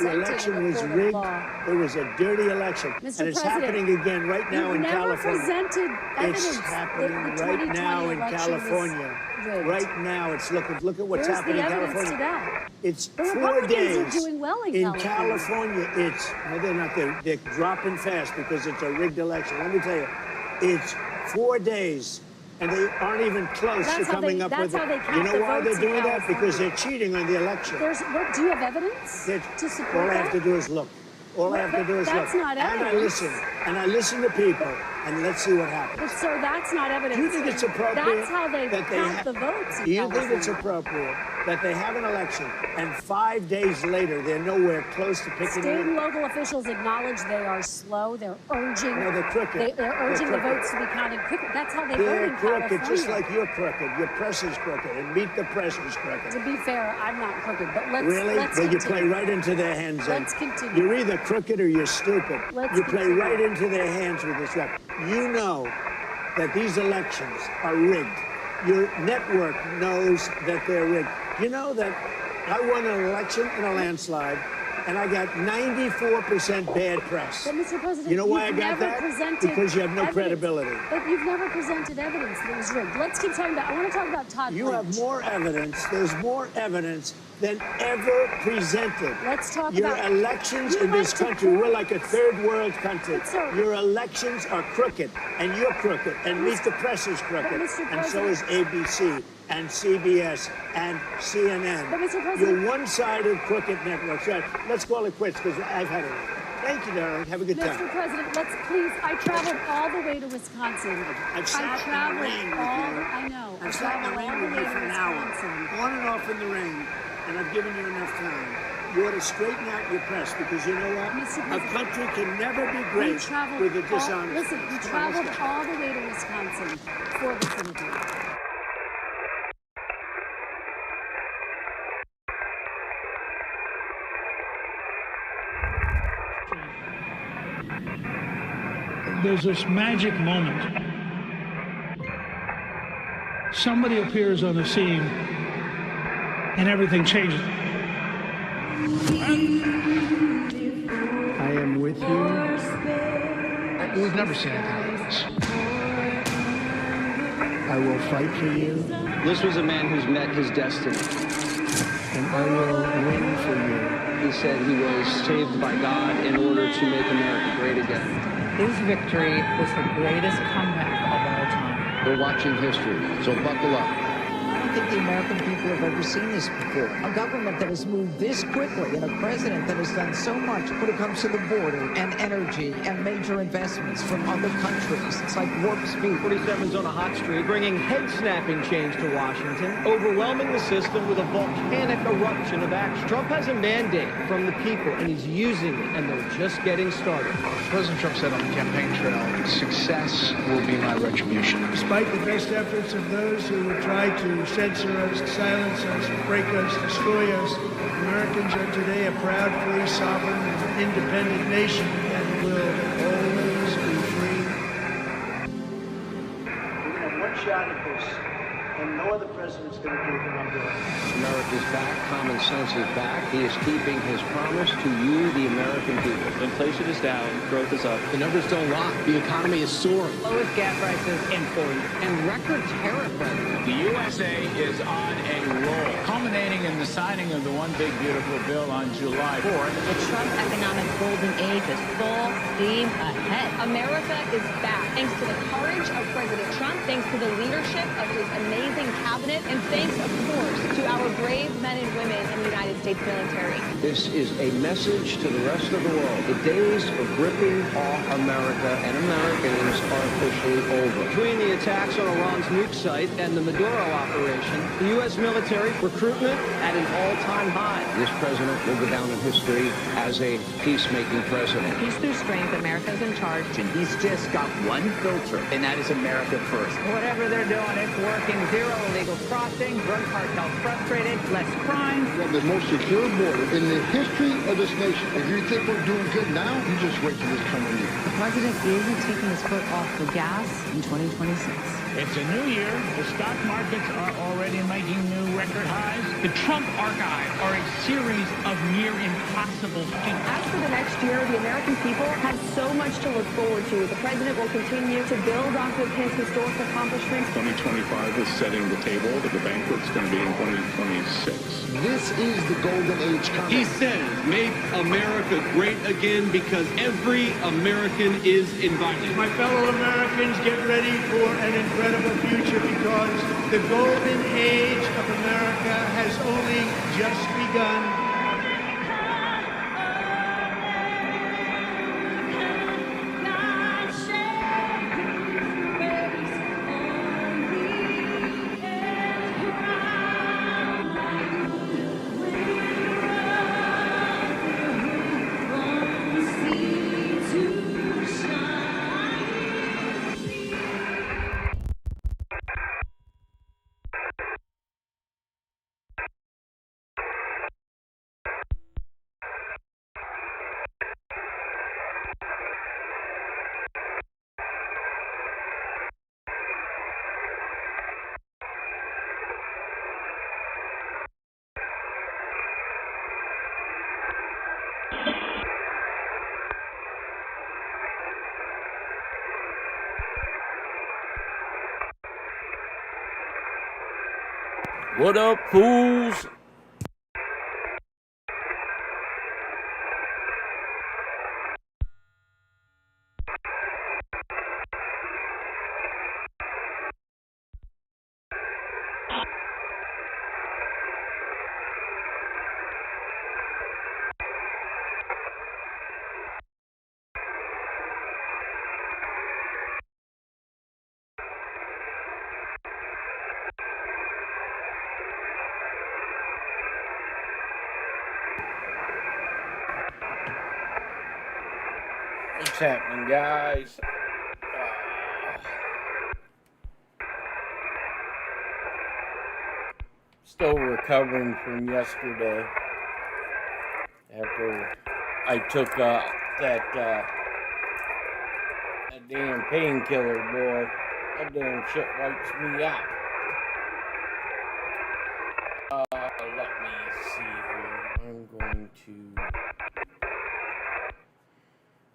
the election was rigged. It was a dirty election. Mr. And it's President, happening again right now in California. Presented evidence It's happening that the right now in 2020 California. Right now, it's look at what's Where's happening the in evidence California. to that? It's The 4 Republicans days. are doing well in California. It's no, they're not. They're dropping fast because it's a rigged election. Let me tell you, it's 4 days. And they aren't even close to coming up with it. You know why they're doing that? Because they're cheating on the election. Do you have evidence to support all I that? have to do is look. All I have to do is look. That's not evidence. And I listen to people, and let's see what happens. But sir, that's not evidence. Do you think it's appropriate? That's how they count the votes. Do you think it's appropriate that they have an election and 5 days later they're nowhere close to picking State and local officials acknowledge they are slow. They're urging. No, they're crooked. They're urging the votes to be counted quickly. That's how they vote in California. They're crooked, just like you're crooked. Your press is crooked, and Meet the Press is crooked. To be fair, I'm not crooked, but let's really? Let's well, continue. You play right into their hands. Let's continue. You're either crooked or you're stupid. You play continue. right into their hands with this rap. You know that these elections are rigged. Your network knows that they're rigged. You know that I won an election in a landslide, and I got 94% bad press. But Mr. President, you know why I got that? Because you have no credibility. But you've never presented evidence that it was rigged. Let's keep talking about. I want to talk about Todd. You have more evidence. There's more evidence than ever presented. Let's talk your about elections in this country. We're like a third world country. Your elections are crooked, and you're crooked, and Meet the Press is crooked, and so is ABC and CBS and CNN. But Mr. President, you're one-sided crooked networks. Right. Let's call it quits because I've had enough. Thank you, darling. Have a good time. Mr. President, let's please. I traveled all the way to Wisconsin. I've sat in the rain with you. I know. I've sat in the rain with you for an hour, on and off in the rain, and I've given you enough time. You ought to straighten out your press because you know what? A country can never be great with a dishonest. Listen, we traveled all the way to Wisconsin for this interview. There's this magic moment. Somebody appears on the scene and everything changes. I am with you. We've never seen anything like this. I will fight for you. This was a man who's met his destiny. And I will win for you. He said he was saved by God in order to make America great again. His victory was the greatest comeback of all time. We're watching history, so buckle up. I don't think the American people have ever seen this before. A government that has moved this quickly and a president that has done so much when it comes to the border and energy and major investments from other countries. It's like warp speed. 47's on a hot streak, bringing head-snapping change to Washington, overwhelming the system with a volcanic eruption of action. Trump has a mandate from the people, and he's using it, and they're just getting started. President Trump said on the campaign trail, success will be my retribution. Despite the best efforts of those who would try to censor us, silence us, break us, destroy us, Americans are today a proud, free, sovereign, and independent nation and will always be free. We're going to have one shot at this, and no other president's going to do what I'm doing. America's back. Common sense is back. He is keeping his promise to you, the American people. Inflation is down. Growth is up. The numbers don't lie. The economy is soaring. Lowest gas prices in 40 years. And record tariff revenue. The USA is on a roll, culminating in the signing of the One Big Beautiful Bill on July 4th. The Trump economic golden age is full steam ahead. America is back thanks to the courage of President Trump, thanks to the leadership of his amazing cabinet, and thanks, of course, to our brave men and women in the United States military. This is a message to the rest of the world. The days of ripping off America and Americans are officially over. Between the attacks on Iran's nuke site and the Maduro operation, the U.S. military recruitment at an all-time high. This president will go down in history as a peacemaking president. Peace through strength. America's in charge. And he's just got one filter, and that is America first. Whatever they're doing, it's working. Zero illegal crossing, drug cartels frustrated, less crime. We have the most secure border in the history of this nation. If you think we're doing good now, you just wait till this coming year. The president isn't taking his foot off the gas in 2026. It's a new year. The stock markets are already making new record highs. The Trump archives are a series of near impossible feats. As for the next year, the American people have so much to look forward to. The president will continue to build off of his historic accomplishments. 2025 is setting the table, but the banquet's going to be in 2026. This is the golden age coming. He says, make America great again because every American is invited. My fellow Americans, get ready for an incredible future because the golden age of America has only just begun. What up, fools? What's happening, guys? Still recovering from yesterday after I took that damn painkiller, boy. That damn shit wipes me out. Let me see here. I'm going to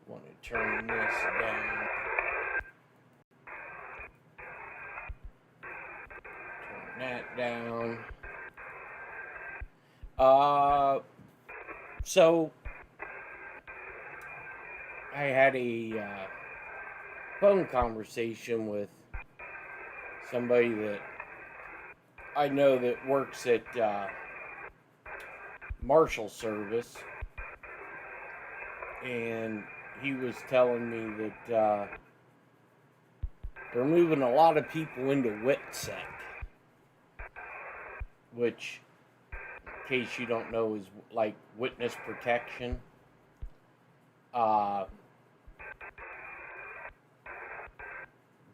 want to turn this down. Turn that down. So I had a phone conversation with somebody that I know that works at Marshal Service, and he was telling me that they're moving a lot of people into WITSEC, which, in case you don't know, is like witness protection.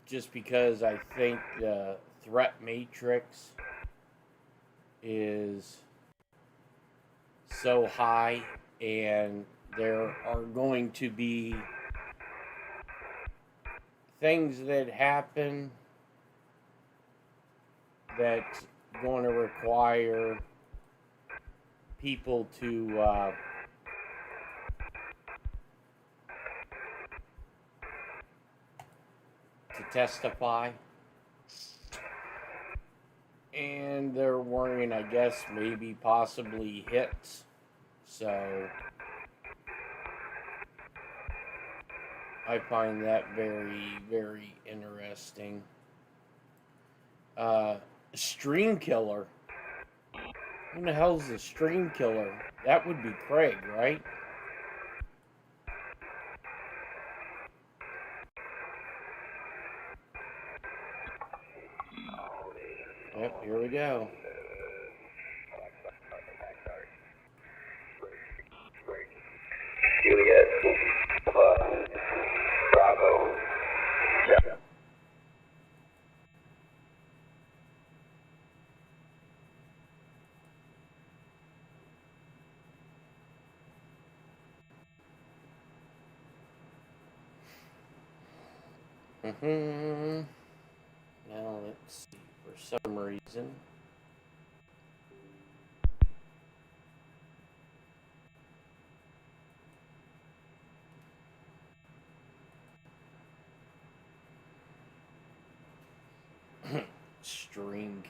Just because I think the threat matrix is so high, and there are going to be things that happen that's going to require people to testify, and they're worrying, I guess, maybe possibly hits. So I find that very, very interesting. Stream killer. Who the hell's the stream killer? That would be Craig, right? Yep, here we go. Juliet, Bravo. Yeah. Now let's see. For some reason,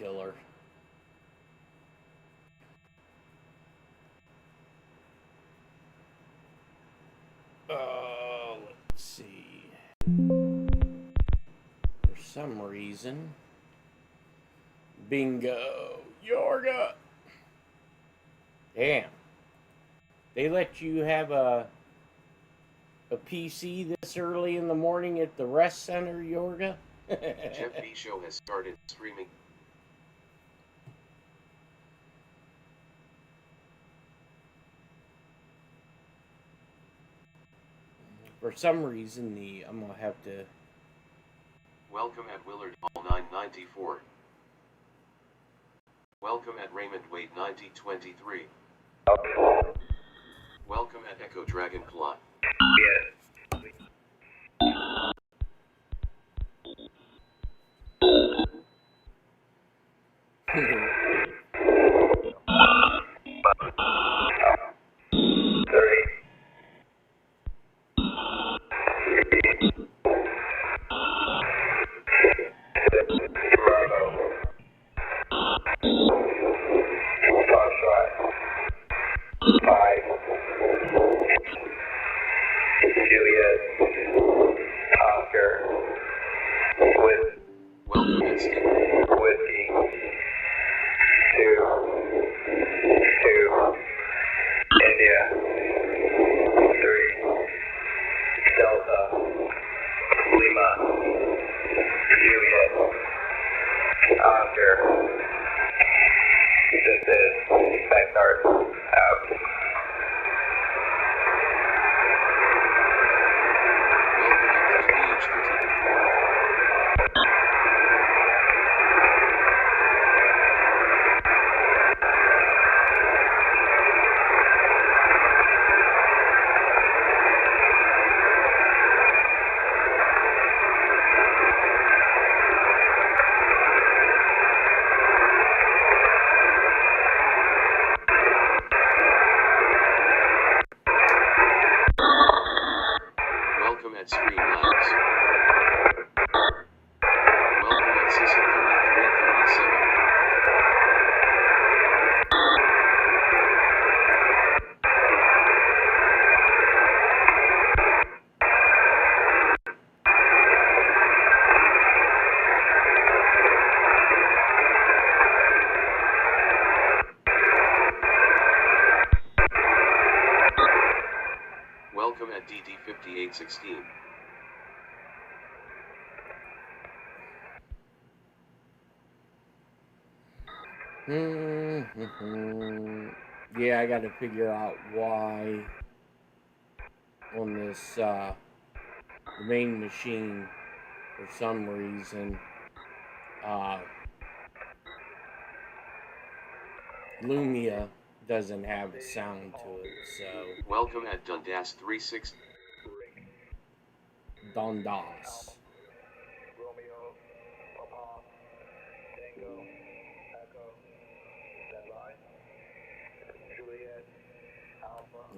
killer. Let's see. For some reason, bingo, Yorga. Damn. They let you have a PC this early in the morning at the rest center, Yorga? Jeff B. Show has started streaming. For some reason, I'm gonna have to. Welcome at Willard Hall 994. Welcome at Raymond Wade 9023. Welcome at Echo Dragon Plot. Welcome at DD 5816. Yeah, I gotta figure out why on this the main machine, for some reason, Lumia doesn't have a sound to it, so... Welcome at Dundas 36. Dundas.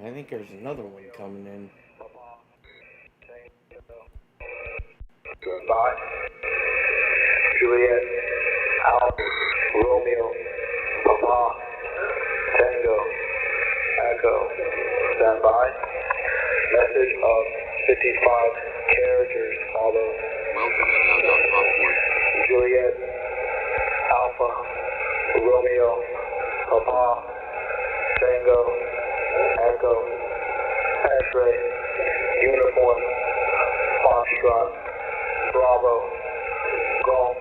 I think there's another one coming in. Goodbye. Juliet, Alpha, Romeo, Papa, Tango, Echo, stand by. Message of 55 characters, follow. Welcome at Loud Popcorn. Juliet, Alpha, Romeo, Papa, Tango, Echo, X-ray, Uniform, Foxtrot, Bravo, Golf,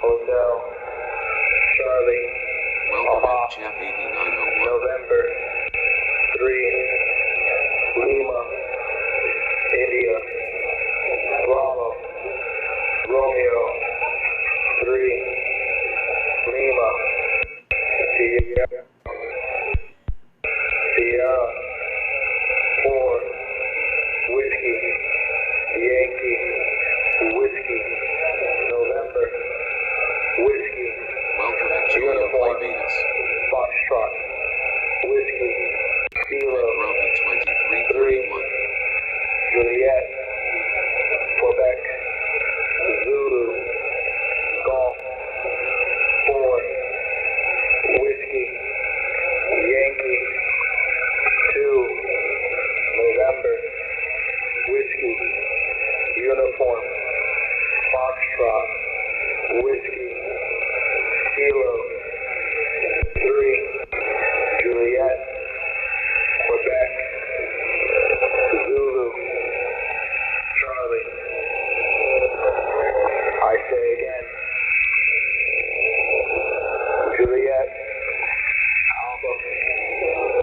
Hotel, Charlie, Welcome at Chap 8901. November 3, Lima, India, Bravo, Romeo 3, Lima, Sierra 4, Whiskey, Yankee, Whiskey, November, Whiskey. Welcome at Julio Play Venus. Foxtrot, Whiskey, Kilo, Roby 2331. Juliet, Quebec, Zulu, Golf, 4, Whiskey, Uniform, Foxtrot, Whiskey, Kilo, 3, Juliet, Quebec, Zulu, Charlie. I say again, Juliet, Alpha,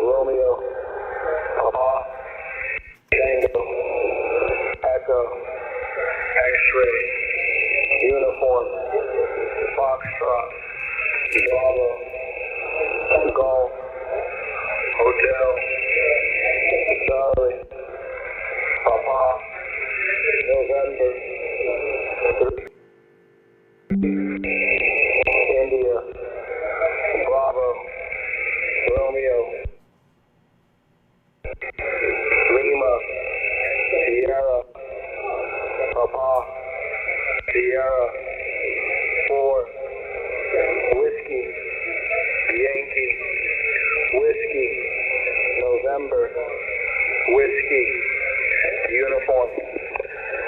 Romeo, Papa, Tango, Echo, X-Ray, Uniform, Foxtrot, Bravo, Golf, Hotel, Charlie, Papa, November, India, Bravo, Romeo, Lima, Sierra, Papa, Sierra, 4, Whiskey, Yankee, Whiskey, November, Whiskey, Uniform,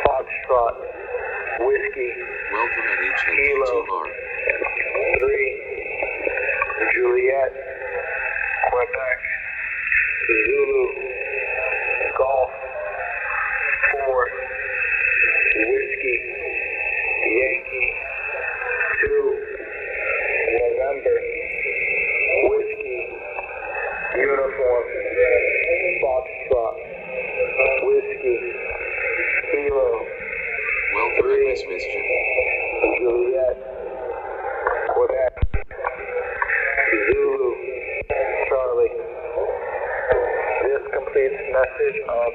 Foxtrot, Whiskey, Welcome at Kilo, HND2R. 3, Juliet, Quebec, Zulu, Golf, 4, Whiskey, Yankee, 2, November, Whiskey, Uniform, Foxtrot, Whiskey, Kilo, Welcome at Miss Mischief. Juliet, Quebec, Zulu, Charlie. This completes message of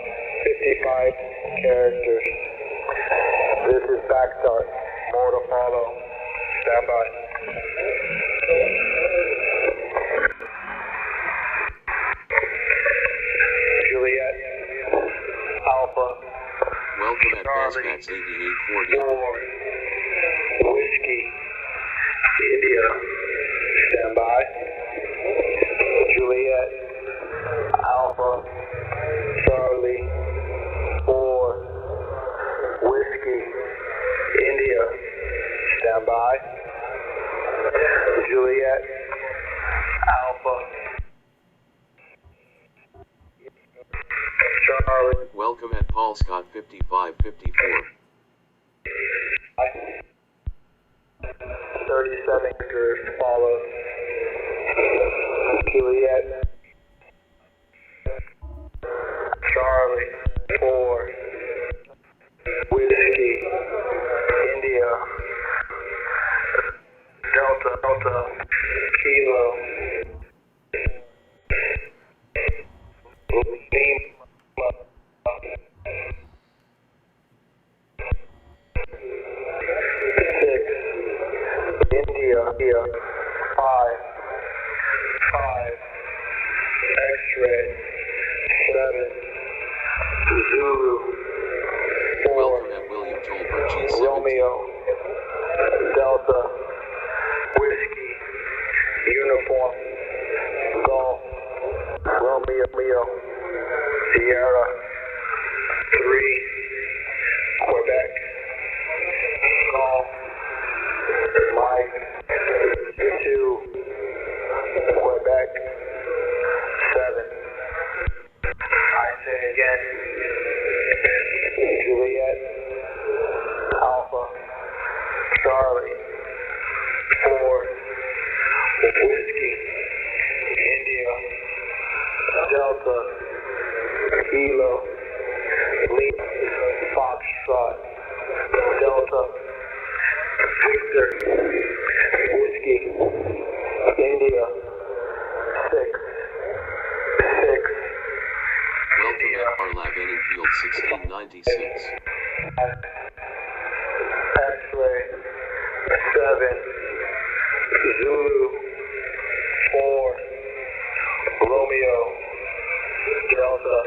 55 characters. This is Backstart. More to follow. Stand by. Juliet, Alpha, Welcome at Charlie, Fastbats 8840. 4, Whiskey, India, stand by. Juliet, Alpha, Charlie, 4, Whiskey, India, stand by. Juliet, Alpha, Charlie. Welcome at Paul Scott 5554. 37 acres follows. Juliet, Charlie, 4, Whiskey, India, Delta, Kilo, Lima, 6, India, 5, X-Ray, 7, Zulu, 4, Welcome at William Tolbert G17. Romeo, Delta, Whiskey, Uniform, Golf, Romeo, Sierra, 3, Quebec, Golf, Mike, 2, Quebec, 7. I say again, Juliet, Alpha, Charlie, 4, Whiskey, India, Delta, Kilo, Lima, Foxtrot, Delta, Victor, Whiskey, India, 6, Welcome at Parlab Field 1696. X-Ray, 7, Zulu, 4, Romeo, Delta,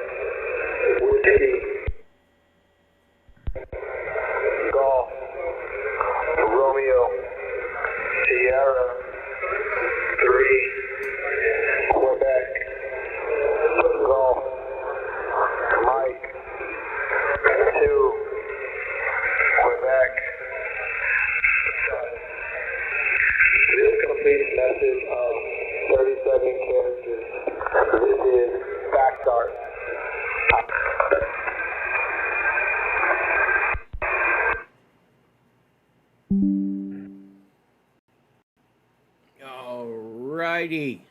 Whiskey, Golf, Romeo, Sierra, 3, Quebec, Golf, Mike, 2, Alrighty.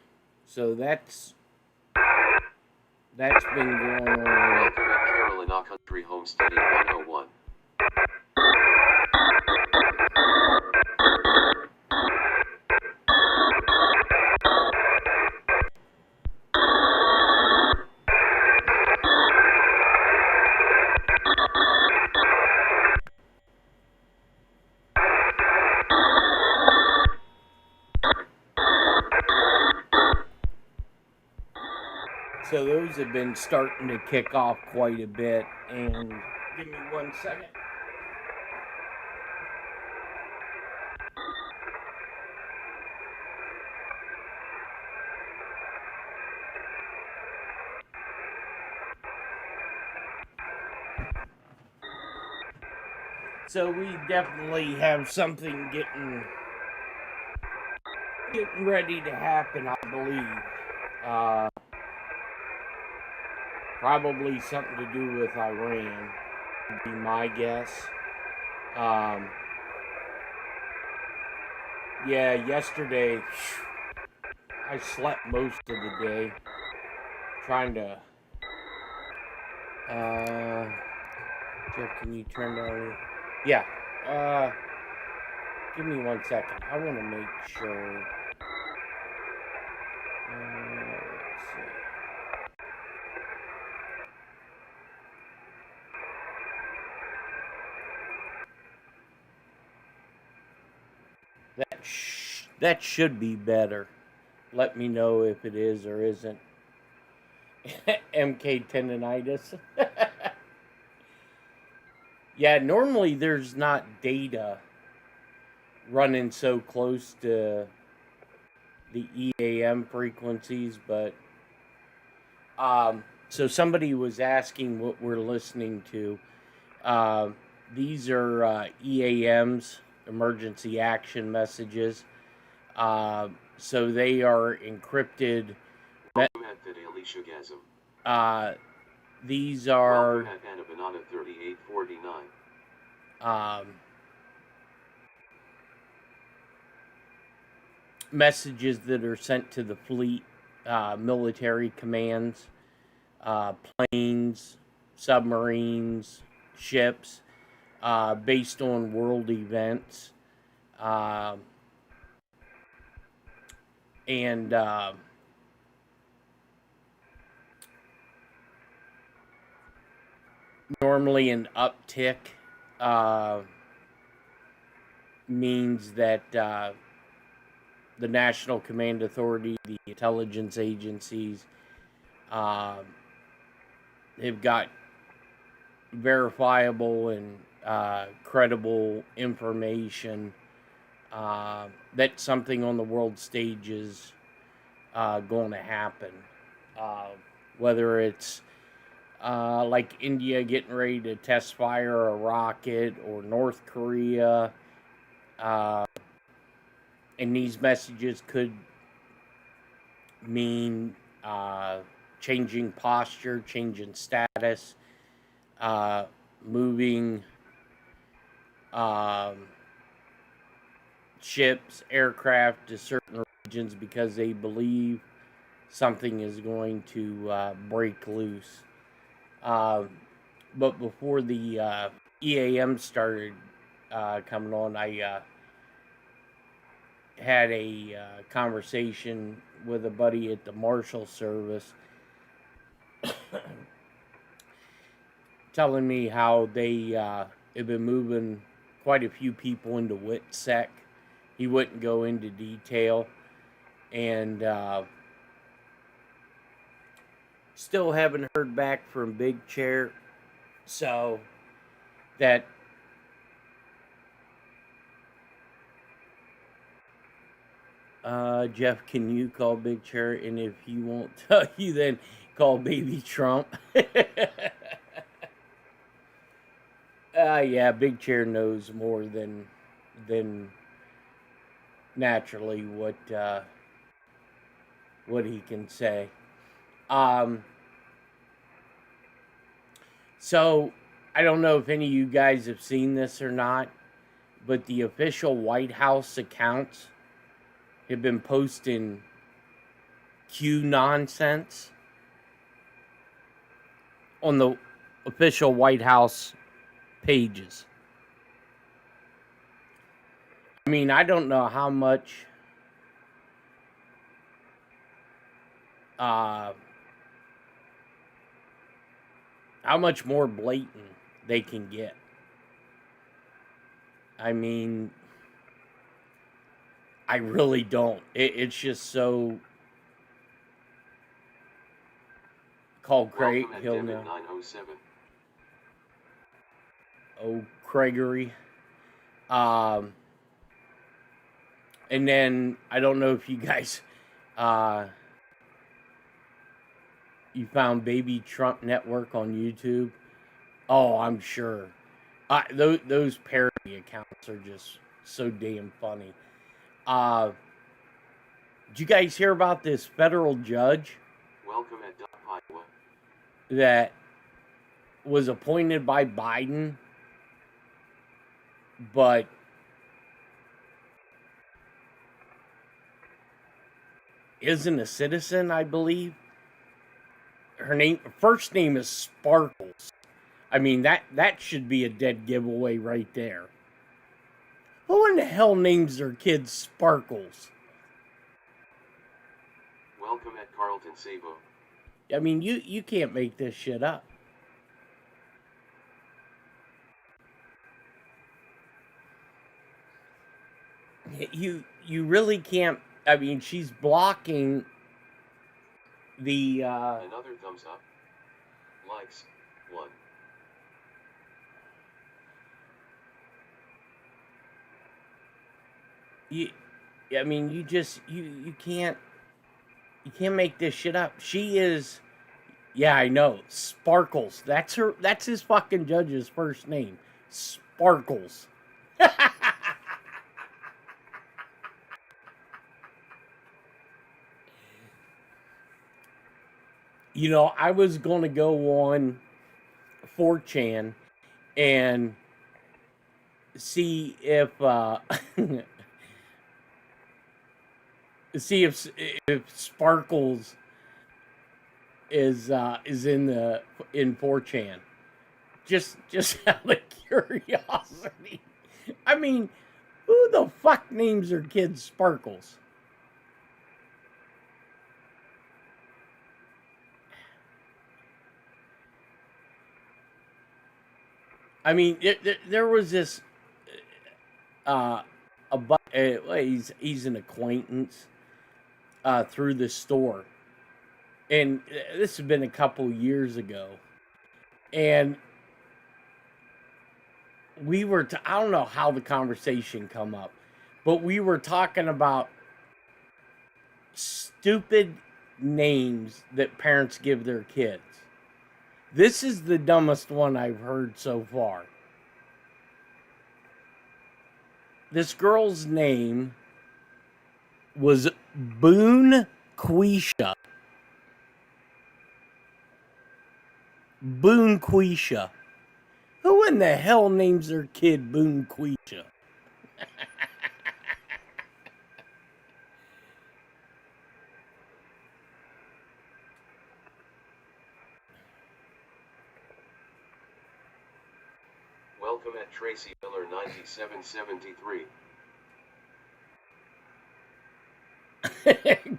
So that's been going on. Welcome at Carolina Country Homesteading 101. So those have been starting to kick off quite a bit, and give me 1 second. So we definitely have something getting ready to happen, I believe. Probably something to do with Iran, would be my guess. Yeah, yesterday, I slept most of the day trying to... Jeff, can you turn down... Yeah, give me 1 second. I want to make sure... let's see. That should be better. Let me know if it is or isn't. MK tendonitis. Yeah, normally there's not data running so close to the EAM frequencies, but so somebody was asking what we're listening to. These are EAMs, emergency action messages. So they are encrypted. These are messages that are sent to the fleet, military commands, planes, submarines, ships, based on world events. And normally an uptick means that the National Command Authority, the intelligence agencies, have got verifiable and credible information that something on the world stage is going to happen. Whether it's like India getting ready to test fire a rocket, or North Korea, and these messages could mean changing posture, changing status, moving ships, aircraft to certain regions because they believe something is going to break loose. But before the EAM started coming on, I had a conversation with a buddy at the Marshal Service telling me how they have been moving quite a few people into WITSEC. He wouldn't go into detail, and still haven't heard back from Big Chair, so that Jeff, can you call Big Chair? And if he won't tell you, then call Baby Trump. Yeah, Big Chair knows more than naturally what he can say. So I don't know if any of you guys have seen this or not, but the official White House accounts have been posting Q nonsense on the official White House pages. I mean, I don't know how much more blatant they can get. I mean, I really don't. It's just so called Craig. He'll know. 907. Oh, Craigery. And then I don't know if you guys you found Baby Trump Network on YouTube. Oh, I'm sure. Those parody accounts are just so damn funny. Did you guys hear about this federal judge Welcome at Iowa. that was appointed by Biden, but isn't a citizen, I believe? Her first name is Sparkles. I mean, that should be a dead giveaway right there. Who in the hell names their kids Sparkles? Welcome at Carlton Sabo. I mean, you can't make this shit up. You really can't. I mean, she's blocking the Another thumbs up. Likes 1. I mean, you can't make this shit up. She is, yeah, I know, Sparkles. That's his fucking judge's first name, Sparkles. You know, I was gonna go on 4chan and see if Sparkles is in 4chan. Just out of curiosity. I mean, who the fuck names their kids Sparkles? I mean, there was this he's an acquaintance through the store, and this has been a couple years ago, and we were I don't know how the conversation come up, but we were talking about stupid names that parents give their kids. This is the dumbest one I've heard so far. This girl's name was Boone Quisha. Boone Quisha. Who in the hell names their kid Boone Quisha? Welcome at Tracy Miller 9773.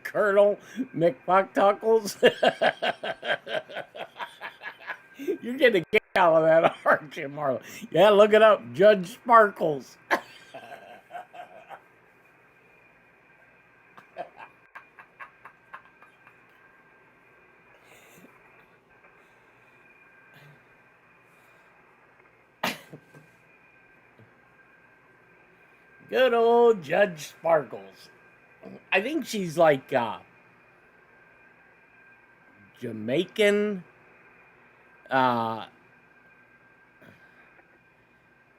Colonel McFucktuckles. You're getting a kick out of that, aren't you, Marlon? Yeah, look it up. Judge Sparkles. Good old Judge Sparkles. I think she's like Jamaican,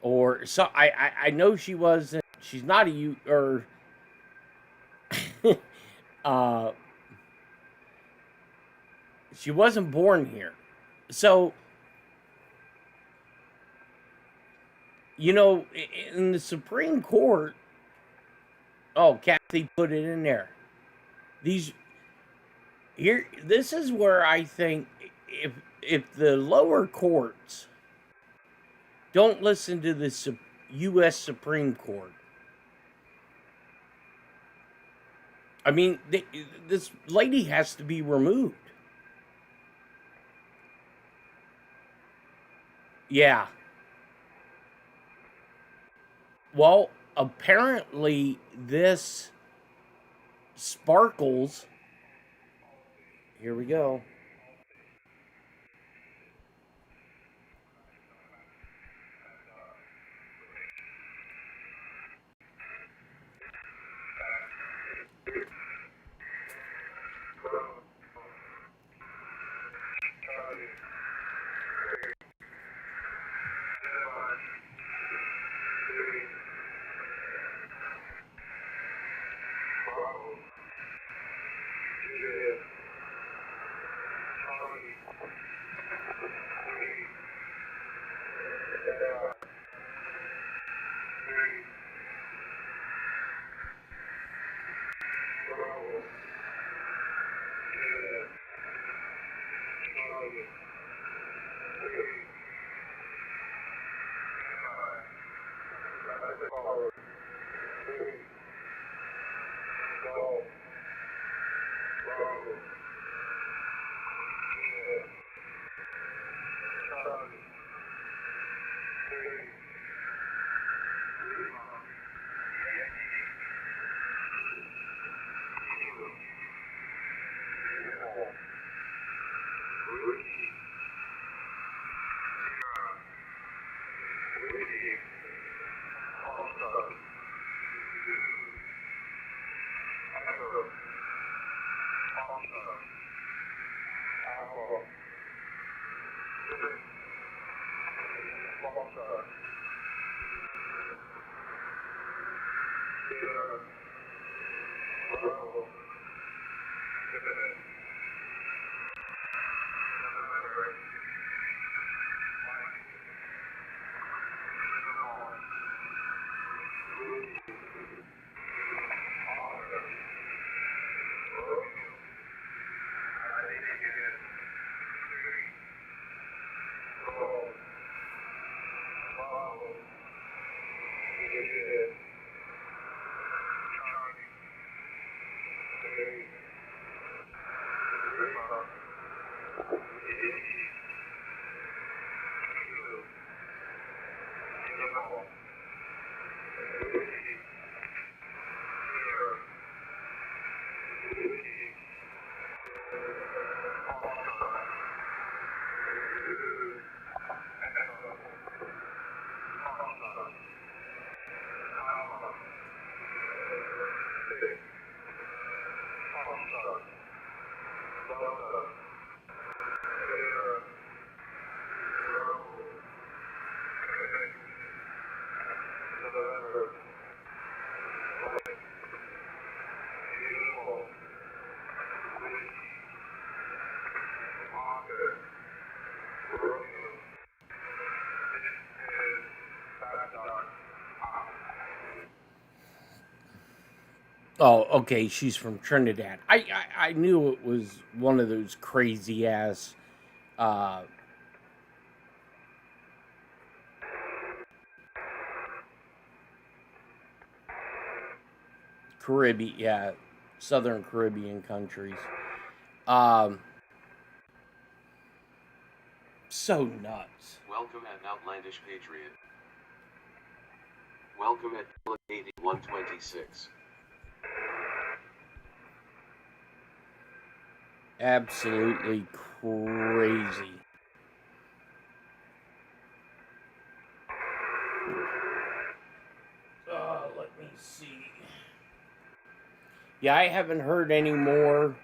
or so. I know she wasn't. She's not a or she wasn't born here. So, you know, in the Supreme Court. Oh, Kathy put it in there. These Here, this is where I think if the lower courts don't listen to the U.S. Supreme Court, I mean, this lady has to be removed. Yeah. Well, apparently this Sparkles. Here we go. Oh, okay. She's from Trinidad. I knew it was one of those crazy ass Caribbean, yeah, Southern Caribbean countries. So nuts. Welcome at Outlandish Patriot. Welcome at 8126. Absolutely crazy. Let me see. Yeah, I haven't heard any more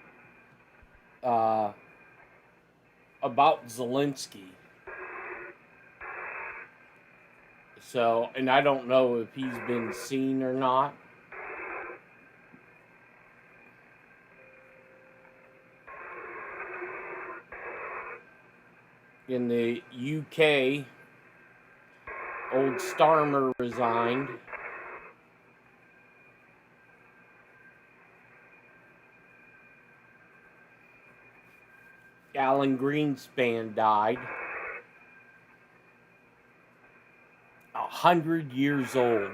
about Zelensky. So, and I don't know if he's been seen or not. In the UK, old Starmer resigned. Alan Greenspan died. 100 years old.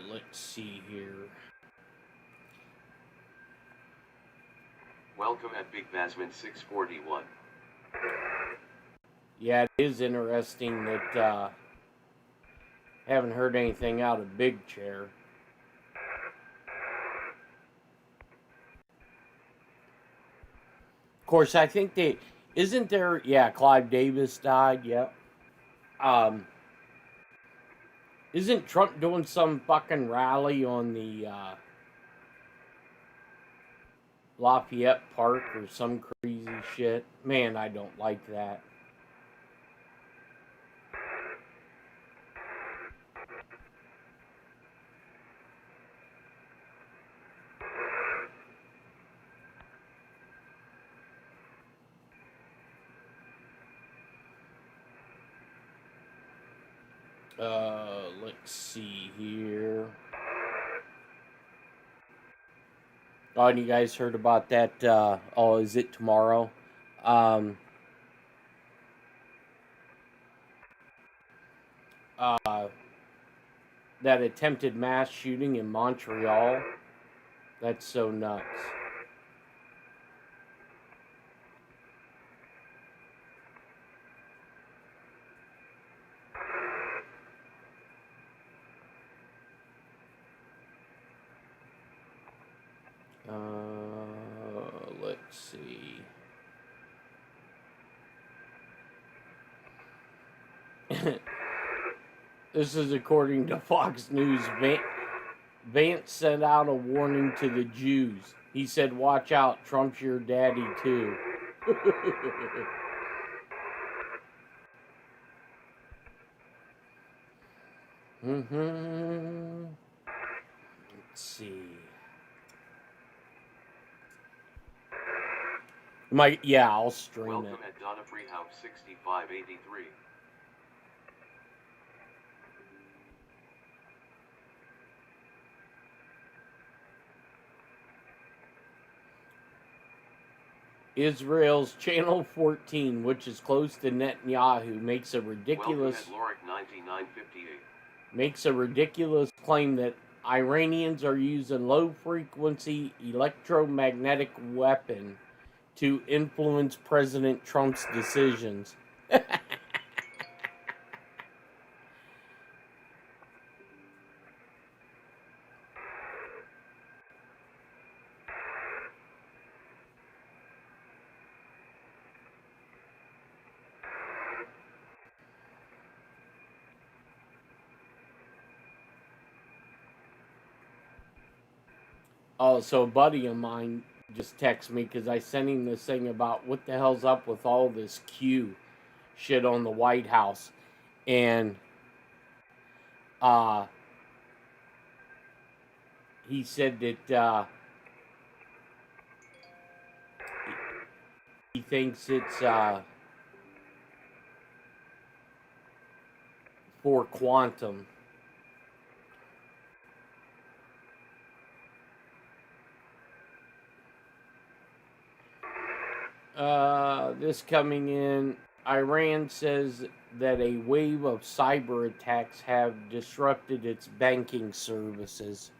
Let's see here. Welcome at Big Basman 641. Yeah, it is interesting that haven't heard anything out of Big Chair. Of course, I think isn't there, yeah, Clive Davis died, yep. Isn't Trump doing some fucking rally on the Lafayette Park or some crazy shit? Man, I don't like that. Let's see here. Oh, and you guys heard about that, is it tomorrow? That attempted mass shooting in Montreal. That's so nuts. Let's see. This is according to Fox News. Vance sent out a warning to the Jews. He said, watch out, Trump's your daddy too. Let's see. I'll stream Welcome it. at Donna Freehouse 6583. Israel's Channel 14, which is close to Netanyahu, makes a ridiculous claim that Iranians are using low-frequency electromagnetic weapon to influence President Trump's decisions. Oh, so a buddy of mine just texted me because I sent him this thing about what the hell's up with all this Q shit on the White House. And he said that he thinks it's for quantum. This coming in, Iran says that a wave of cyber attacks have disrupted its banking services.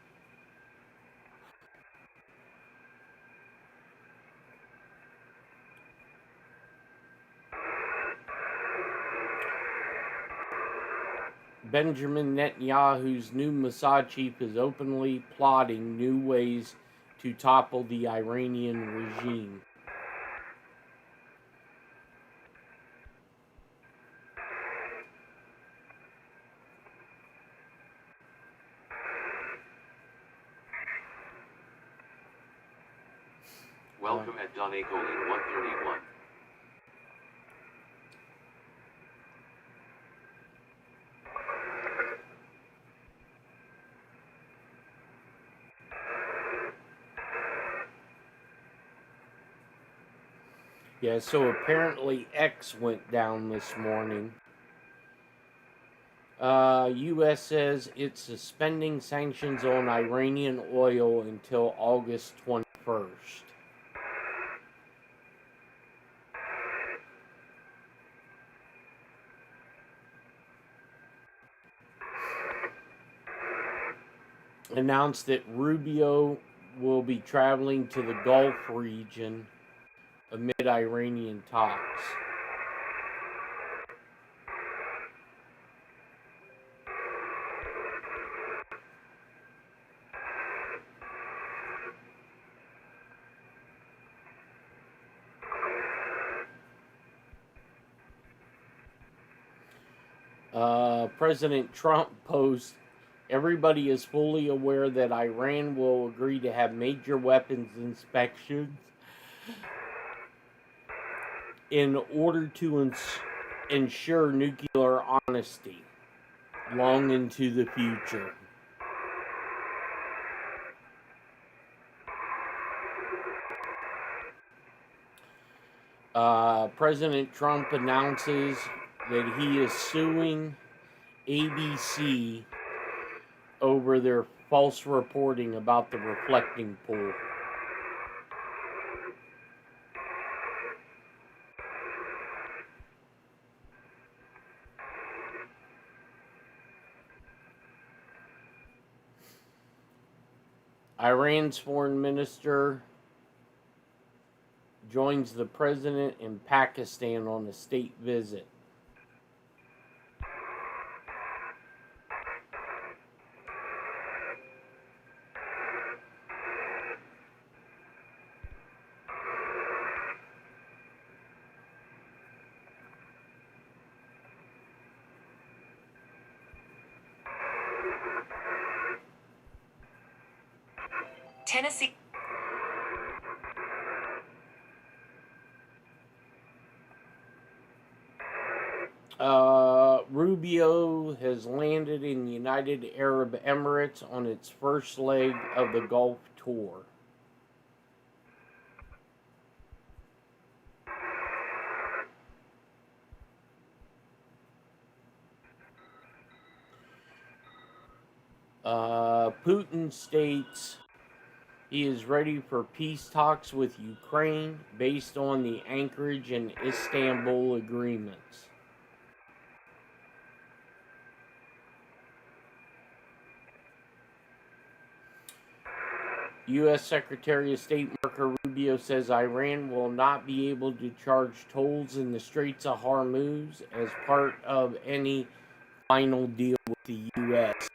Benjamin Netanyahu's new Mossad chief is openly plotting new ways to topple the Iranian regime. Welcome at Don Acolin 131. Yeah, so apparently X went down this morning. U.S. says it's suspending sanctions on Iranian oil until August 21st. Announced that Rubio will be traveling to the Gulf region amid Iranian talks. President Trump posed, everybody is fully aware that Iran will agree to have major weapons inspections in order to ensure nuclear honesty long into the future. President Trump announces that he is suing ABC over their false reporting about the reflecting pool. Iran's foreign minister joins the president in Pakistan on a state visit. Tennessee. Rubio has landed in the United Arab Emirates on its first leg of the Gulf tour. Putin states he is ready for peace talks with Ukraine based on the Anchorage and Istanbul agreements. U.S. Secretary of State Marco Rubio says Iran will not be able to charge tolls in the Straits of Hormuz as part of any final deal with the U.S.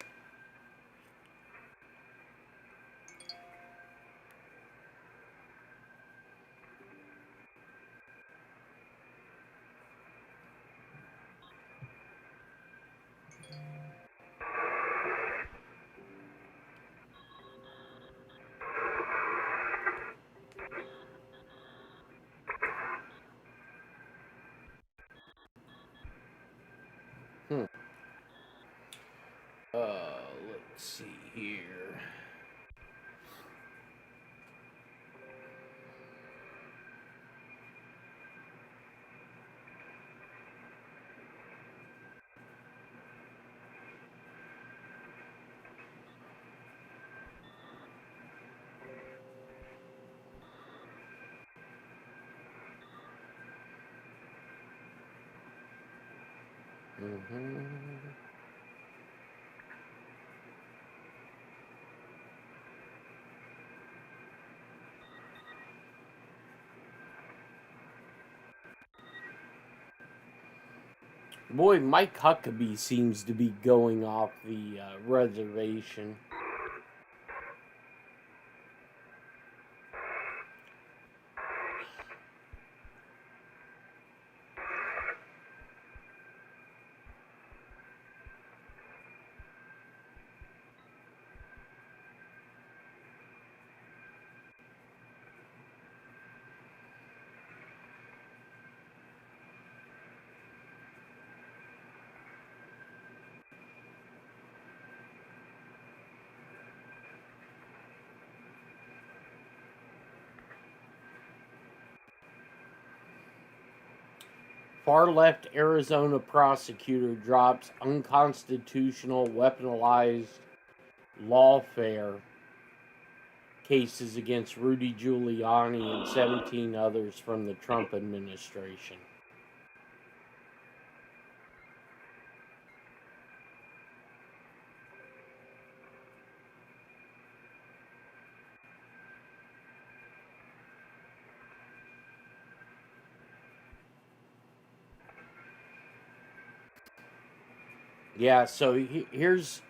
Let's see here. Boy, Mike Huckabee seems to be going off the reservation. Far-left Arizona prosecutor drops unconstitutional weaponized lawfare cases against Rudy Giuliani and 17 others from the Trump administration. Yeah, so here's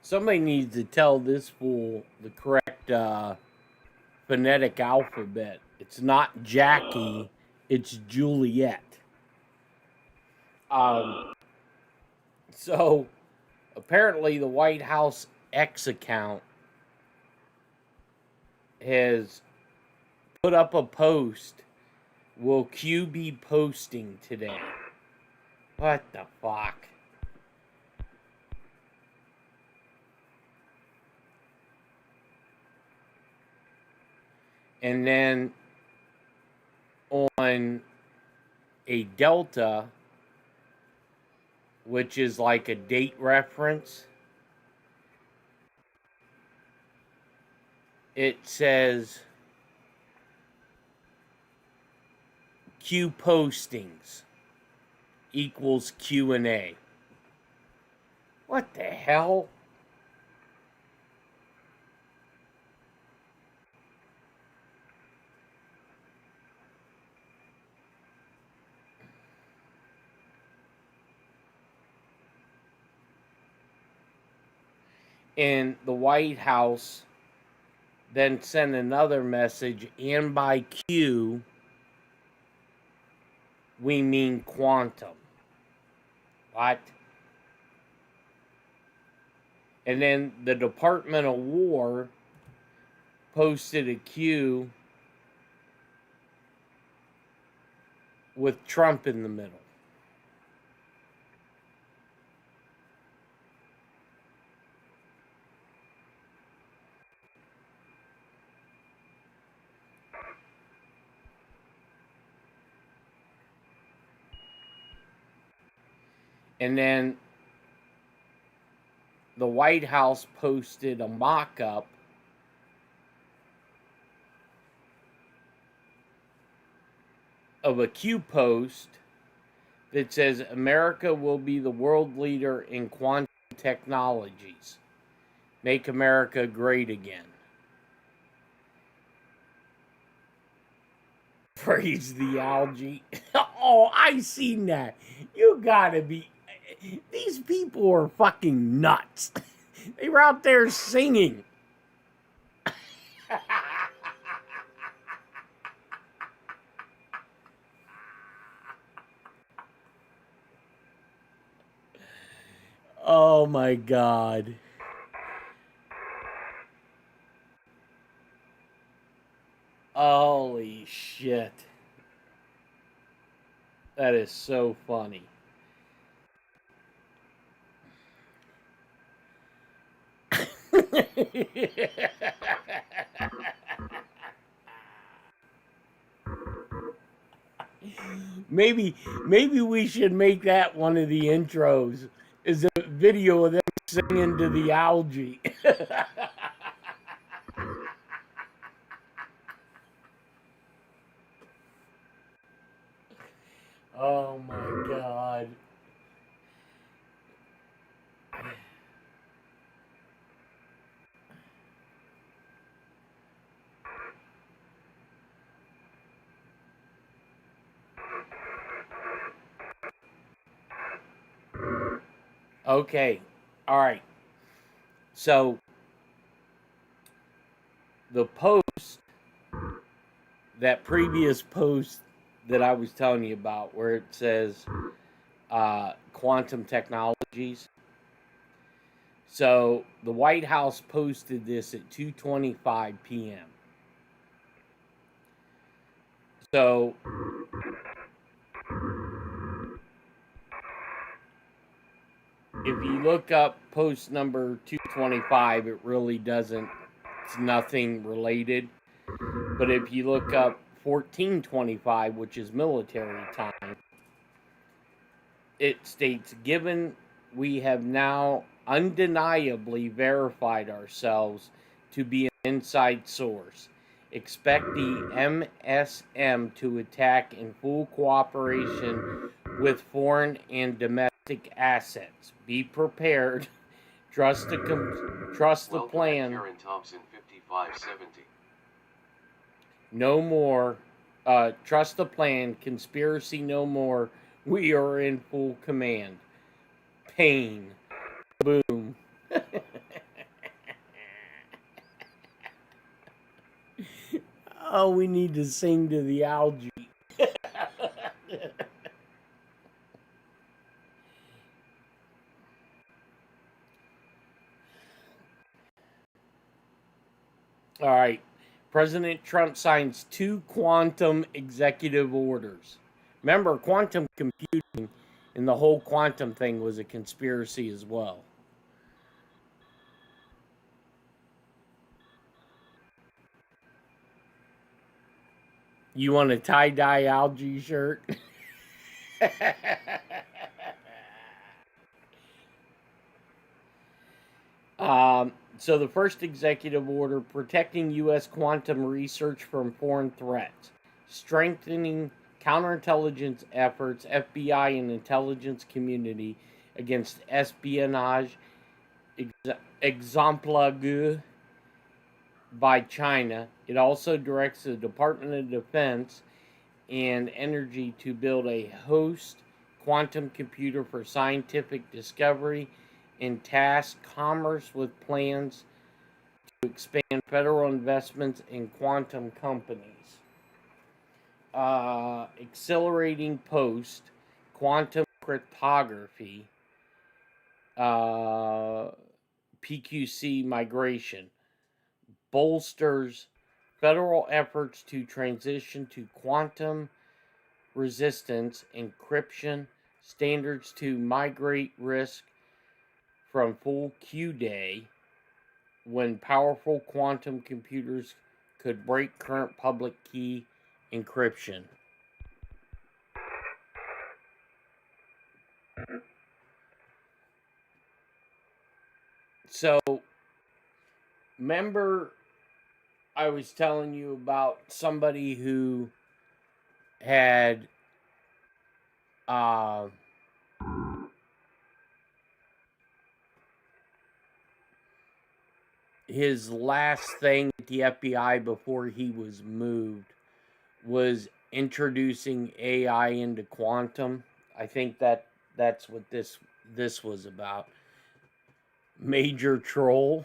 somebody needs to tell this fool the correct phonetic alphabet. It's not Jackie, it's Juliet. So apparently the White House X account has put up a post. Will Q be posting today? What the fuck? And then on a Delta, which is like a date reference, it says Q postings equals Q&A. What the hell? And the White House then sent another message, and by Q, we mean quantum. What? And then the Department of War posted a Q with Trump in the middle. And then the White House posted a mock-up of a Q post that says America will be the world leader in quantum technologies. Make America great again. Praise the algae. Oh, I seen that. You gotta be... These people are fucking nuts. They were out there singing. Oh my God. Holy shit. That is so funny. Maybe we should make that one of the intros. Is a video of them singing to the algae. Oh my God. Okay. All right. So the post, that previous post that I was telling you about, where it says quantum technologies. So the White House posted this at 2:25 p.m. So if you look up post number 225, it really doesn't, it's nothing related. But if you look up 1425, which is military time, it states, given we have now undeniably verified ourselves to be an inside source, expect the MSM to attack in full cooperation with foreign and domestic assets. Be prepared. Trust the plan. Karen Thompson 5570. No more. Trust the plan. Conspiracy no more. We are in full command. Pain. Boom. Oh, we need to sing to the algae. All right. President Trump signs 2 quantum executive orders. Remember, quantum computing and the whole quantum thing was a conspiracy as well. You want a tie-dye algae shirt? So the first executive order, protecting U.S. quantum research from foreign threats, strengthening counterintelligence efforts, FBI and intelligence community against espionage, exemplage by China. It also directs the Department of Defense and Energy to build a host quantum computer for scientific discovery and task commerce with plans to expand federal investments in quantum companies. Accelerating post quantum cryptography, PQC migration, bolsters federal efforts to transition to quantum resistance encryption standards to migrate risk from full Q-day when powerful quantum computers could break current public key encryption. So, remember I was telling you about somebody who had his last thing at the FBI before he was moved was introducing AI into quantum. I think that's what this was about. Major troll.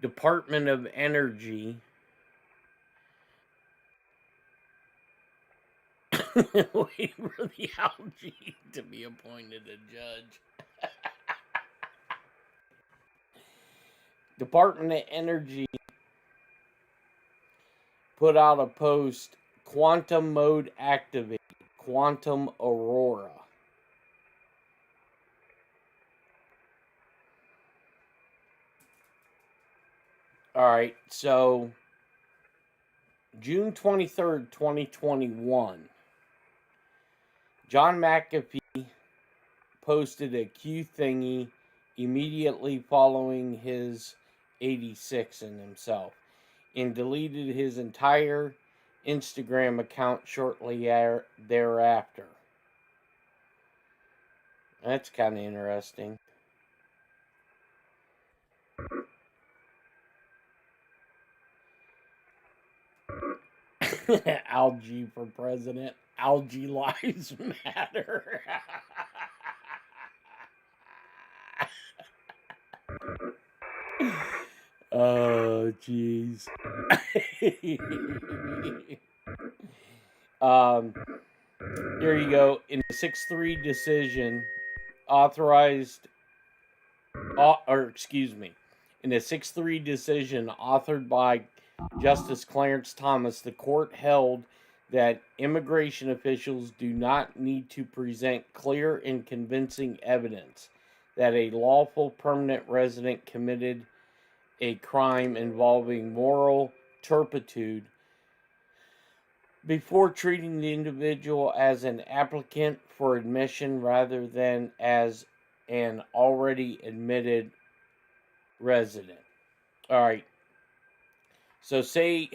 Department of Energy waiting for the algae to be appointed a judge. Department of Energy put out a post, quantum mode activated, quantum aurora. All right, so June 23rd, 2021, John McAfee posted a Q thingy immediately following his 86 in himself and deleted his entire Instagram account shortly thereafter. That's kind of interesting. Algae for president. Algae lives matter. Oh, jeez. Here you go. In a 6-3 decision, authorized, in a 6-3 decision authored by Justice Clarence Thomas, the court held that immigration officials do not need to present clear and convincing evidence that a lawful permanent resident committed a crime involving moral turpitude before treating the individual as an applicant for admission rather than as an already admitted resident. All right. So say,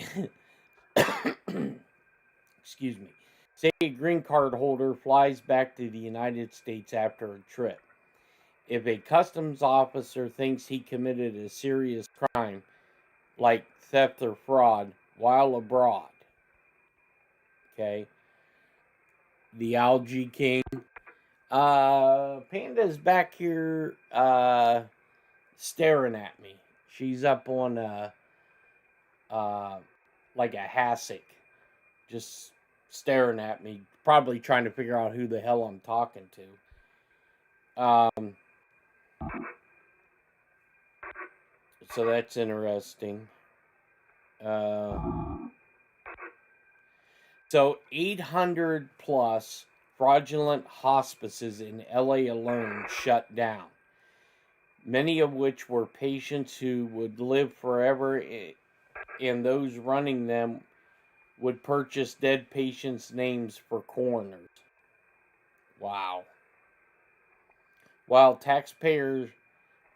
excuse me, say a green card holder flies back to the United States after a trip. If a customs officer thinks he committed a serious crime, like theft or fraud, while abroad, okay, the Algae King, Panda's back here staring at me. She's up on like a hassock, just staring at me, probably trying to figure out who the hell I'm talking to. So that's interesting. So 800 plus fraudulent hospices in LA alone shut down, many of which were patients who would live forever, and those running them would purchase dead patients' names for coroners. Wow. While taxpayers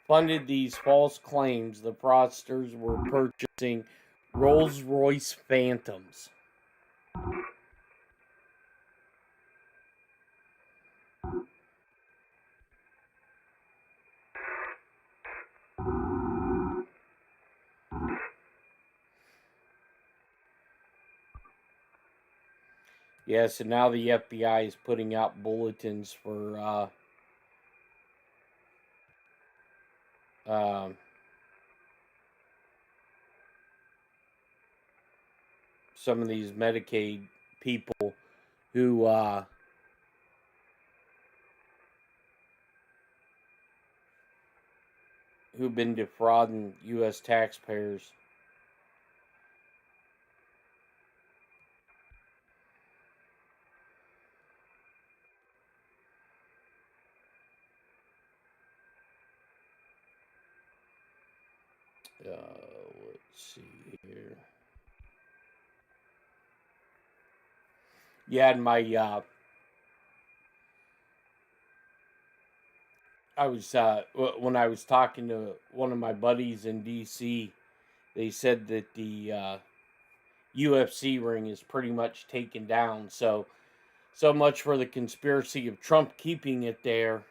funded these false claims, the fraudsters were purchasing Rolls-Royce Phantoms. Yes, and now the FBI is putting out bulletins for some of these Medicaid people who who've been defrauding U.S. taxpayers. Let's see here. Yeah, and my I was when I was talking to one of my buddies in DC, they said that the UFC ring is pretty much taken down. So much for the conspiracy of Trump keeping it there.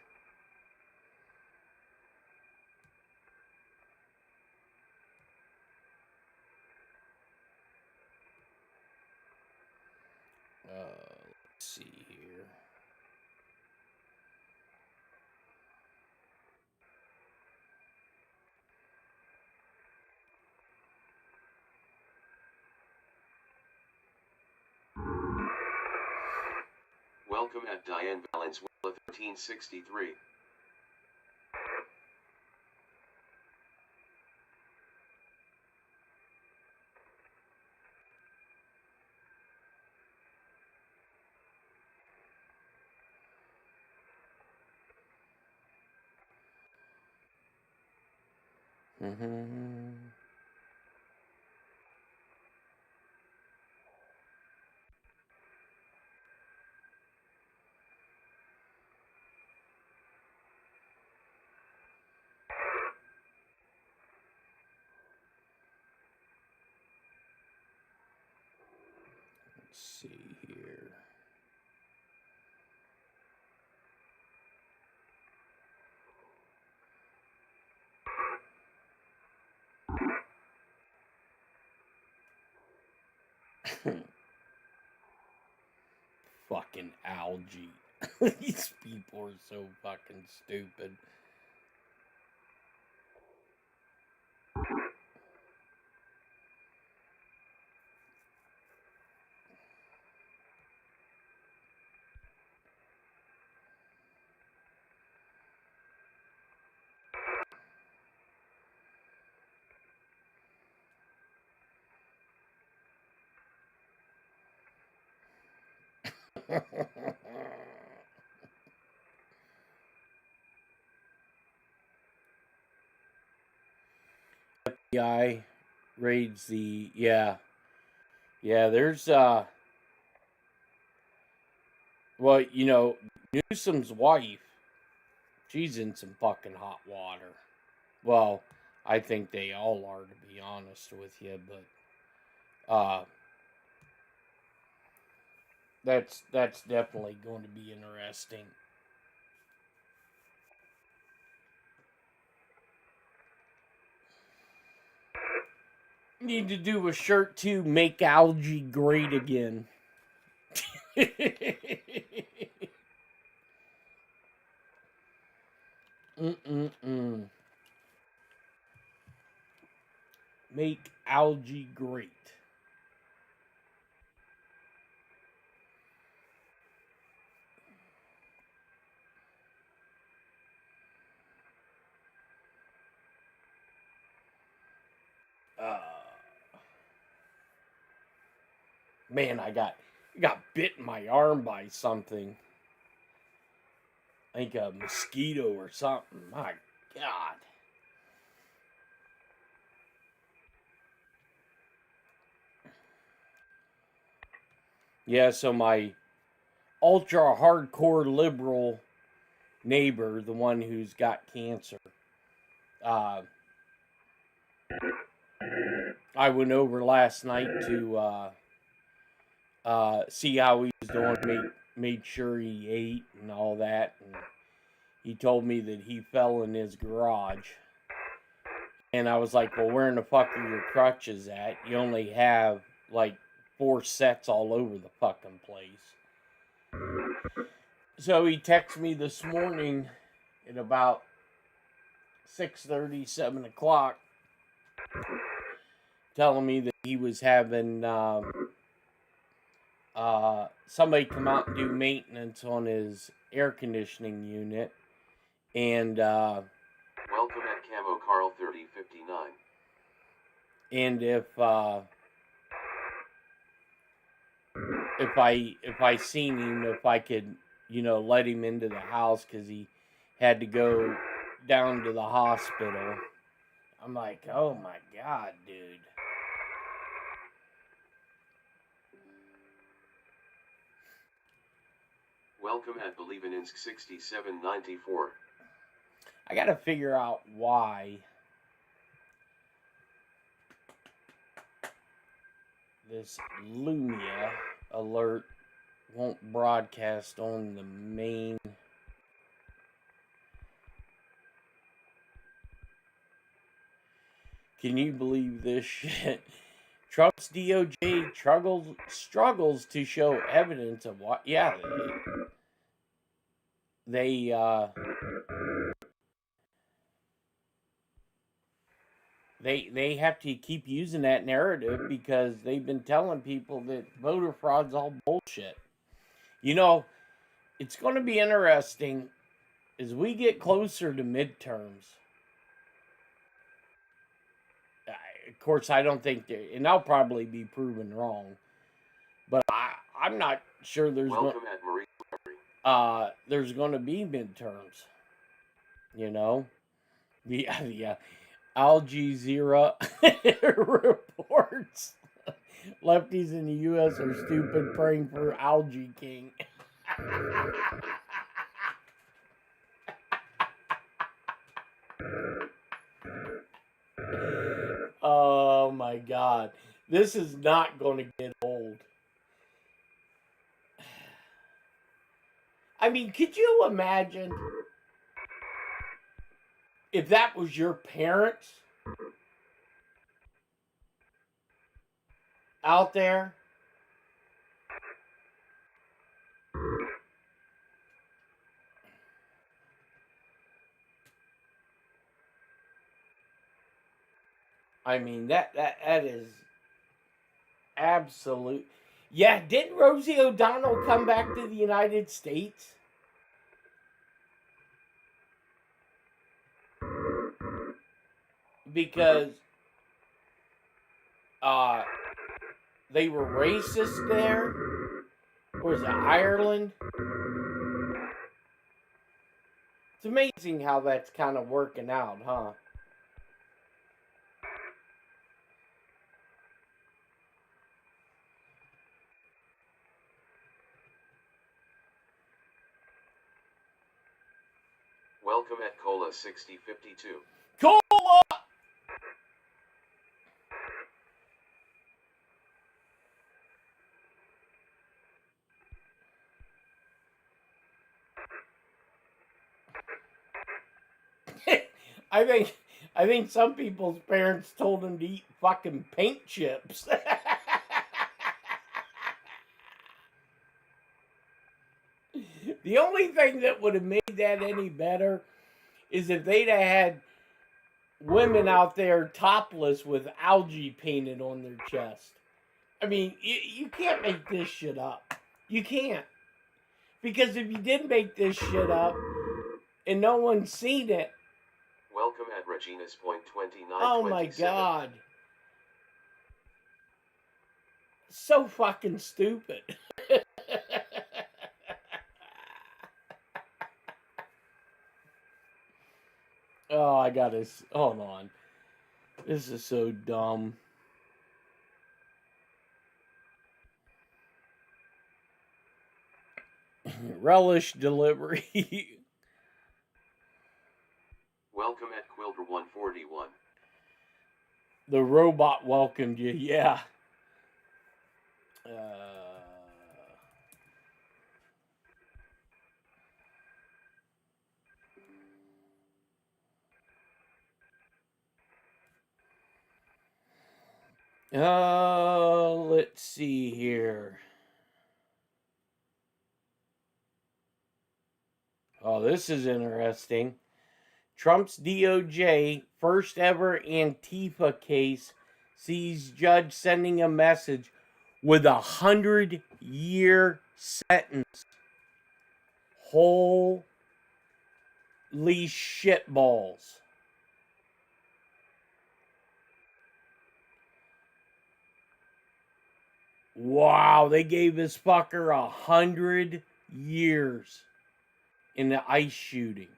Let's see here. Welcome at Diane Valenzuela 1363. Let's see here. Fucking algae. These people are so fucking stupid. FBI raids the there's well, you know, Newsom's wife, she's in some fucking hot water. Well, I think they all are, to be honest with you, but that's definitely going to be interesting. Need to do a shirt to make algae great again. Make algae great. Man, I got bit in my arm by something. I think a mosquito or something. My God. Yeah, so my ultra hardcore liberal neighbor, the one who's got cancer, I went over last night to see how he was doing, made sure he ate and all that, and he told me that he fell in his garage. And I was like, well, where in the fuck are your crutches at? You only have like 4 sets all over the fucking place. So he texted me this morning at about 6:30, 7 o'clock, telling me that he was having somebody come out and do maintenance on his air conditioning unit. And welcome at Camo Carl 3059. And if I seen him, if I could, you know, let him into the house because he had to go down to the hospital. I'm like, oh my God, dude. Welcome at Believe in Insk 6794. I gotta figure out why this Lumia alert won't broadcast on the main. Can you believe this shit? Trump's DOJ struggles to show evidence of what? Yeah, they have to keep using that narrative because they've been telling people that voter fraud's all bullshit. You know, it's going to be interesting as we get closer to midterms. Of course, I don't think and I'll probably be proven wrong, but I'm not sure there's there's going to be midterms. You know, the Al Jazeera reports lefties in the U.S. are stupid, praying for Algae King. Oh my God. This is not going to get old. I mean, could you imagine if that was your parents out there? I mean, that is absolute. Yeah, didn't Rosie O'Donnell come back to the United States? Because they were racist there? Or was it Ireland? It's amazing how that's kind of working out, huh? Welcome at Cola 6052. Cola! I think some people's parents told them to eat fucking paint chips. The only thing that would have made that any better is if they'd have had women out there topless with algae painted on their chest. I mean, you can't make this shit up. You can't. Because if you did make this shit up and no one's seen it. Welcome at Regina's Point 29. Oh my God. So fucking stupid. Oh, I got this. Hold on. This is so dumb. Relish delivery. Welcome at Quilter 141. The robot welcomed you. Yeah. Let's see here. Oh, this is interesting. Trump's DOJ first ever Antifa case sees judge sending a message with 100-year sentence. Holy shitballs. Wow, they gave this fucker 100 years in the ICE shooting.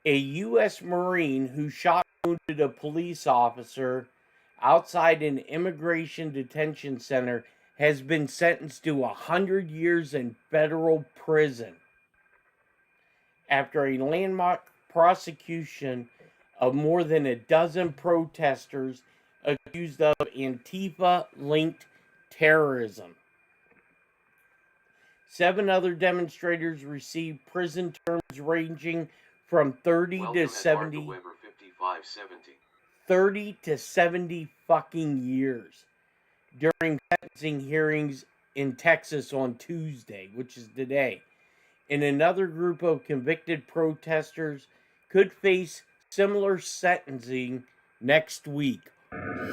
A U.S. Marine who shot and wounded a police officer outside an immigration detention center has been sentenced to 100 years in federal prison after a landmark prosecution of more than a dozen protesters accused of Antifa-linked terrorism. 7 other demonstrators received prison terms ranging from 30 to 70 fucking years during sentencing hearings in Texas on Tuesday, which is today. And another group of convicted protesters could face similar sentencing next week.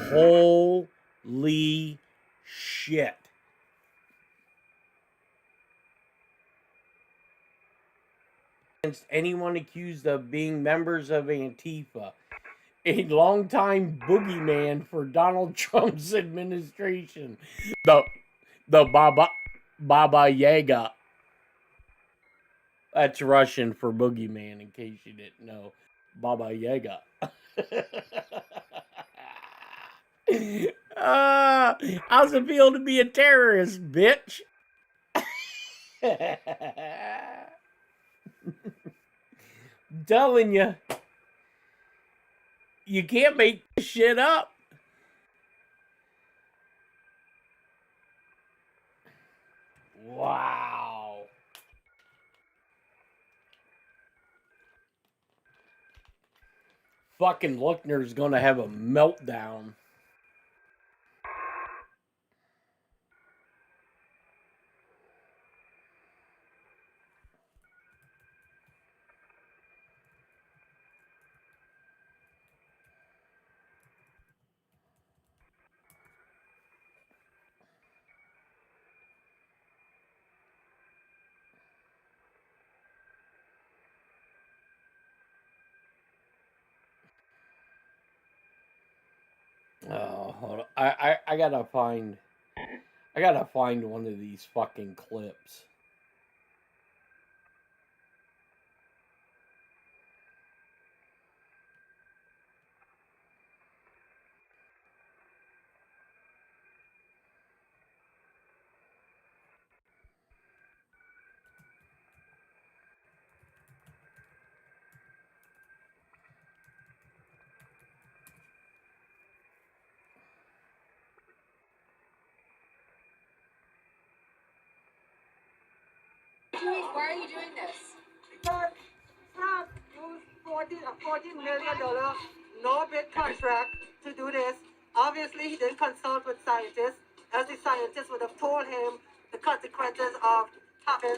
Holy shit. Against anyone accused of being members of Antifa, a longtime boogeyman for Donald Trump's administration, the Baba Yaga. That's Russian for boogeyman, in case you didn't know. Baba Yaga. How's it feel to be a terrorist, bitch? Telling you, you can't make this shit up. Wow. Fucking Luckner's gonna have a meltdown. Oh, hold on. I gotta find one of these fucking clips. Why are you doing this? Because Trump used $14 million no-bid contract to do this. Obviously, he didn't consult with scientists, as the scientists would have told him the consequences of having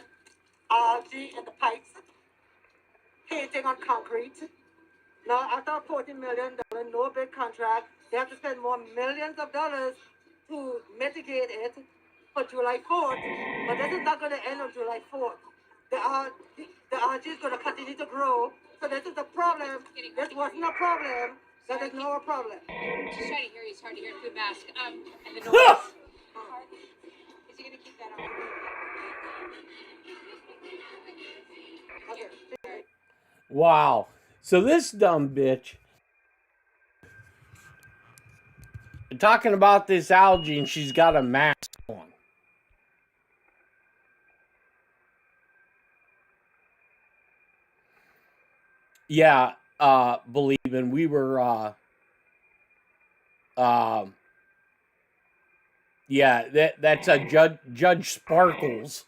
algae in the pipes, painting on concrete. Now, after a $14 million no-bid contract, they have to spend more millions of dollars to mitigate it for July 4th. But this is not going to end on July 4th. The algae is going to continue to grow. So this is the problem. This wasn't a problem. That is now a problem. Just trying to hear you. It's hard to hear through the mask. And the noise. Is he going to keep that on? Okay. Wow. So this dumb bitch talking about this algae and she's got a mask on. Yeah, believing we were yeah, that's a Judge Sparkles.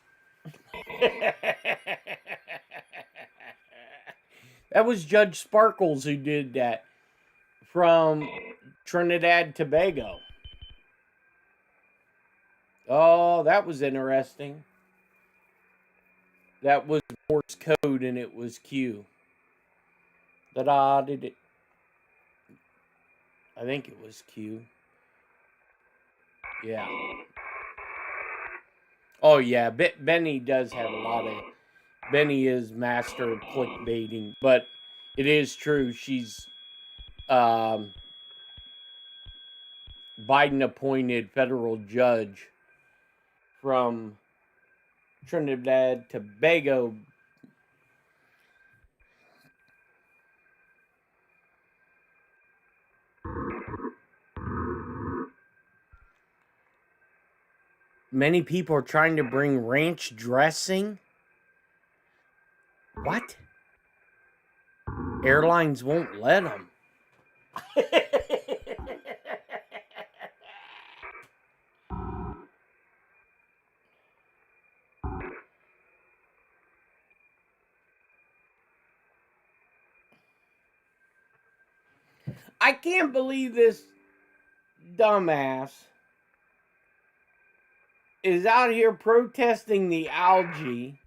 That was Judge Sparkles who did that from Trinidad and Tobago. Oh, that was interesting. That was Morse code and it was Q. Da-da, did it. I think it was Q. Yeah. Oh, yeah. Benny does have a lot of... Benny is master of clickbaiting. But it is true. She's... Biden-appointed federal judge from Trinidad and Tobago. Many people are trying to bring ranch dressing. What? Airlines won't let them. I can't believe this dumbass is out here protesting the algae,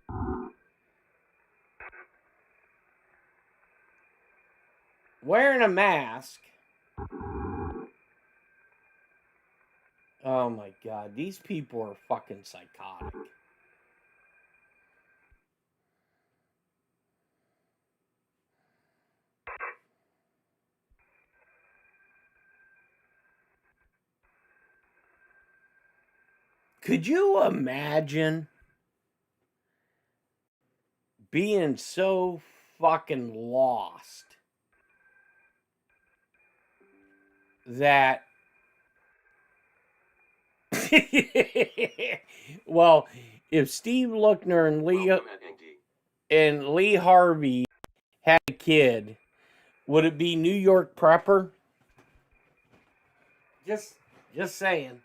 wearing a mask. Oh my God, these people are fucking psychotic. Could you imagine being so fucking lost that well, if Steve Lookner and Lee Harvey had a kid, would it be New York Prepper? Just saying.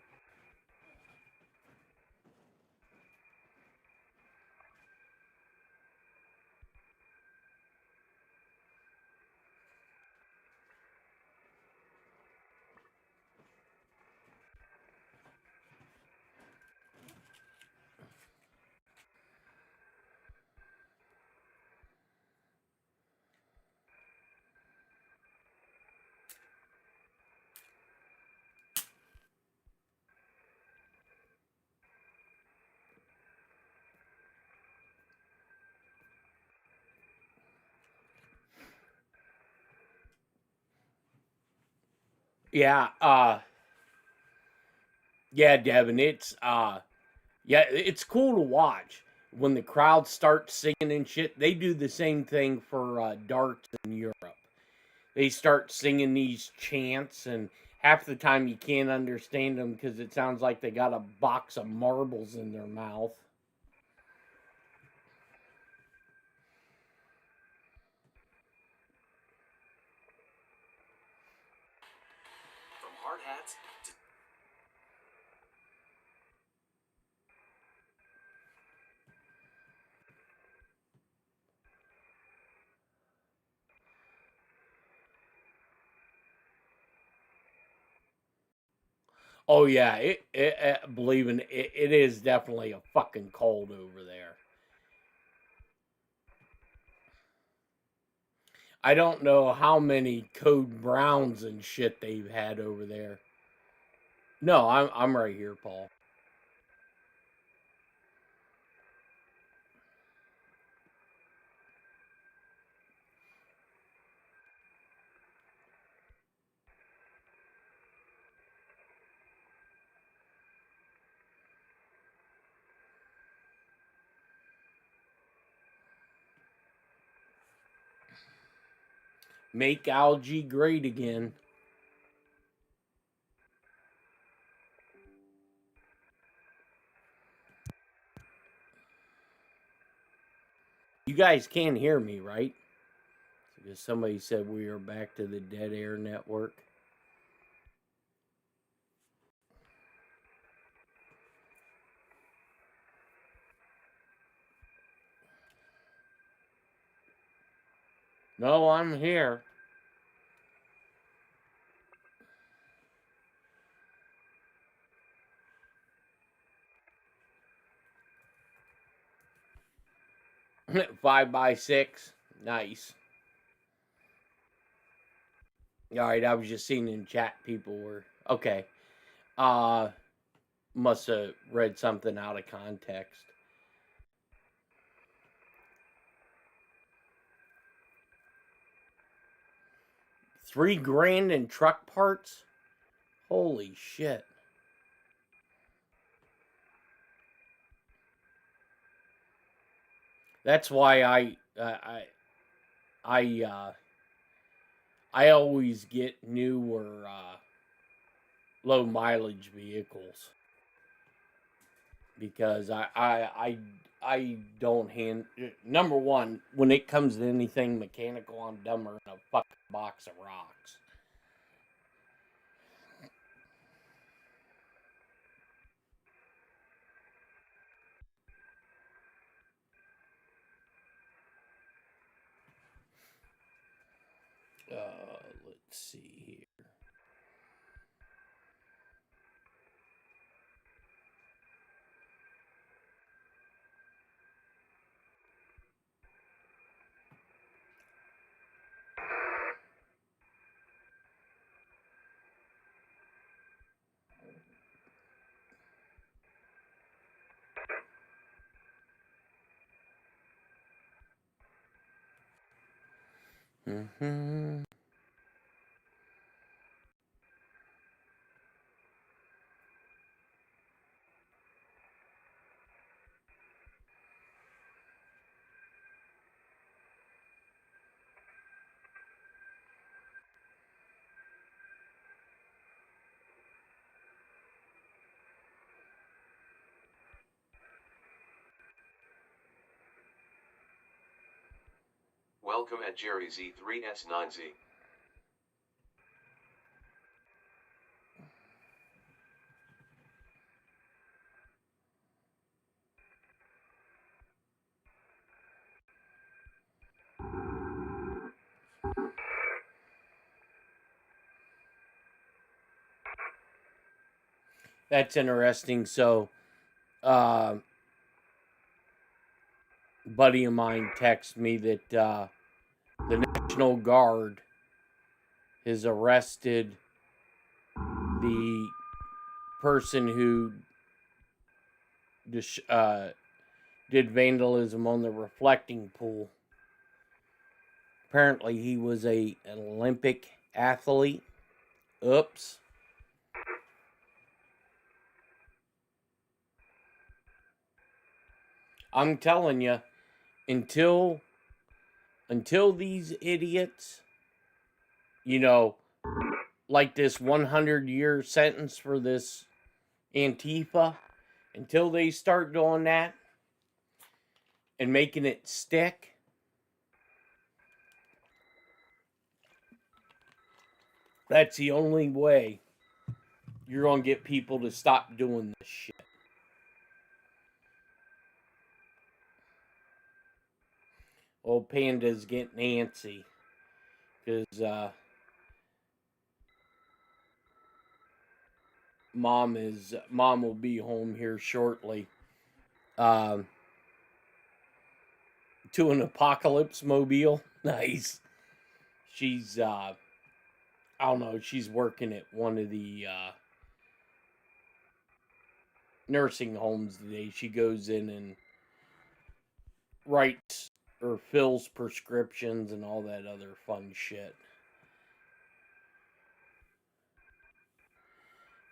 Yeah, yeah, Devin, it's cool to watch when the crowd starts singing and shit. They do the same thing for darts in Europe. They start singing these chants, and half the time you can't understand them because it sounds like they got a box of marbles in their mouth. From hard hats to... Oh yeah, believing it is definitely a fucking cold over there. I don't know how many code browns and shit they've had over there. No, I'm right here, Paul. Make algae great again. You guys can hear me, right? Because somebody said we are back to the dead air network. No, I'm here. Five by six. Nice. Alright, I was just seeing in chat people were okay. Must have read something out of context. $3,000 in truck parts? Holy shit. That's why I always get newer low mileage vehicles. because I don't number one, when it comes to anything mechanical, I'm dumber than a fucking box of rocks. Let's see here. Mm-hmm. Welcome at Jerry Z3S9Z. That's interesting. So, buddy of mine texted me that the National Guard has arrested the person who did vandalism on the reflecting pool. Apparently, he was an Olympic athlete. Oops. I'm telling you, until these idiots, like this 100-year sentence for this Antifa, until they start doing that and making it stick, that's the only way you're going to get people to stop doing this shit. Old Panda's getting antsy because mom will be home here shortly to an apocalypse mobile. Nice. She's I don't know, she's working at one of the nursing homes today. She goes in and writes or fills prescriptions and all that other fun shit.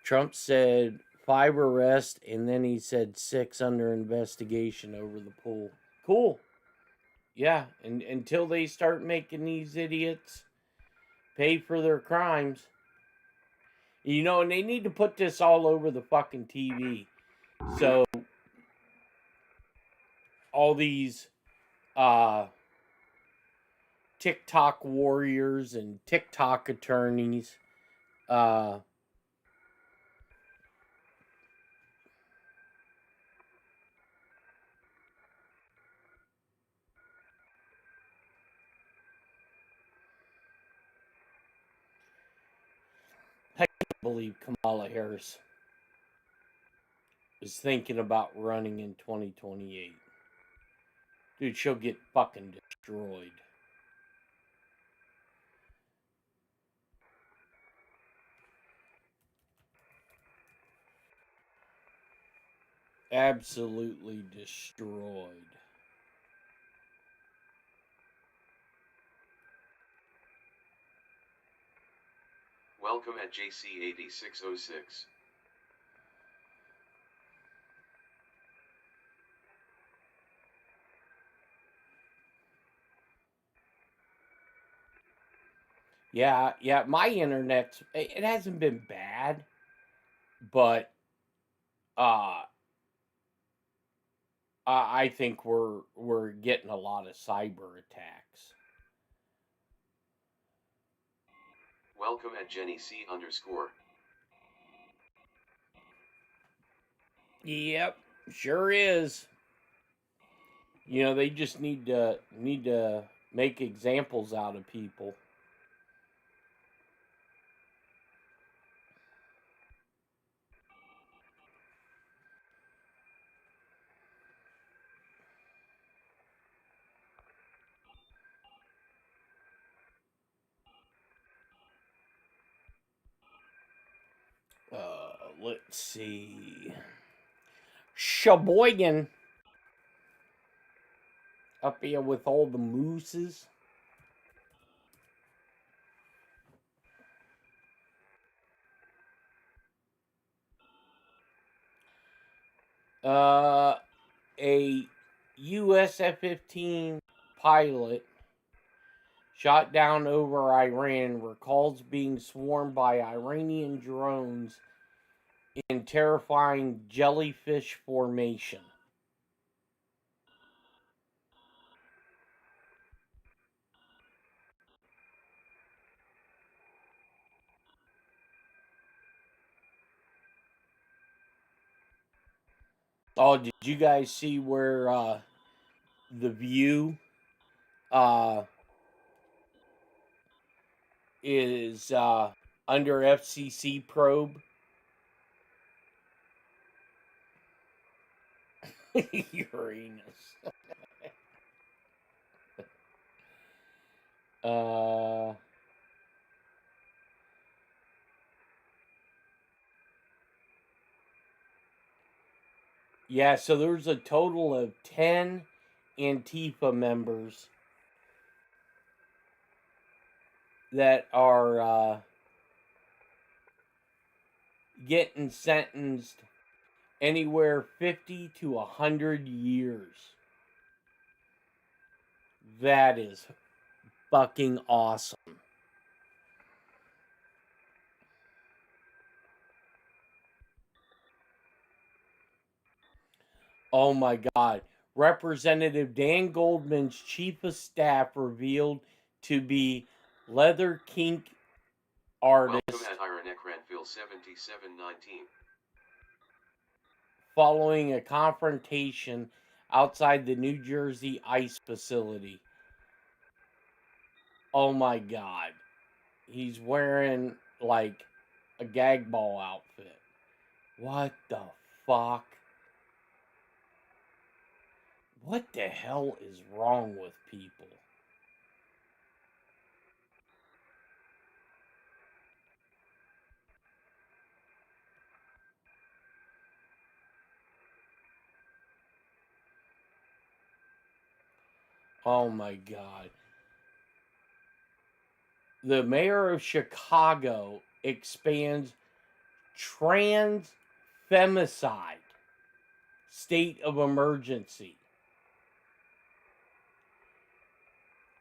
Trump said 5 arrests, and then he said 6 under investigation over the pool. Cool. Yeah, and until they start making these idiots pay for their crimes. And they need to put this all over the fucking TV. So all these TikTok warriors and TikTok attorneys I can't believe Kamala Harris is thinking about running in 2028. Dude, she'll get fucking destroyed. Absolutely destroyed. Welcome at JC8606. Yeah, my internet, it hasn't been bad, but I think we're getting a lot of cyber attacks. Welcome at Jenny C _. Yep, sure is. You know, they just need to make examples out of people. Let's see. Sheboygan. Up here with all the mooses. A US F-15 pilot shot down over Iran recalls being swarmed by Iranian drones in terrifying jellyfish formation. Oh, did you guys see where the View is under FCC probe? Uranus. Yeah, so there's a total of 10 Antifa members that are getting sentenced anywhere 50 to 100 years. That is fucking awesome. Oh my God. Representative Dan Goldman's chief of staff revealed to be Leather Kink artist. Welcome at Ironic Renfield 7719. Following a confrontation outside the New Jersey ICE facility. Oh my God. He's wearing like a gag ball outfit. What the fuck? What the hell is wrong with people? Oh my God. The mayor of Chicago expands trans femicide state of emergency.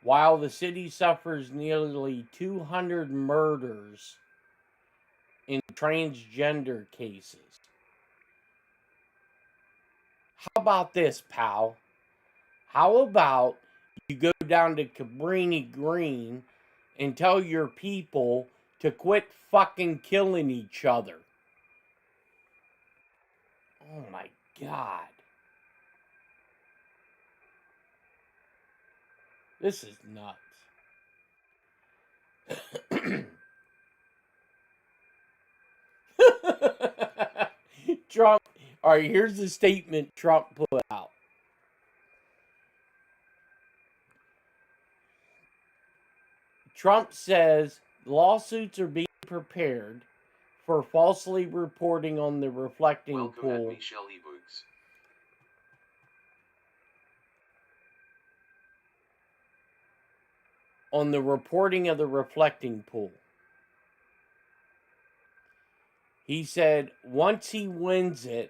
While the city suffers nearly 200 murders in transgender cases. How about this, pal? How about you go down to Cabrini Green and tell your people to quit fucking killing each other? Oh my God. This is nuts. Trump, all right, here's the statement Trump put out. Trump says lawsuits are being prepared for falsely reporting on the reflecting Welcome pool. At Michelle Ebooks. On the reporting of the reflecting pool. He said once he wins it,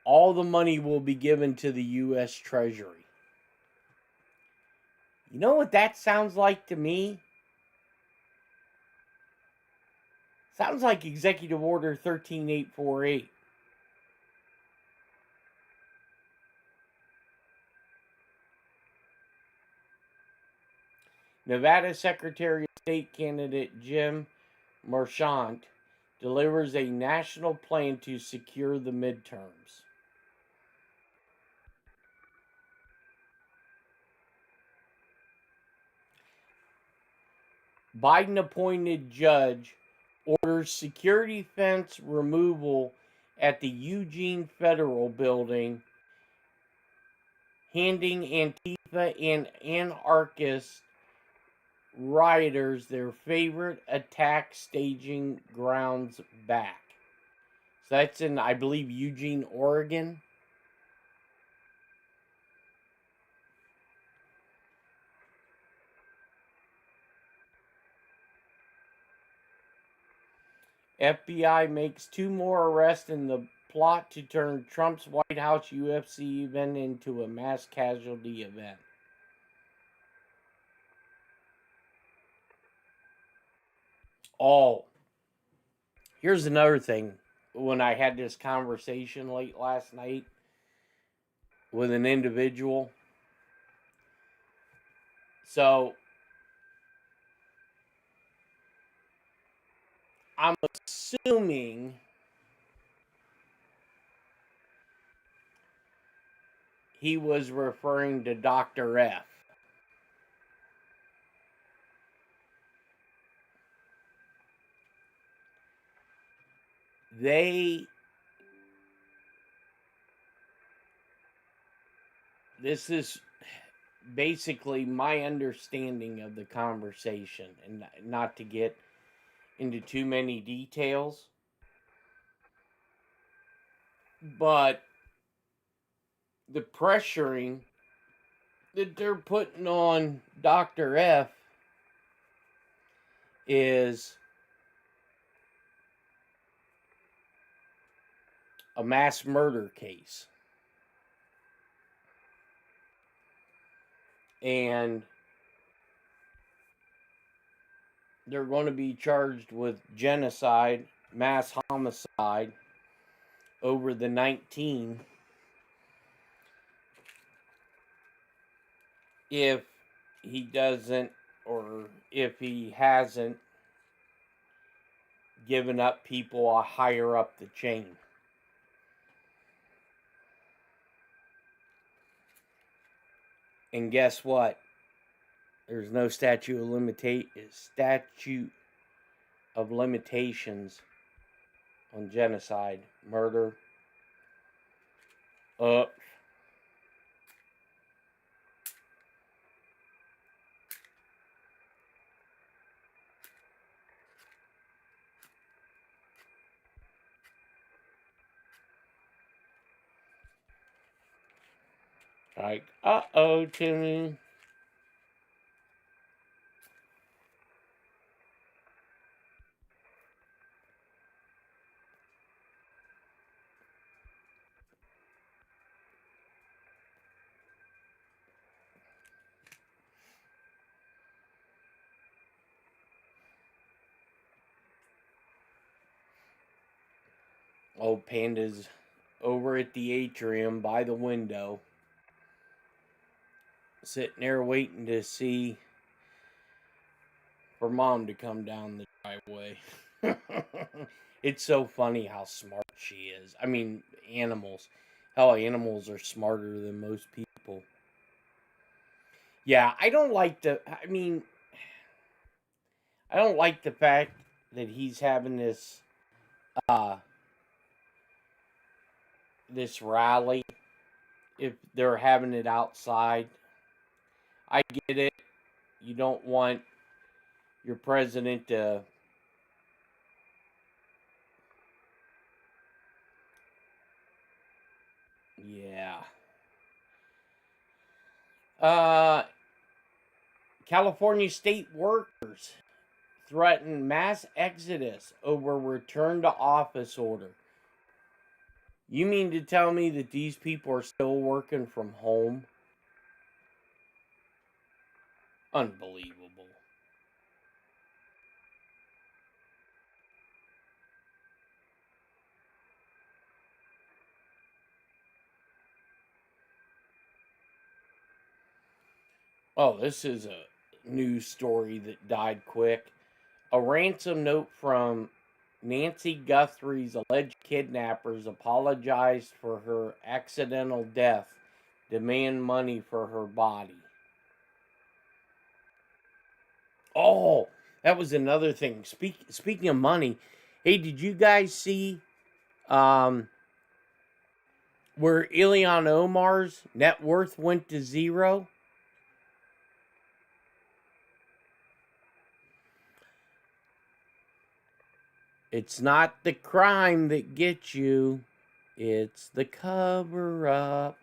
all the money will be given to the U.S. Treasury. You know what that sounds like to me? Sounds like Executive Order 13848. Nevada Secretary of State candidate Jim Marchant delivers a national plan to secure the midterms. Biden-appointed judge orders security fence removal at the Eugene Federal Building, handing Antifa and anarchist rioters their favorite attack staging grounds back. So that's in, I believe, Eugene, Oregon. FBI makes 2 more arrests in the plot to turn Trump's White House UFC event into a mass casualty event. Oh, here's another thing. When I had this conversation late last night with an individual. So, I'm assuming he was referring to Dr. F. This is basically my understanding of the conversation, and not to get into too many details, but the pressuring that they're putting on Dr. F is a mass murder case. And they're going to be charged with genocide, mass homicide over the 19 if he doesn't, or if he hasn't given up people higher up the chain. And guess what? There's no statute of limitations on genocide, murder. Like, Timmy. Old Panda's over at the atrium by the window, sitting there waiting to see for Mom to come down the driveway. It's so funny how smart she is. I mean, animals. Hell, animals are smarter than most people. Yeah, I don't like the fact that he's having this this rally, if they're having it outside. I get it. You don't want your president to California state workers threaten mass exodus over return to office order. You mean to tell me that these people are still working from home? Unbelievable. Oh, this is news story that died quick. A ransom note from Nancy Guthrie's alleged kidnappers apologized for her accidental death, demand money for her body. Oh, that was another thing. Speaking of money, hey, did you guys see where Ilhan Omar's net worth went to zero? It's not the crime that gets you, it's the cover up.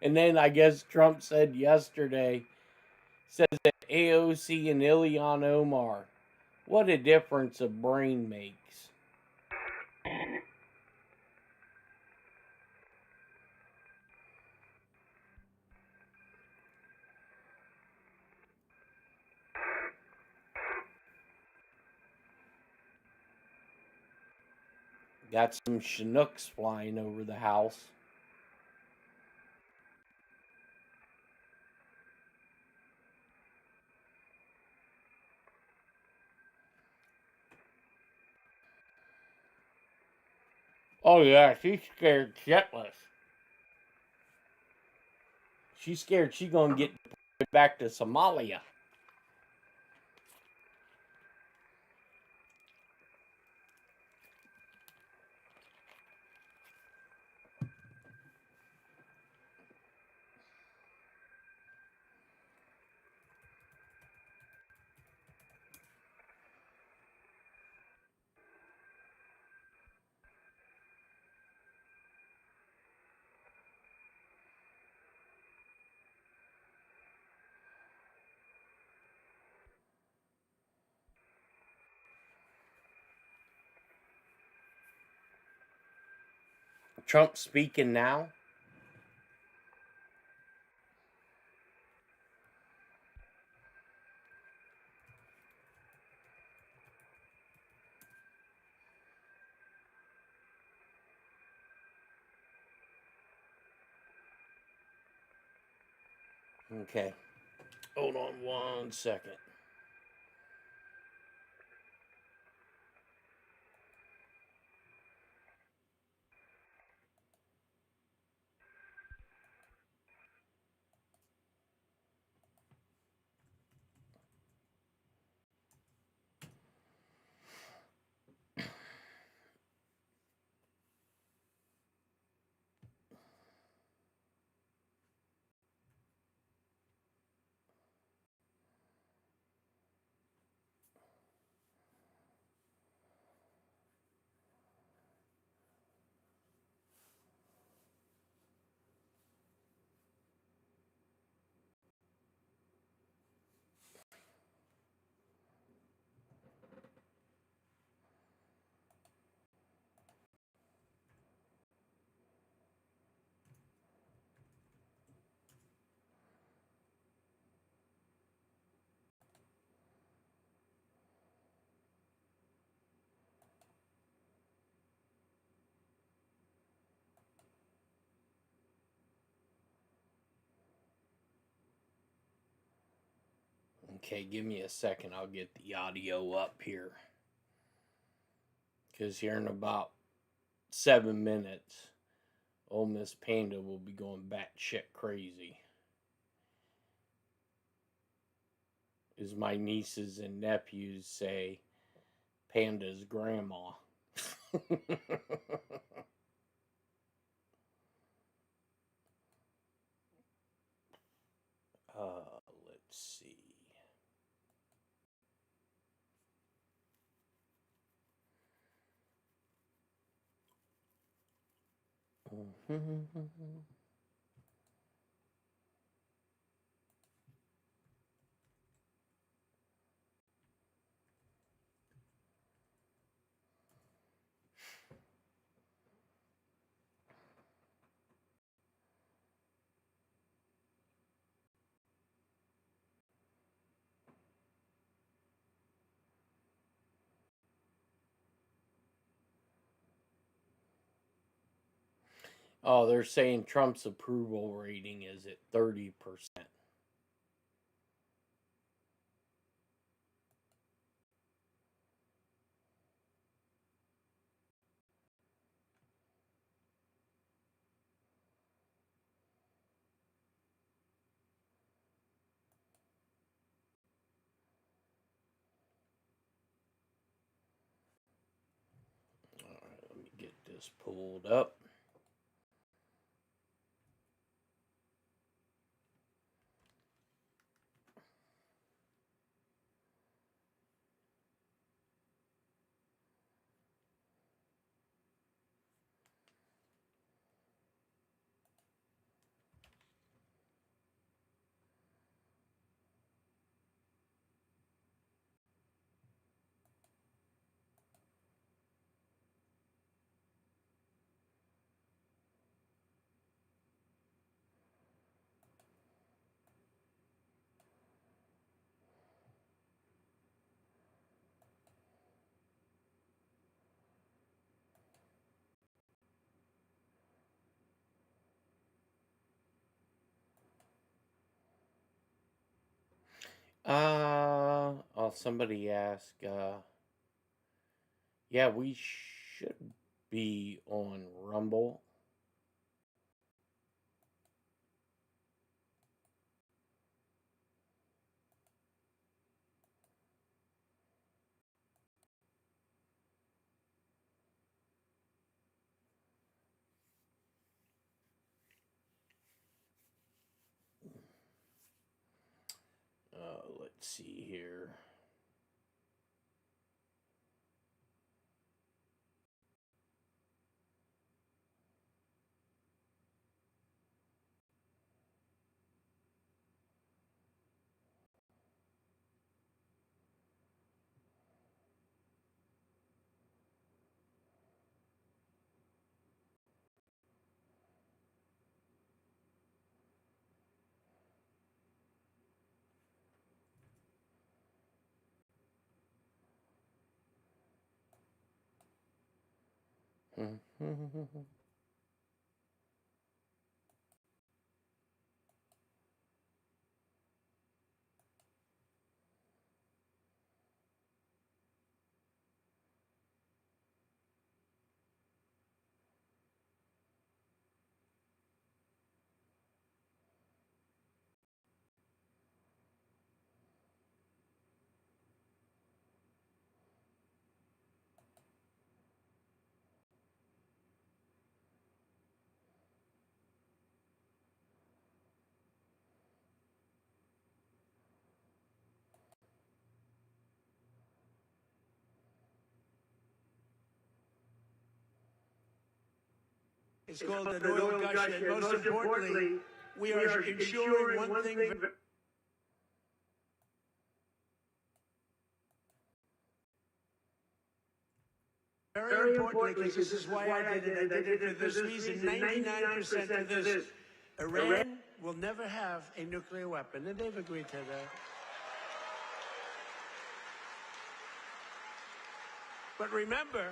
And then I guess Trump said yesterday, says that AOC and Ilhan Omar, what a difference a brain makes. Got some Chinooks flying over the house. Oh yeah, she's scared shitless. She's scared she's gonna get back to Somalia. Trump speaking now. Okay. Hold on 1 second. Okay, give me a second. I'll get the audio up here. Because here in about 7 minutes, old Miss Panda will be going batshit crazy. As my nieces and nephews say, Panda's grandma. Let's see. Oh, they're saying Trump's approval rating is at 30%. All right, let me get this pulled up. Oh, somebody asked, yeah, we should be on Rumble. Let's see here. It's called an oil gush, and most importantly, we are ensuring one thing. Very importantly, because this is why I did it. I did it for this reason. 99% of this. Iran will never have a nuclear weapon, and they've agreed to that. But remember,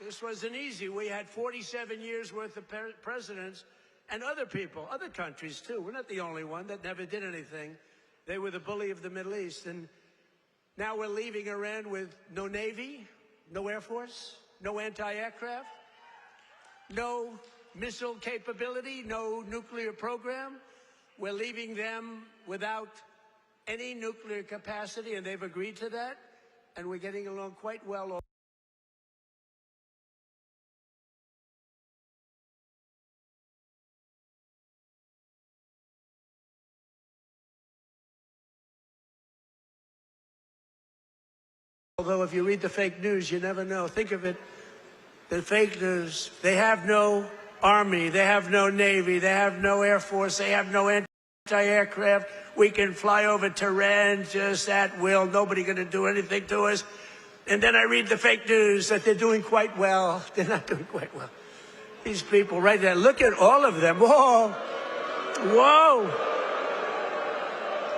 this wasn't easy. We had 47 years worth of presidents and other people, other countries too. We're not the only one that never did anything. They were the bully of the Middle East. And now we're leaving Iran with no Navy, no Air Force, no anti-aircraft, no missile capability, no nuclear program. We're leaving them without any nuclear capacity, and they've agreed to that. And we're getting along quite well. Although if you read the fake news, you never know. Think of it, the fake news, they have no army, they have no navy, they have no air force, they have no anti-aircraft. We can fly over Tehran just at will. Nobody going to do anything to us. And then I read the fake news that they're doing quite well. They're not doing quite well. These people right there, look at all of them. Whoa, whoa,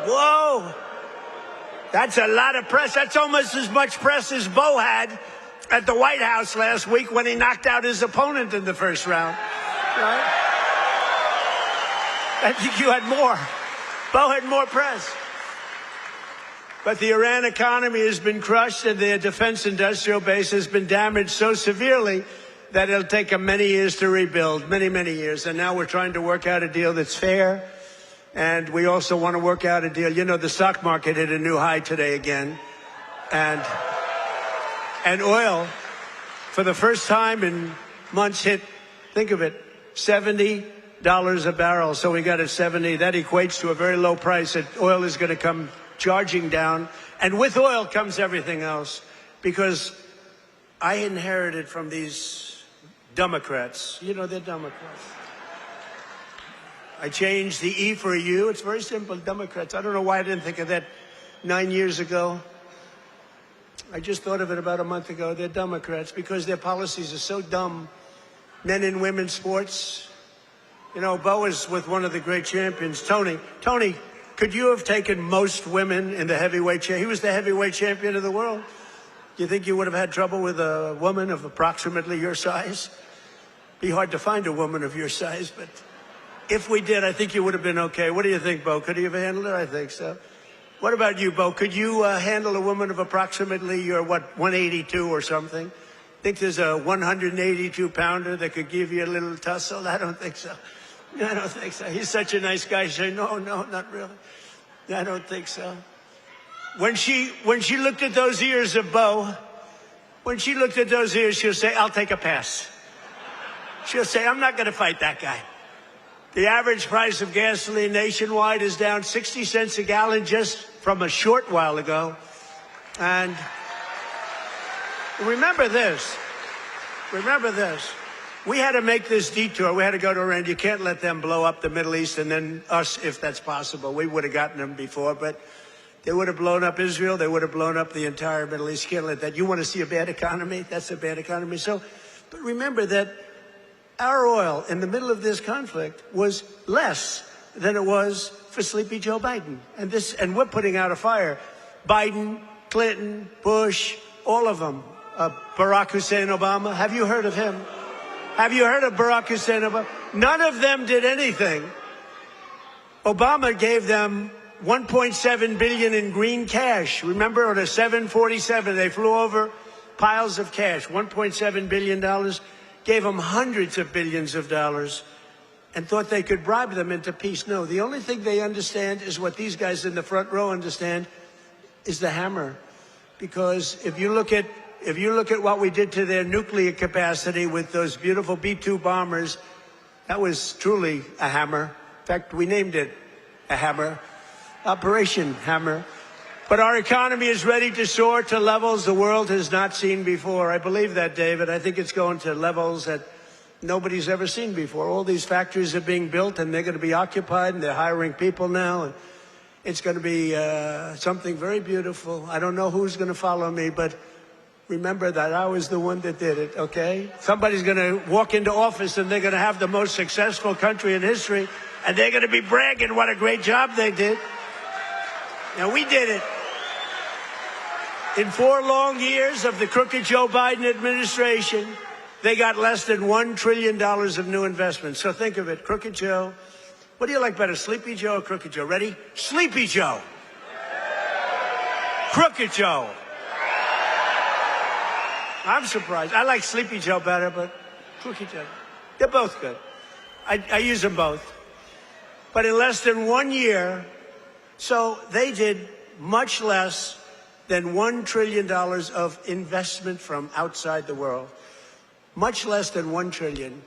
whoa. That's a lot of press. That's almost as much press as Bo had at the White House last week when he knocked out his opponent in the first round. right? I think you had more. Bo had more press. But the Iran economy has been crushed and their defense industrial base has been damaged so severely that it'll take them many years to rebuild, many, many years. And now we're trying to work out a deal that's fair. And we also want to work out a deal. You know, the stock market hit a new high today again. And oil, for the first time in months, hit, think of it, $70 a barrel. So we got at 70. That equates to a very low price. That oil is going to come charging down. And with oil comes everything else. Because I inherited from these Democrats. You know, they're Democrats. I changed the E for a U. It's very simple, Democrats. I don't know why I didn't think of that 9 years ago. I just thought of it about a month ago. They're Democrats because their policies are so dumb. Men and women's sports. You know, Bo is with one of the great champions, Tony. Tony, could you have taken most women in the heavyweight champion? He was the heavyweight champion of the world. Do you think you would have had trouble with a woman of approximately your size? Be hard to find a woman of your size, but if we did, I think you would have been okay. What do you think, Bo? Could you have handled it? I think so. What about you, Bo? Could you handle a woman of approximately your, 182 or something? Think there's a 182-pounder that could give you a little tussle? I don't think so. I don't think so. He's such a nice guy. Say, no, not really. I don't think so. When she looked at those ears of Bo, when she looked at those ears, she'll say, I'll take a pass. She'll say, I'm not going to fight that guy. The average price of gasoline nationwide is down 60 cents a gallon just from a short while ago. And remember this. We had to make this detour. We had to go to Iran. You can't let them blow up the Middle East and then us, if that's possible. We would have gotten them before, but they would have blown up Israel. They would have blown up the entire Middle East. You can't let that. You want to see a bad economy? That's a bad economy. So, but remember that our oil in the middle of this conflict was less than it was for Sleepy Joe Biden. And we're putting out a fire. Biden, Clinton, Bush, all of them. Barack Hussein Obama. Have you heard of him? Have you heard of Barack Hussein Obama? None of them did anything. Obama gave them $1.7 billion in green cash. Remember, on a 747, they flew over piles of cash. $1.7 billion. Gave them hundreds of billions of dollars and thought they could bribe them into peace. No, the only thing they understand is what these guys in the front row understand is the hammer. Because if you look at what we did to their nuclear capacity with those beautiful B-2 bombers, that was truly a hammer. In fact, we named it a hammer, Operation Hammer. But our economy is ready to soar to levels the world has not seen before. I believe that, David. I think it's going to levels that nobody's ever seen before. All these factories are being built, and they're going to be occupied, and they're hiring people now. And it's going to be something very beautiful. I don't know who's going to follow me, but remember that I was the one that did it, okay? Somebody's going to walk into office, and they're going to have the most successful country in history, and they're going to be bragging what a great job they did. Now, we did it. In 4 long years of the crooked Joe Biden administration, they got less than $1 trillion of new investments. So think of it, Crooked Joe. What do you like better, Sleepy Joe or Crooked Joe? Ready? Sleepy Joe. Crooked Joe. I'm surprised. I like Sleepy Joe better, but Crooked Joe. They're both good. I use them both. But in less than 1 year, so they did much less than $1 trillion of investment from outside the world. Much less than $1 trillion.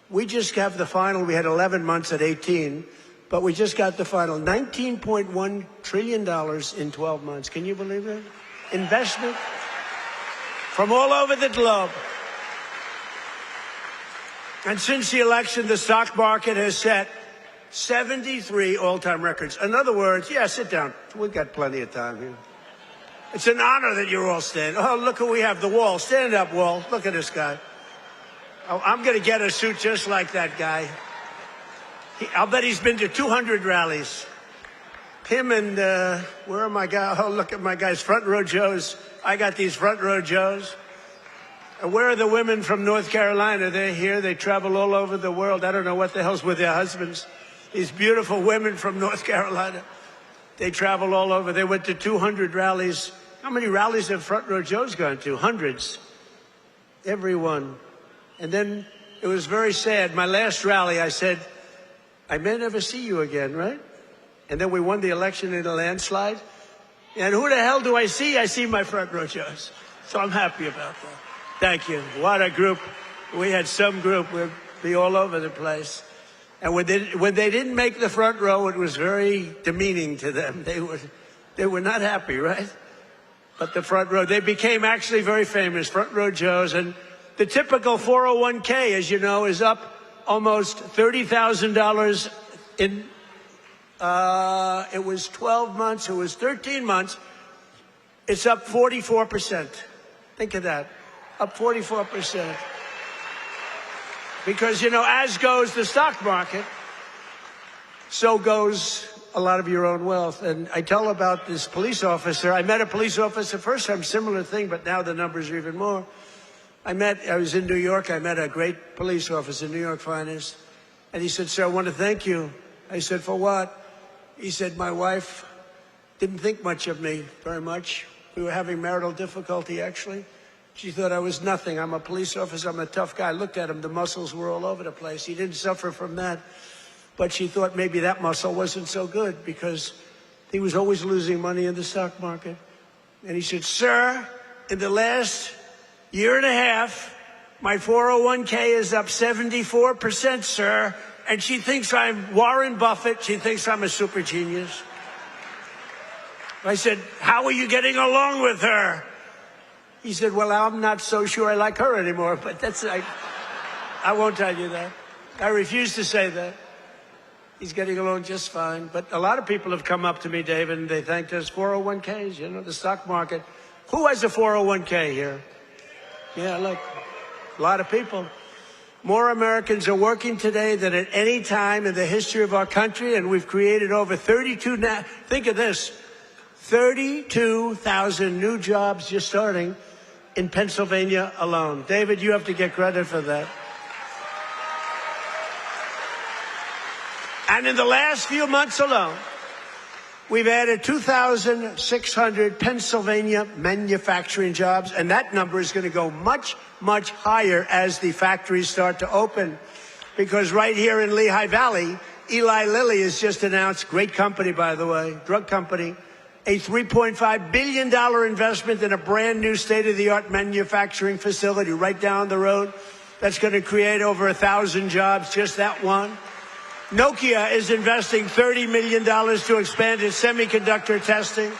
We just have the final. We had 11 months at 18, but we just got the final. $19.1 trillion in 12 months. Can you believe it? Investment from all over the globe. And since the election, the stock market has set 73 all-time records. In other words, yeah, sit down. We've got plenty of time here. It's an honor that you're all standing. Oh, look who we have, the Wall. Stand up, Wall. Look at this guy. Oh, I'm going to get a suit just like that guy. I'll bet he's been to 200 rallies. Him and, where are my guys? Oh, look at my guys, front row Joes. I got these front row Joes. And where are the women from North Carolina? They're here. They travel all over the world. I don't know what the hell's with their husbands. These beautiful women from North Carolina. They travel all over. They went to 200 rallies. How many rallies have Front Row Joe's gone to? Hundreds. Everyone. And then it was very sad. My last rally, I said, I may never see you again, right? And then we won the election in a landslide. And who the hell do I see? I see my Front Row Joes. So I'm happy about that. Thank you. What a group. We had some group. We'd be all over the place. And when they didn't make the front row, it was very demeaning to them. They were not happy, right? But the front row, they became actually very famous, Front Row Joes. And the typical 401k, as you know, is up almost $30,000 in, it was 12 months, it was 13 months. It's up 44%. Think of that. Up 44%. Because, you know, as goes the stock market, so goes a lot of your own wealth. And I tell about this police officer. I met a police officer first time, similar thing, but now the numbers are even more. I was in New York. I met a great police officer, New York finest. And he said, sir, I want to thank you. I said, for what? He said, my wife didn't think much of me very much. We were having marital difficulty, actually. She thought I was nothing. I'm a police officer. I'm a tough guy. I looked at him. The muscles were all over the place. He didn't suffer from that. But she thought maybe that muscle wasn't so good because he was always losing money in the stock market. And he said, sir, in the last year and a half, my 401k is up 74%, sir. And she thinks I'm Warren Buffett. She thinks I'm a super genius. I said, how are you getting along with her? He said, well, I'm not so sure I like her anymore, but I won't tell you that. I refuse to say that. He's getting along just fine. But a lot of people have come up to me, David, and they thanked us. 401ks, you know, the stock market. Who has a 401k here? Yeah, look, a lot of people. More Americans are working today than at any time in the history of our country, and we've created over 32, think of this, 32,000 new jobs just starting in Pennsylvania alone. David, you have to get credit for that. And in the last few months alone, we've added 2,600 Pennsylvania manufacturing jobs, and that number is going to go much, much higher as the factories start to open. Because right here in Lehigh Valley, Eli Lilly has just announced, great company, by the way, drug company, a $3.5 billion investment in a brand new state-of-the-art manufacturing facility right down the road. That's going to create over 1,000 jobs, just that one. Nokia is investing $30 million to expand its semiconductor testing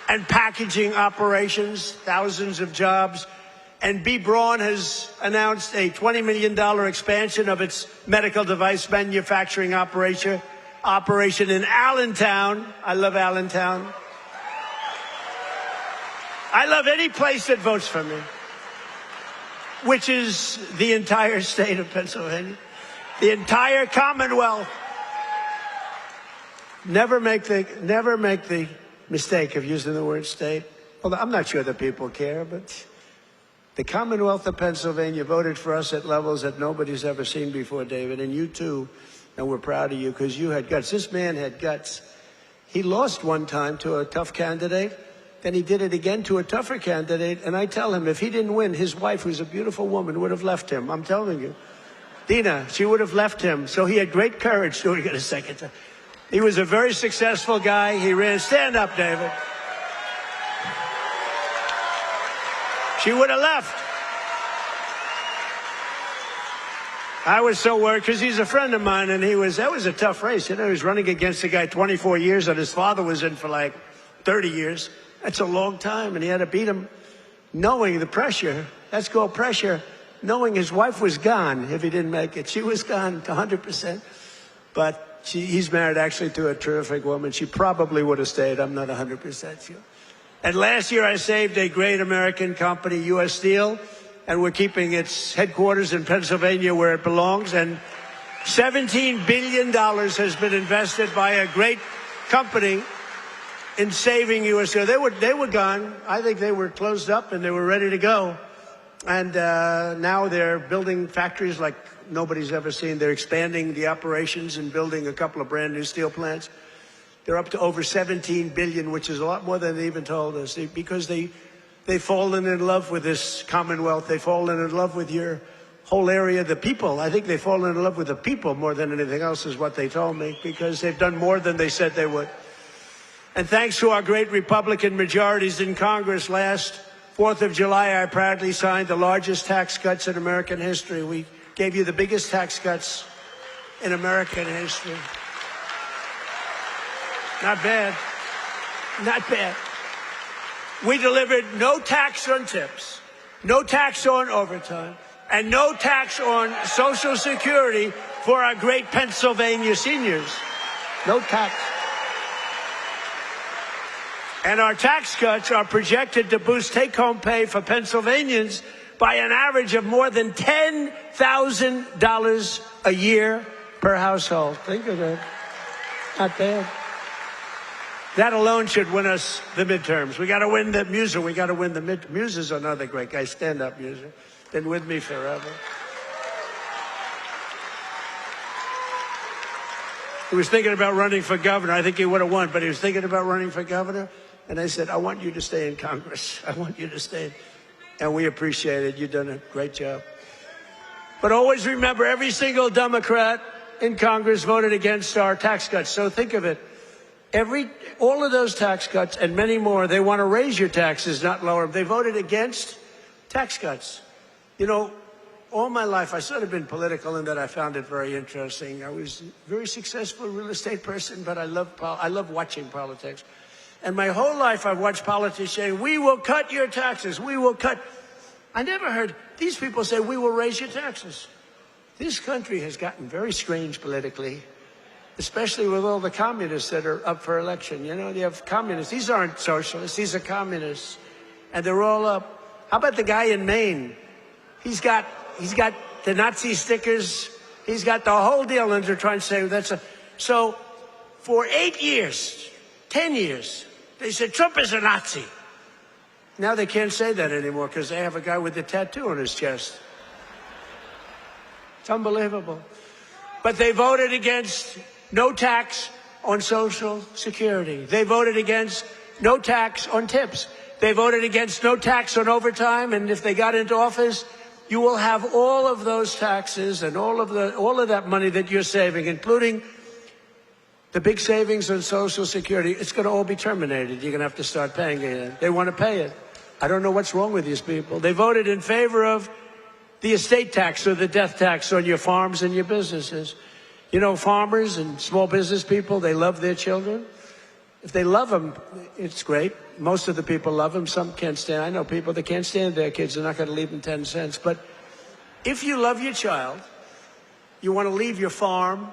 and packaging operations, thousands of jobs. And B. Braun has announced a $20 million expansion of its medical device manufacturing operation in Allentown. I love Allentown. I love any place that votes for me, which is the entire state of Pennsylvania, the entire Commonwealth. Never make the mistake of using the word state. Well, I'm not sure that people care, but the Commonwealth of Pennsylvania voted for us at levels that nobody's ever seen before, David, and you too, and we're proud of you because you had guts. This man had guts. He lost one time to a tough candidate. Then he did it again to a tougher candidate. And I tell him, if he didn't win, his wife, who's a beautiful woman, would have left him. I'm telling you. Dina, she would have left him. So he had great courage doing it a second time. He was a very successful guy. He ran. Stand up, David. She would have left. I was so worried because he's a friend of mine, and that was a tough race. You know, he was running against a guy 24 years, and his father was in for like 30 years. That's a long time, and he had to beat him knowing the pressure. That's called pressure. Knowing his wife was gone if he didn't make it. She was gone 100%. But he's married actually to a terrific woman. She probably would have stayed. I'm not 100% sure. And last year I saved a great American company, U.S. Steel, and we're keeping its headquarters in Pennsylvania where it belongs. And $17 billion has been invested by a great company in saving U.S. Steel. They were gone. I think they were closed up and they were ready to go. And now they're building factories like nobody's ever seen. They're expanding the operations and building a couple of brand new steel plants. They're up to over 17 billion, which is a lot more than they even told us, because they've fallen in love with this Commonwealth. They've fallen in love with your whole area, the people. I think they've fallen in love with the people more than anything else, is what they told me, because they've done more than they said they would. And thanks to our great Republican majorities in Congress, last 4th of July, I proudly signed the largest tax cuts in American history. We gave you the biggest tax cuts in American history. Not bad. Not bad. We delivered no tax on tips, no tax on overtime, and no tax on Social Security for our great Pennsylvania seniors. No tax. And our tax cuts are projected to boost take-home pay for Pennsylvanians by an average of more than $10,000 a year per household. Think of that. Not bad. That alone should win us the midterms. We got to win the Muser. We got to win the mid. Muser's another great guy. Stand up, Muser. Been with me forever. He was thinking about running for governor. I think he would have won, but he was thinking about running for governor. And I said, I want you to stay in Congress. I want you to stay. And we appreciate it. You've done a great job. But always remember, every single Democrat in Congress voted against our tax cuts. So think of it. All of those tax cuts and many more, they want to raise your taxes, not lower them. They voted against tax cuts. You know, all my life, I sort of been political in that I found it very interesting. I was a very successful real estate person, but I love watching politics. And my whole life, I've watched politicians say, we will cut your taxes. We will cut. I never heard these people say, we will raise your taxes. This country has gotten very strange politically, especially with all the communists that are up for election. You know, you have communists. These aren't socialists. These are communists. And they're all up. How about the guy in Maine? He's got the Nazi stickers. He's got the whole deal. And they're trying to say so for 8 years, 10 years, they said Trump is a Nazi. Now they can't say that anymore because they have a guy with a tattoo on his chest. It's unbelievable. But they voted against no tax on Social Security. They voted against no tax on tips. They voted against no tax on overtime. And if they got into office, you will have all of those taxes and all of that money that you're saving, including the big savings on Social Security. It's going to all be terminated. You're going to have to start paying it. They want to pay it. I don't know what's wrong with these people. They voted in favor of the estate tax or the death tax on your farms and your businesses. You know, farmers and small business people, they love their children. If they love them, it's great. Most of the people love them. Some can't stand. I know people that can't stand their kids. They're not going to leave them 10 cents. But if you love your child, you want to leave your farm,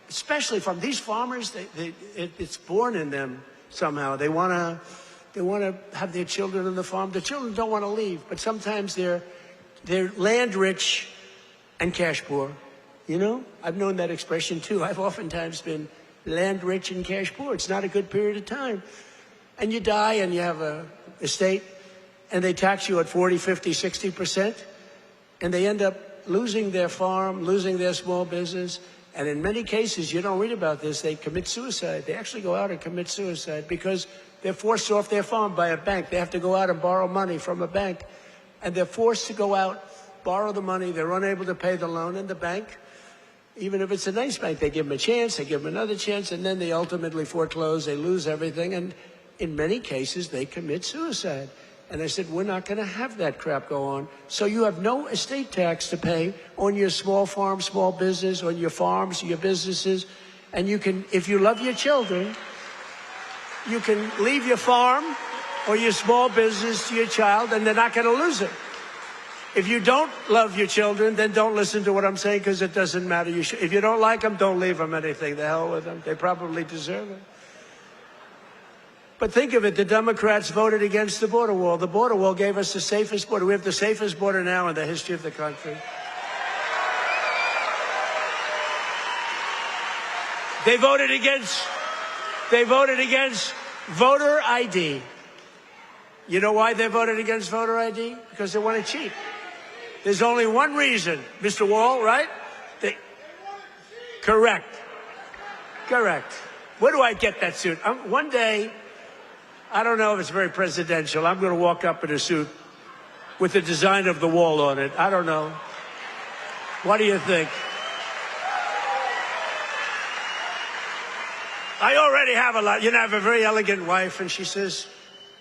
especially from these farmers, it's born in them somehow. They want to have their children on the farm. The children don't want to leave, but sometimes they're land rich and cash poor. You know, I've known that expression too. I've oftentimes been land rich and cash poor. It's not a good period of time. And you die and you have a estate and they tax you at 40, 50, 60%. And they end up losing their farm, losing their small business. And in many cases, you don't read about this, they commit suicide. They actually go out and commit suicide because they're forced off their farm by a bank. They have to go out and borrow money from a bank. And they're forced to go out, borrow the money. They're unable to pay the loan. And the bank, even if it's a nice bank, they give them a chance, they give them another chance, and then they ultimately foreclose. They lose everything. And in many cases, they commit suicide. And I said, we're not going to have that crap go on. So you have no estate tax to pay on your small farm, small business, on your farms, your businesses. And you can, if you love your children, you can leave your farm or your small business to your child, and they're not going to lose it. If you don't love your children, then don't listen to what I'm saying because it doesn't matter. If you don't like them, don't leave them anything. The hell with them. They probably deserve it. But think of it, the Democrats voted against the border wall. The border wall gave us the safest border. We have the safest border now in the history of the country. They voted against voter ID. You know why they voted against voter ID? Because they want to cheat. There's only one reason, Mr. Wall, right? Correct. Correct. Where do I get that suit? One day, I don't know if it's very presidential, I'm going to walk up in a suit with the design of the wall on it. I don't know. What do you think? I already have a lot. You know, I have a very elegant wife, and she says,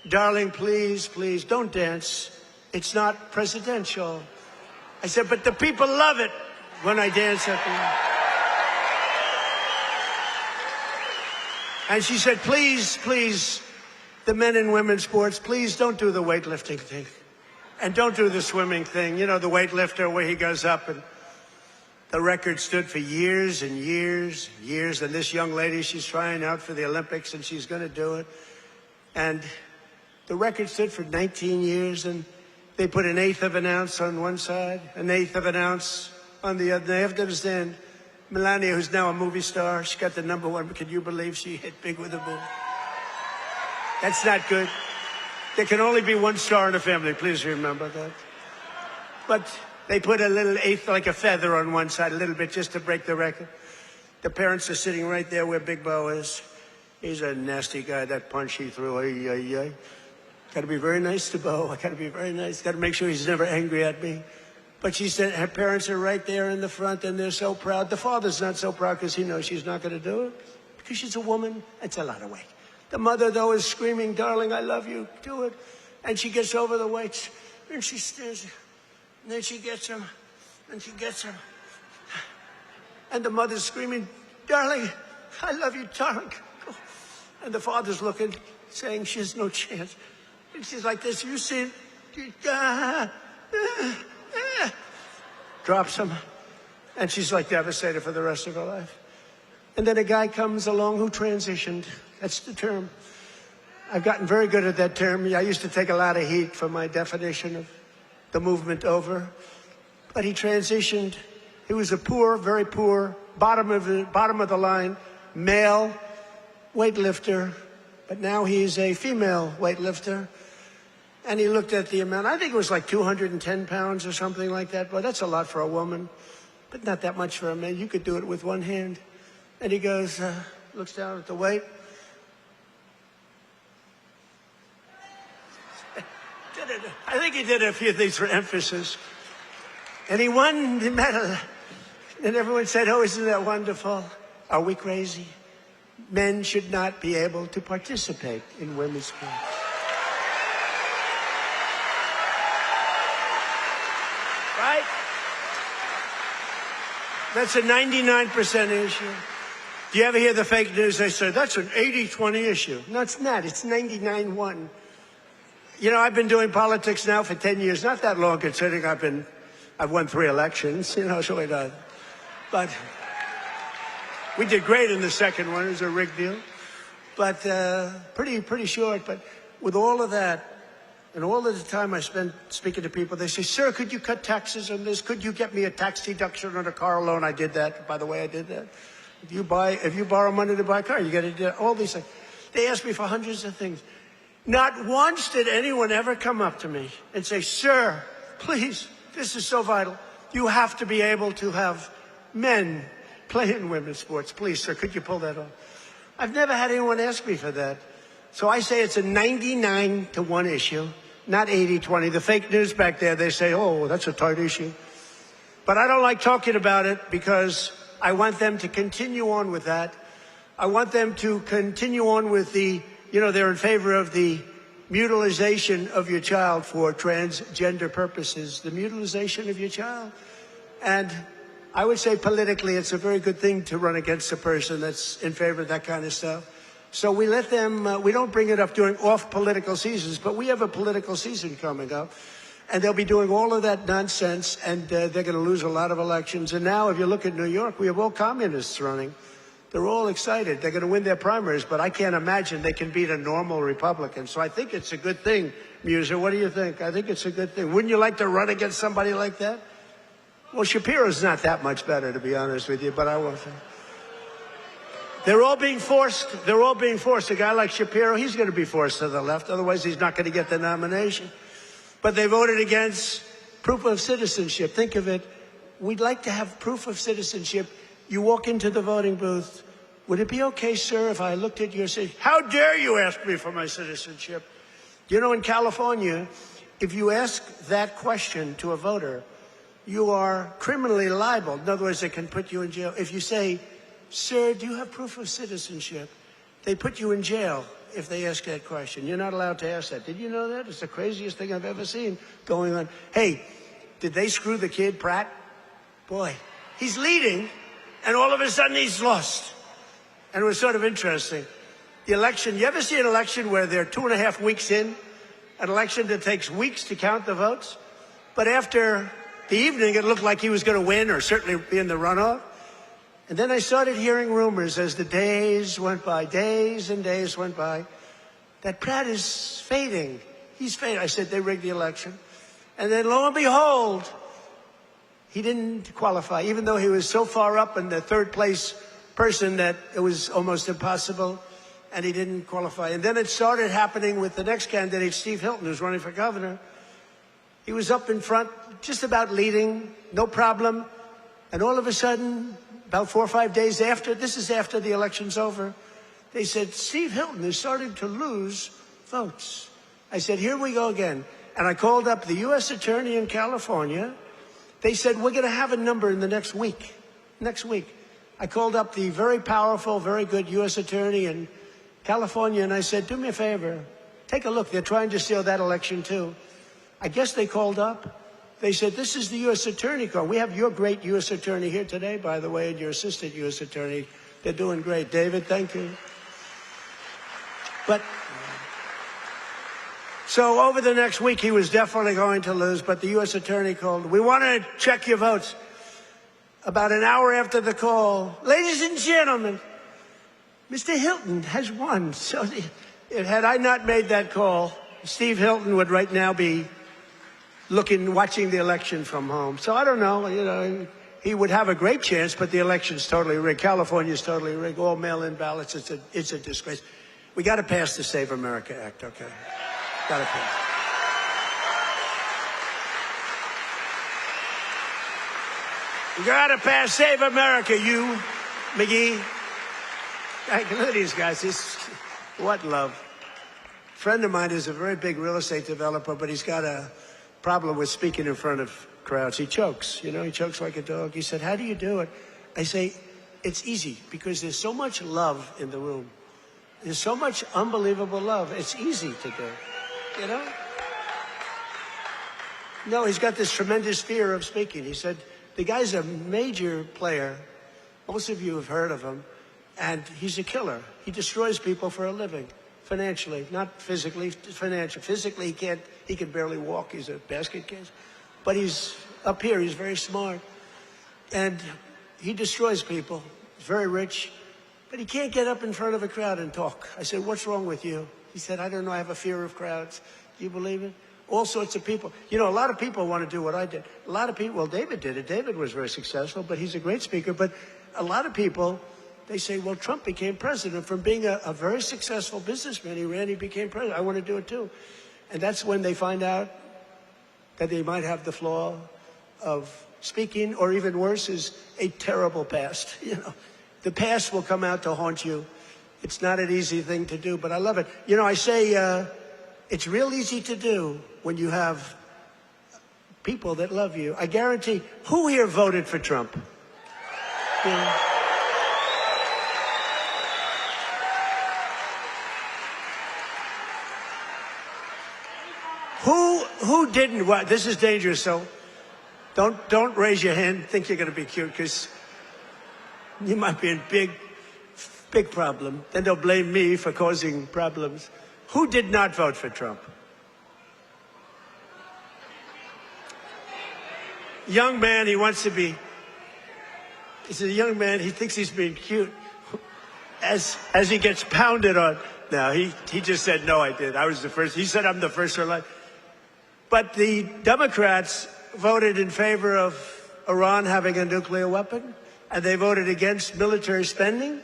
darling, please, please, don't dance. It's not presidential. I said, but the people love it when I dance at the... And she said, please, please, the men and women's sports, please don't do the weightlifting thing. And don't do the swimming thing. You know, the weightlifter where he goes up and the record stood for years and years and years. And this young lady, she's trying out for the Olympics and she's going to do it. And the record stood for 19 years. And they put 1/8 of an ounce on one side, 1/8 of an ounce on the other. They have to understand, Melania, who's now a movie star, she got the #1. Can you believe she hit big with a boom? That's not good. There can only be one star in a family. Please remember that. But they put a little 1/8, like a feather on one side, a little bit, just to break the record. The parents are sitting right there where Big Bo is. He's a nasty guy. That punch he threw, ay, ay, ay. Got to be very nice to Bo. I got to be very nice. Got to make sure he's never angry at me. But she said her parents are right there in the front, and they're so proud. The father's not so proud because he knows she's not going to do it. Because she's a woman. It's a lot of weight. The mother, though, is screaming, darling, I love you. Do it. And she gets over the weights, and she stares. And then she gets him, and she gets him. And the mother's screaming, darling, I love you, darling. And the father's looking, saying she has no chance. And she's like this, you see it? Drops him. And she's like devastated for the rest of her life. And then a guy comes along who transitioned. That's the term. I've gotten very good at that term. I used to take a lot of heat for my definition of the movement over. But he transitioned. He was a poor, very poor, bottom of the line, male weightlifter. But now he's a female weightlifter. And he looked at the amount. I think it was like 210 pounds or something like that. But that's a lot for a woman. But not that much for a man. You could do it with one hand. And he goes, looks down at the weight. I think he did a few things for emphasis. And he won the medal. And everyone said, oh, isn't that wonderful? Are we crazy? Men should not be able to participate in women's sports. Right? That's a 99% issue. Do you ever hear the fake news? They say, that's an 80-20 issue. No, it's not. It's 99-1. You know, I've been doing politics now for 10 years. Not that long, considering I've won 3 elections. You know, so it does. But we did great in the second one. It was a rigged deal. But pretty short. But with all of that, and all of the time I spent speaking to people, they say, sir, could you cut taxes on this? Could you get me a tax deduction on a car loan? I did that. By the way, I did that. If you borrow money to buy a car, you get to do all these things. They asked me for hundreds of things. Not once did anyone ever come up to me and say, sir, please, this is so vital. You have to be able to have men play in women's sports. Please, sir, could you pull that off? I've never had anyone ask me for that. So I say it's a 99-1 issue, not 80-20. The fake news back there, they say, oh, that's a tight issue. But I don't like talking about it because I want them to continue on with that. I want them to continue on with the, you know, they're in favor of the mutilization of your child for transgender purposes, the mutilization of your child. And I would say politically, it's a very good thing to run against a person that's in favor of that kind of stuff. So we let them, we don't bring it up during off-political seasons, but we have a political season coming up. And they'll be doing all of that nonsense, and they're going to lose a lot of elections. And now, if you look at New York, we have all communists running. They're all excited. They're going to win their primaries, but I can't imagine they can beat a normal Republican. So I think it's a good thing, Muser. What do you think? I think it's a good thing. Wouldn't you like to run against somebody like that? Well, Shapiro's not that much better, to be honest with you, but I won't say. They're all being forced. They're all being forced. A guy like Shapiro, he's going to be forced to the left. Otherwise, he's not going to get the nomination. But they voted against proof of citizenship. Think of it. We'd like to have proof of citizenship. You walk into the voting booth. Would it be okay, sir, if I looked at you and said, how dare you ask me for my citizenship? You know, in California, if you ask that question to a voter, you are criminally liable. In other words, they can put you in jail. If you say, sir, do you have proof of citizenship? They put you in jail if they ask that question. You're not allowed to ask that. Did you know that? It's the craziest thing I've ever seen going on. Hey, did they screw the kid, Pratt? Boy, he's leading, and all of a sudden he's lost. And it was sort of interesting. The election, you ever see an election where they're 2.5 weeks in? An election that takes weeks to count the votes? But after the evening, it looked like he was going to win or certainly be in the runoff. And then I started hearing rumors as the days went by, days and days went by, that Pratt is fading. He's fading. I said, they rigged the election. And then lo and behold, he didn't qualify, even though he was so far up in the third place person that it was almost impossible, and he didn't qualify. And then it started happening with the next candidate, Steve Hilton, who's running for governor. He was up in front, just about leading, no problem. And all of a sudden, about 4 or 5 days after, this is after the election's over, they said, Steve Hilton is starting to lose votes. I said, here we go again. And I called up the U.S. Attorney in California. They said, we're going to have a number in the next week. Next week. I called up the very powerful, very good U.S. Attorney in California, and I said, do me a favor. Take a look. They're trying to steal that election, too. I guess they called up. They said, this is the U.S. Attorney call. We have your great U.S. Attorney here today, by the way, and your assistant U.S. Attorney. They're doing great. David, thank you. But so over the next week, he was definitely going to lose, but the U.S. Attorney called. We want to check your votes. About an hour after the call, ladies and gentlemen, Mr. Hilton has won. So had I not made that call, Steve Hilton would right now be watching the election from home. So I don't know, you know, he would have a great chance, but the election's totally rigged. California's totally rigged. All mail-in ballots. It's a disgrace. We got to pass the Save America Act, okay? Got to pass. You got to pass Save America, you, McGee. Look at these guys. What love. A friend of mine is a very big real estate developer, but he's got a problem with speaking in front of crowds. He chokes, you know, he chokes like a dog. He said, how do you do it? I say, it's easy because there's so much love in the room. There's so much unbelievable love. It's easy to do, you know? No, he's got this tremendous fear of speaking. He said, the guy's a major player. Most of you have heard of him. And he's a killer. He destroys people for a living, financially, not physically, financially. Physically, he can barely walk. He's a basket case. But he's up here. He's very smart. And he destroys people. He's very rich. But he can't get up in front of a crowd and talk. I said, what's wrong with you? He said, I don't know. I have a fear of crowds. Do you believe it? All sorts of people. You know, a lot of people want to do what I did. A lot of people, well, David did it. David was very successful, but he's a great speaker. But a lot of people, they say, well, Trump became president from being a very successful businessman. He became president. I want to do it too. And that's when they find out that they might have the flaw of speaking, or even worse, is a terrible past. You know, the past will come out to haunt you. It's not an easy thing to do, but I love it. You know, I say it's real easy to do when you have people that love you. I guarantee, who here voted for Trump? Yeah. Who didn't? Well, this is dangerous, so don't raise your hand. Think you're going to be cute, because you might be in big problem. Then they'll blame me for causing problems. Who did not vote for Trump? Young man, he wants to be. He's a young man. He thinks he's being cute. As he gets pounded on. No, he just said, no, I did. I was the first. He said, I'm the first in line. But the Democrats voted in favor of Iran having a nuclear weapon, and they voted against military spending,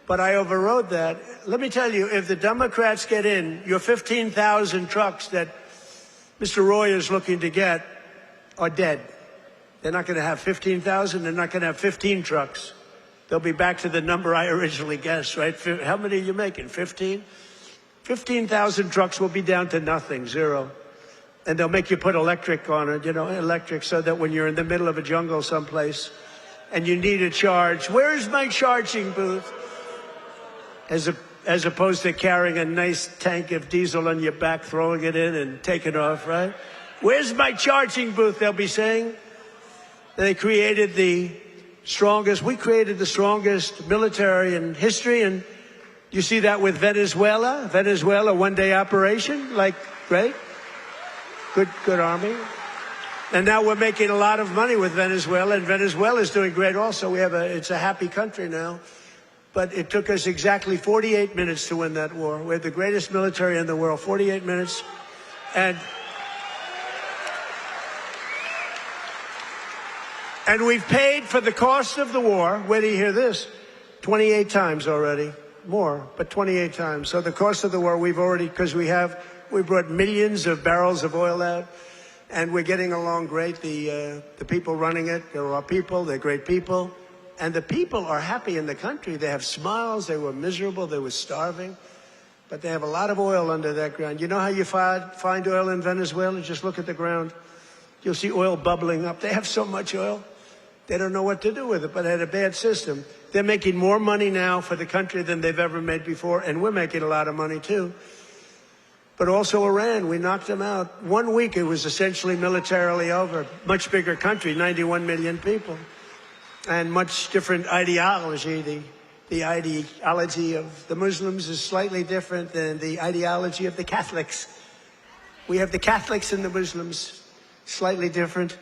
but I overrode that. Let me tell you, if the Democrats get in, your 15,000 trucks that Mr. Roy is looking to get are dead. They're not going to have 15,000. They're not going to have 15 trucks. They'll be back to the number I originally guessed, right? How many are you making? 15? 15,000 trucks will be down to nothing, zero. And they'll make you put electric on it, electric, so that when you're in the middle of a jungle someplace and you need a charge, where's my charging booth? As opposed to carrying a nice tank of diesel on your back, throwing it in and taking off, right? Where's my charging booth, they'll be saying. They created we created the strongest military in history, and you see that with Venezuela. Venezuela, one-day operation, great. Good army. And now we're making a lot of money with Venezuela, and Venezuela's doing great also. It's a happy country now. But it took us exactly 48 minutes to win that war. We have the greatest military in the world, 48 minutes. And we've paid for the cost of the war, wait till you hear this, 28 times already. More, but 28 times. So the cost of the war, because we brought millions of barrels of oil out, and we're getting along great. The people running it, they're our people, they're great people. And the people are happy in the country. They have smiles, they were miserable, they were starving. But they have a lot of oil under that ground. You know how you find oil in Venezuela? Just look at the ground. You'll see oil bubbling up. They have so much oil, they don't know what to do with it, but they had a bad system. They're making more money now for the country than they've ever made before, and we're making a lot of money too. But also Iran, we knocked them out. 1 week it was essentially militarily over. Much bigger country, 91 million people. And much different ideology. The ideology of the Muslims is slightly different than the ideology of the Catholics. We have the Catholics and the Muslims, slightly different.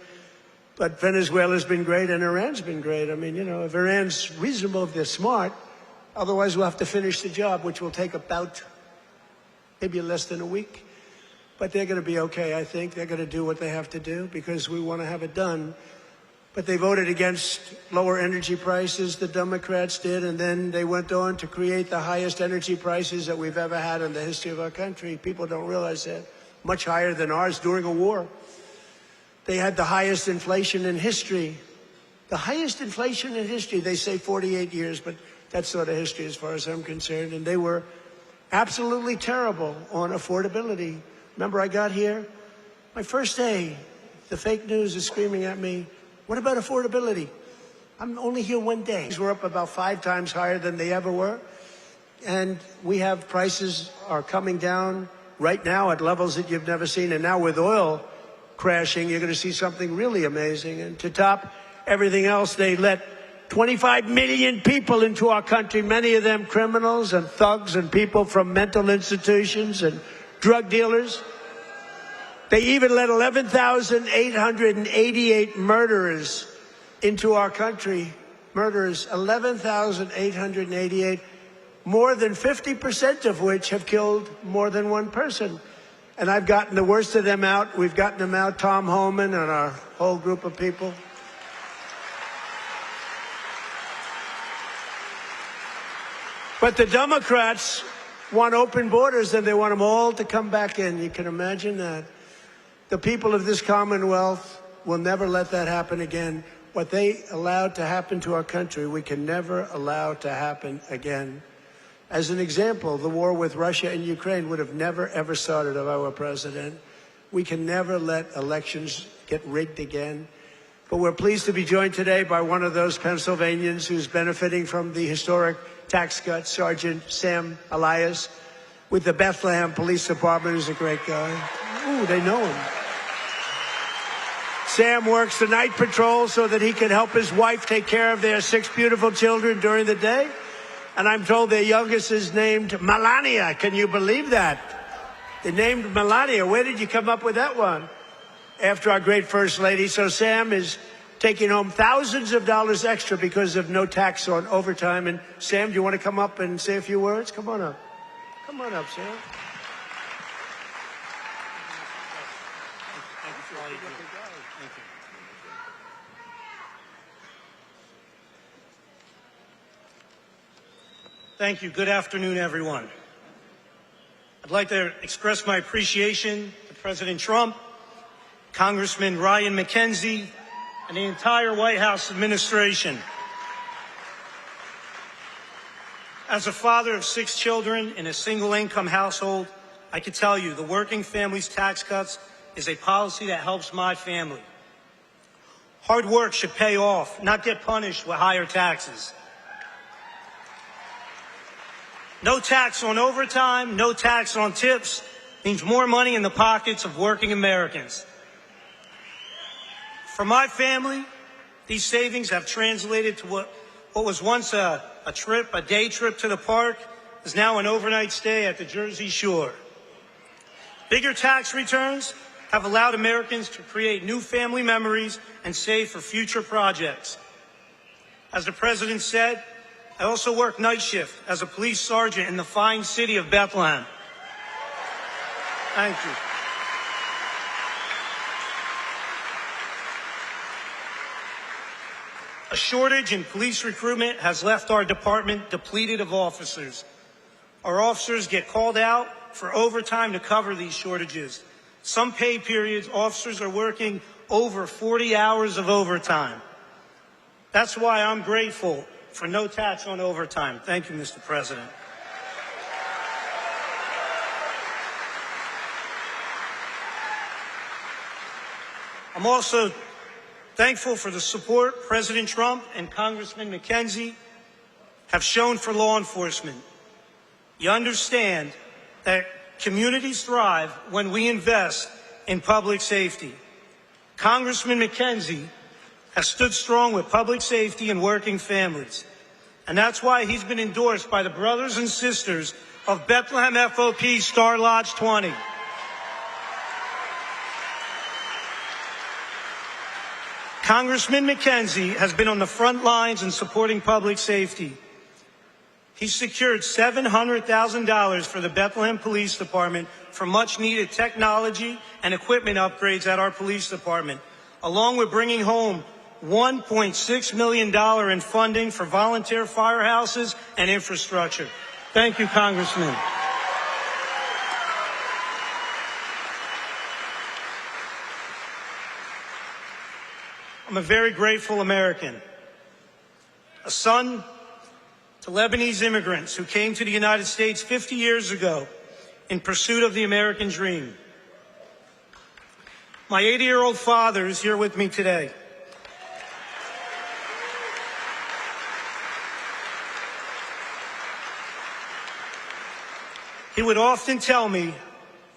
But Venezuela's been great and Iran's been great. I mean, if Iran's reasonable, if they're smart, otherwise we'll have to finish the job, which will take about maybe less than a week. But they're going to be okay, I think. They're going to do what they have to do because we want to have it done. But they voted against lower energy prices, the Democrats did, and then they went on to create the highest energy prices that we've ever had in the history of our country. People don't realize that. Much higher than ours during a war. They had the highest inflation in history. The highest inflation in history. They say 48 years, but that's sort of history as far as I'm concerned. And they were absolutely terrible on affordability. Remember, I got here, my first day, the fake news is screaming at me, what about affordability? I'm only here 1 day. We're up about 5 times higher than they ever were. And we have prices are coming down right now at levels that you've never seen. And now with oil crashing, you're going to see something really amazing. And to top everything else, they let 25 million people into our country, many of them criminals and thugs and people from mental institutions and drug dealers. They even let 11,888 murderers into our country. Murderers, 11,888, more than 50% of which have killed more than one person. And I've gotten the worst of them out. We've gotten them out, Tom Homan and our whole group of people. But the Democrats want open borders, and they want them all to come back in. You can imagine that. The people of this Commonwealth will never let that happen again. What they allowed to happen to our country, we can never allow to happen again. As an example, the war with Russia and Ukraine would have never, ever started if I were president. We can never let elections get rigged again. But we're pleased to be joined today by one of those Pennsylvanians who's benefiting from the historic tax cuts, Sergeant Sam Elias, with the Bethlehem Police Department, who's a great guy. Ooh, they know him. Sam works the night patrol so that he can help his wife take care of their 6 beautiful children during the day. And I'm told their youngest is named Melania. Can you believe that? They named Melania. Where did you come up with that one? After our great First Lady. So Sam is taking home thousands of dollars extra because of no tax on overtime. And Sam, do you want to come up and say a few words? Come on up. Come on up, Sam. Thank you. Good afternoon, everyone. I'd like to express my appreciation to President Trump Congressman Ryan McKenzie, and the entire White House administration. As a father of 6 children in a single-income household, I can tell you the Working Families Tax Cuts is a policy that helps my family. Hard work should pay off, not get punished with higher taxes. No tax on overtime, no tax on tips means more money in the pockets of working Americans. For my family, these savings have translated to what was once a day trip to the park, is now an overnight stay at the Jersey Shore. Bigger tax returns have allowed Americans to create new family memories and save for future projects. As the President said, I also work night shift as a police sergeant in the fine city of Bethlehem. Thank you. A shortage in police recruitment has left our department depleted of officers. Our officers get called out for overtime to cover these shortages. Some pay periods, officers are working over 40 hours of overtime. That's why I'm grateful for no tax on overtime. Thank you, Mr. President. I'm also thankful for the support President Trump and Congressman McKenzie have shown for law enforcement. You understand that communities thrive when we invest in public safety. Congressman McKenzie has stood strong with public safety and working families. And that's why he's been endorsed by the brothers and sisters of Bethlehem FOP Star Lodge 20. Congressman McKenzie has been on the front lines in supporting public safety. He secured $700,000 for the Bethlehem Police Department for much-needed technology and equipment upgrades at our police department, along with bringing home $1.6 million in funding for volunteer firehouses and infrastructure. Thank you, Congressman. I'm a very grateful American, a son to Lebanese immigrants who came to the United States 50 years ago in pursuit of the American dream. My 80-year-old father is here with me today. He would often tell me,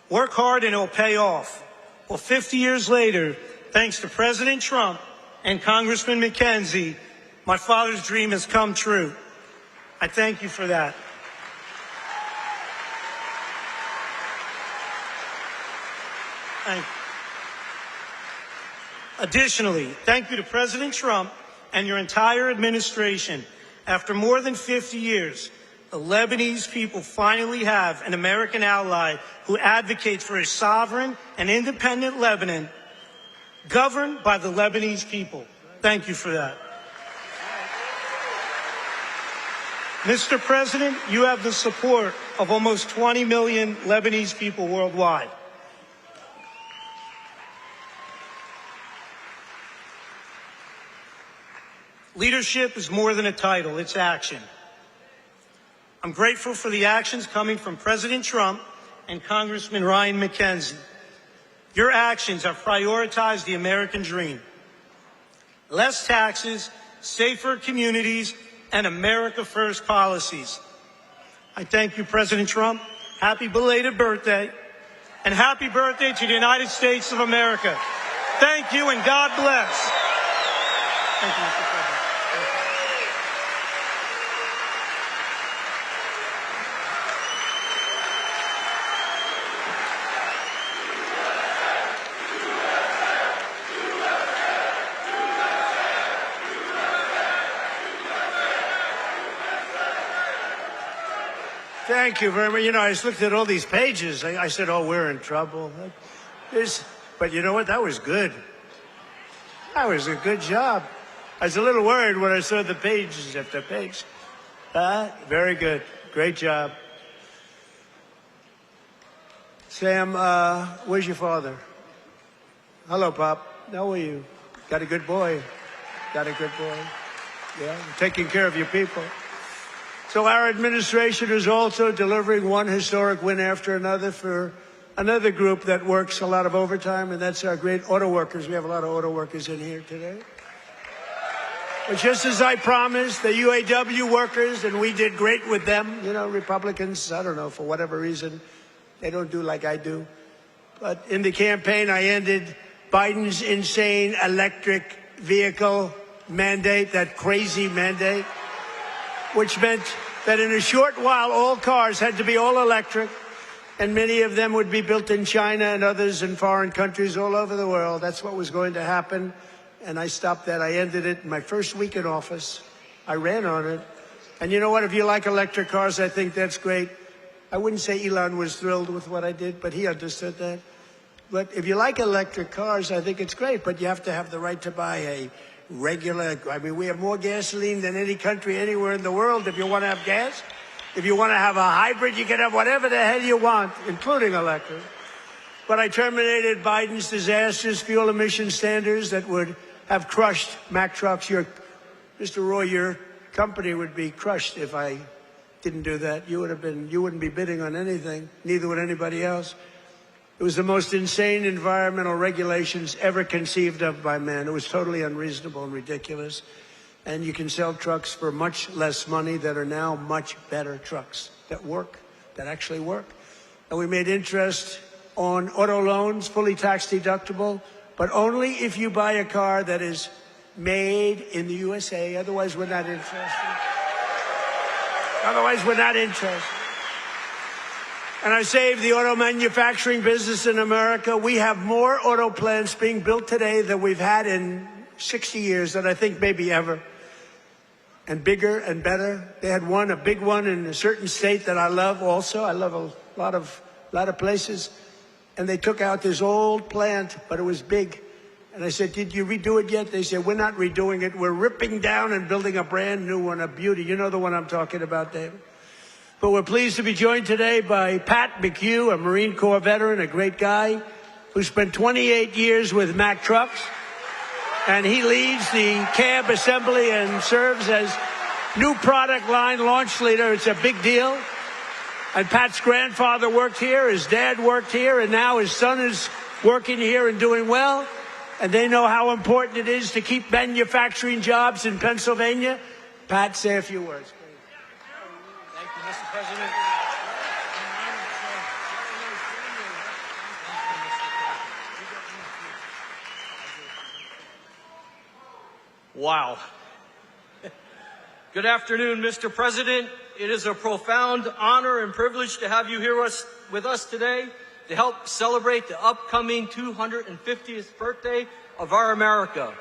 work hard and it'll pay off. Well, 50 years later, thanks to President Trump and Congressman McKenzie, my father's dream has come true. I thank you for that. Thank you. Additionally, thank you to President Trump and your entire administration. After more than 50 years, the Lebanese people finally have an American ally who advocates for a sovereign and independent Lebanon governed by the Lebanese people. Thank you for that. Mr. President, you have the support of almost 20 million Lebanese people worldwide. Leadership is more than a title, it's action. I'm grateful for the actions coming from President Trump and Congressman Ryan McKenzie. Your actions have prioritized the American dream. Less taxes, safer communities, and America First policies. I thank you, President Trump. Happy belated birthday. And happy birthday to the United States of America. Thank you and God bless. Thank you, Mr. President. Thank you very much. You know, I just looked at all these pages. I said, oh, we're in trouble. But you know what? That was good. That was a good job. I was a little worried when I saw the pages after page. Very good. Great job. Sam, where's your father? Hello, Pop. How are you? Got a good boy. Got a good boy. Yeah, taking care of your people. So our administration is also delivering one historic win after another for another group that works a lot of overtime, and that's our great auto workers. We have a lot of auto workers in here today. But just as I promised, the UAW workers, and we did great with them. You know, Republicans, I don't know, for whatever reason, they don't do like I do. But in the campaign, I ended Biden's insane electric vehicle mandate, that crazy mandate, which meant that in a short while, all cars had to be all electric, and many of them would be built in China and others in foreign countries all over the world. That's what was going to happen. And I stopped that. I ended it in my first week in office. I ran on it. And you know what? If you like electric cars, I think that's great. I wouldn't say Elon was thrilled with what I did, but he understood that. But if you like electric cars, I think it's great. But you have to have the right to buy a regular. I mean, we have more gasoline than any country anywhere in the world if you want to have gas. If you want to have a hybrid, you can have whatever the hell you want, including electric. But I terminated Biden's disastrous fuel emission standards that would have crushed Mack trucks. Mr. Roy, your company would be crushed if I didn't do that. You wouldn't be bidding on anything, neither would anybody else. It was the most insane environmental regulations ever conceived of by man. It was totally unreasonable and ridiculous. And you can sell trucks for much less money that are now much better trucks that work, that actually work. And we made interest on auto loans, fully tax deductible, but only if you buy a car that is made in the USA. Otherwise, we're not interested. Otherwise, we're not interested. And I saved the auto manufacturing business in America. We have more auto plants being built today than we've had in 60 years, and I think maybe ever. And bigger and better. They had a big one in a certain state that I love also. I love a lot of places. And they took out this old plant, but it was big. And I said, did you redo it yet? They said, we're not redoing it. We're ripping down and building a brand new one, a beauty. You know the one I'm talking about, David. But we're pleased to be joined today by Pat McHugh, a Marine Corps veteran, a great guy, who spent 28 years with Mack Trucks. And he leads the cab assembly and serves as new product line launch leader. It's a big deal. And Pat's grandfather worked here, his dad worked here, and now his son is working here and doing well. And they know how important it is to keep manufacturing jobs in Pennsylvania. Pat, say a few words, please. Thank you, Mr. President. Wow. Good afternoon, Mr. President. It is a profound honor and privilege to have you here with us today to help celebrate the upcoming 250th birthday of our America.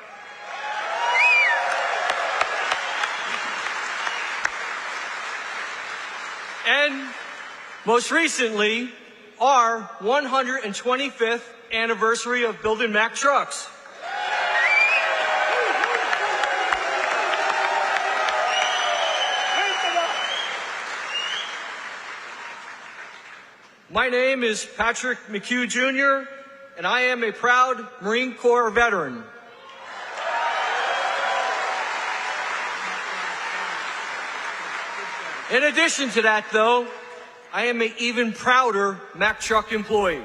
And most recently, our 125th anniversary of building Mack trucks. My name is Patrick McHugh Jr., and I am a proud Marine Corps veteran. In addition to that, though, I am an even prouder Mack Truck employee.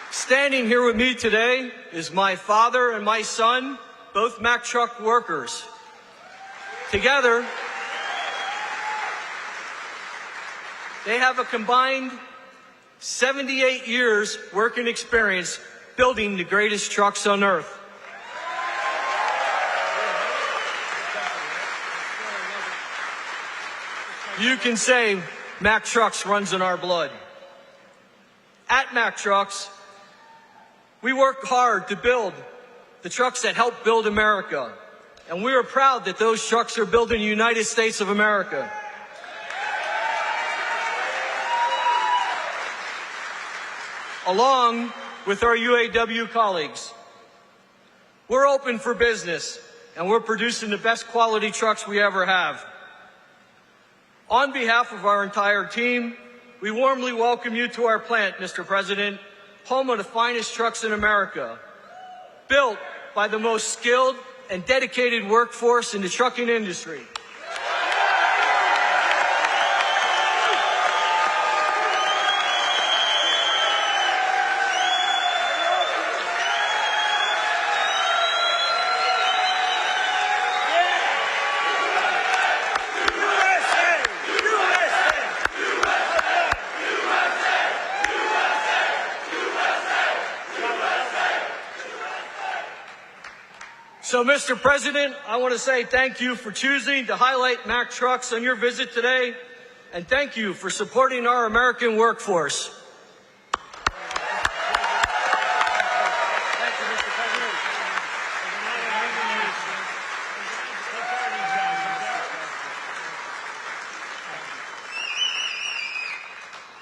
Standing here with me today is my father and my son, both Mack Truck workers. Together, they have a combined 78 years working experience building the greatest trucks on earth. You can say Mack Trucks runs in our blood. At Mack Trucks, we work hard to build the trucks that help build America. And we are proud that those trucks are built in the United States of America. Along with our UAW colleagues, we're open for business, and we're producing the best quality trucks we ever have. On behalf of our entire team, we warmly welcome you to our plant, Mr. President, home of the finest trucks in America, built by the most skilled and dedicated workforce in the trucking industry. So, Mr. President, I want to say thank you for choosing to highlight Mack Trucks on your visit today, and thank you for supporting our American workforce.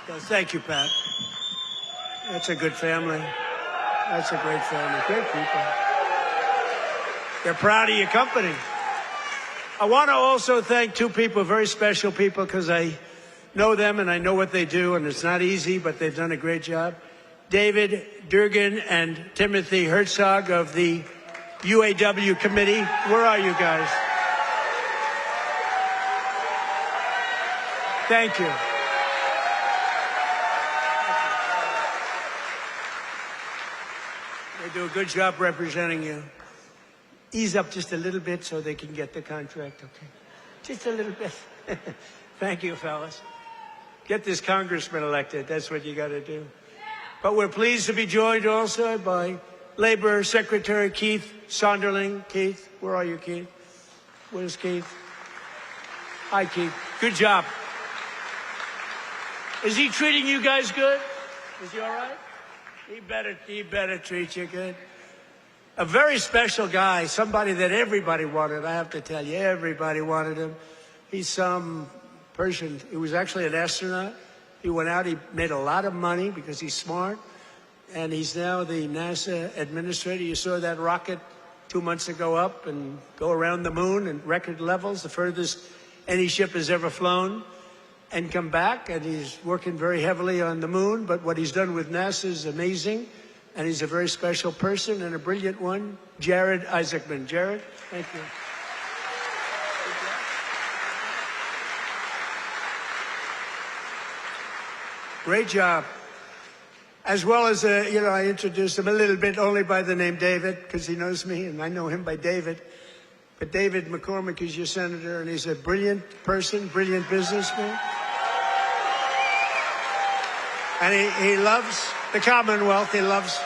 Thank you, Pat. That's a good family. That's a great family. Great people. They're proud of your company. I want to also thank two people, very special people, because I know them and I know what they do, and it's not easy, but they've done a great job. David Durgan and Timothy Herzog of the UAW committee. Where are you guys? Thank you. They do a good job representing you. Ease up just a little bit so they can get the contract, okay? Just a little bit. Thank you, fellas. Get this congressman elected. That's what you got to do. But we're pleased to be joined also by Labor Secretary Keith Sonderling. Keith, where are you, Keith? Where's Keith? Hi, Keith. Good job. Is he treating you guys good? Is he all right? He better treat you good. A very special guy, somebody that everybody wanted. I have to tell you, everybody wanted him. He's some person. He was actually an astronaut. He went out, he made a lot of money because he's smart. And he's now the NASA administrator. You saw that rocket 2 months ago up and go around the moon in record levels, the furthest any ship has ever flown, and come back. And he's working very heavily on the moon. But what he's done with NASA is amazing. And he's a very special person and a brilliant one, Jared Isaacman. Jared, thank you. Great job. As well as, I introduced him a little bit only by the name David, because he knows me, and I know him by David. But David McCormick is your senator, and he's a brilliant person, brilliant businessman. And he loves the Commonwealth. He loves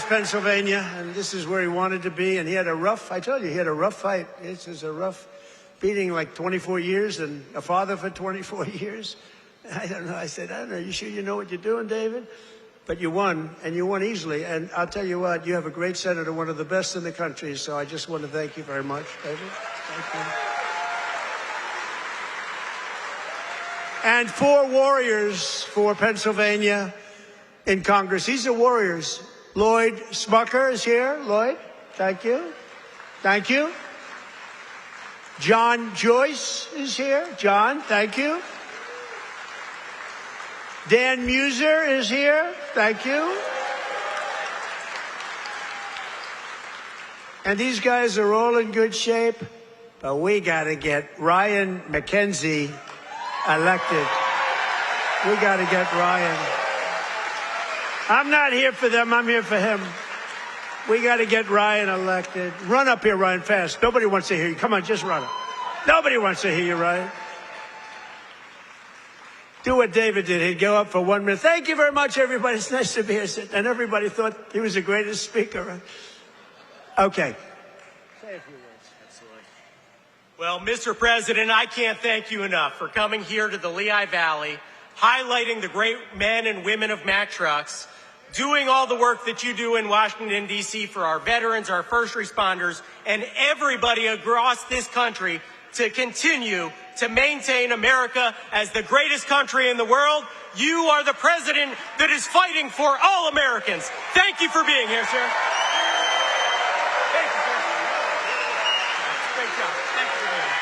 Pennsylvania, and this is where he wanted to be. And he had I told you, he had a rough fight. This is a rough beating, like 24 years, and a father for 24 years. I don't know. I said, I don't know. You sure you know what you're doing, David? But you won, and you won easily. And I'll tell you what, you have a great senator, one of the best in the country. So I just want to thank you very much, David. Thank you. And 4 warriors for Pennsylvania in Congress. These are warriors. Lloyd Smucker is here. Lloyd, thank you. Thank you. John Joyce is here. John, thank you. Dan Muser is here. Thank you. And these guys are all in good shape, but we got to get Ryan McKenzie elected. We got to get Ryan. I'm not here for them. I'm here for him. We got to get Ryan elected. Run up here, Ryan, fast. Nobody wants to hear you. Come on, just run up. Nobody wants to hear you, Ryan. Do what David did. He'd go up for 1 minute. Thank you very much, everybody. It's nice to be here. And everybody thought he was the greatest speaker. Okay. Say a few words. Absolutely. Well, Mr. President, I can't thank you enough for coming here to the Lehigh Valley, highlighting the great men and women of Mack Trucks, doing all the work that you do in Washington, D.C. for our veterans, our first responders, and everybody across this country to continue to maintain America as the greatest country in the world. You are the president that is fighting for all Americans. Thank you for being here, sir. Thank you, sir. Great job. Thank you for being here.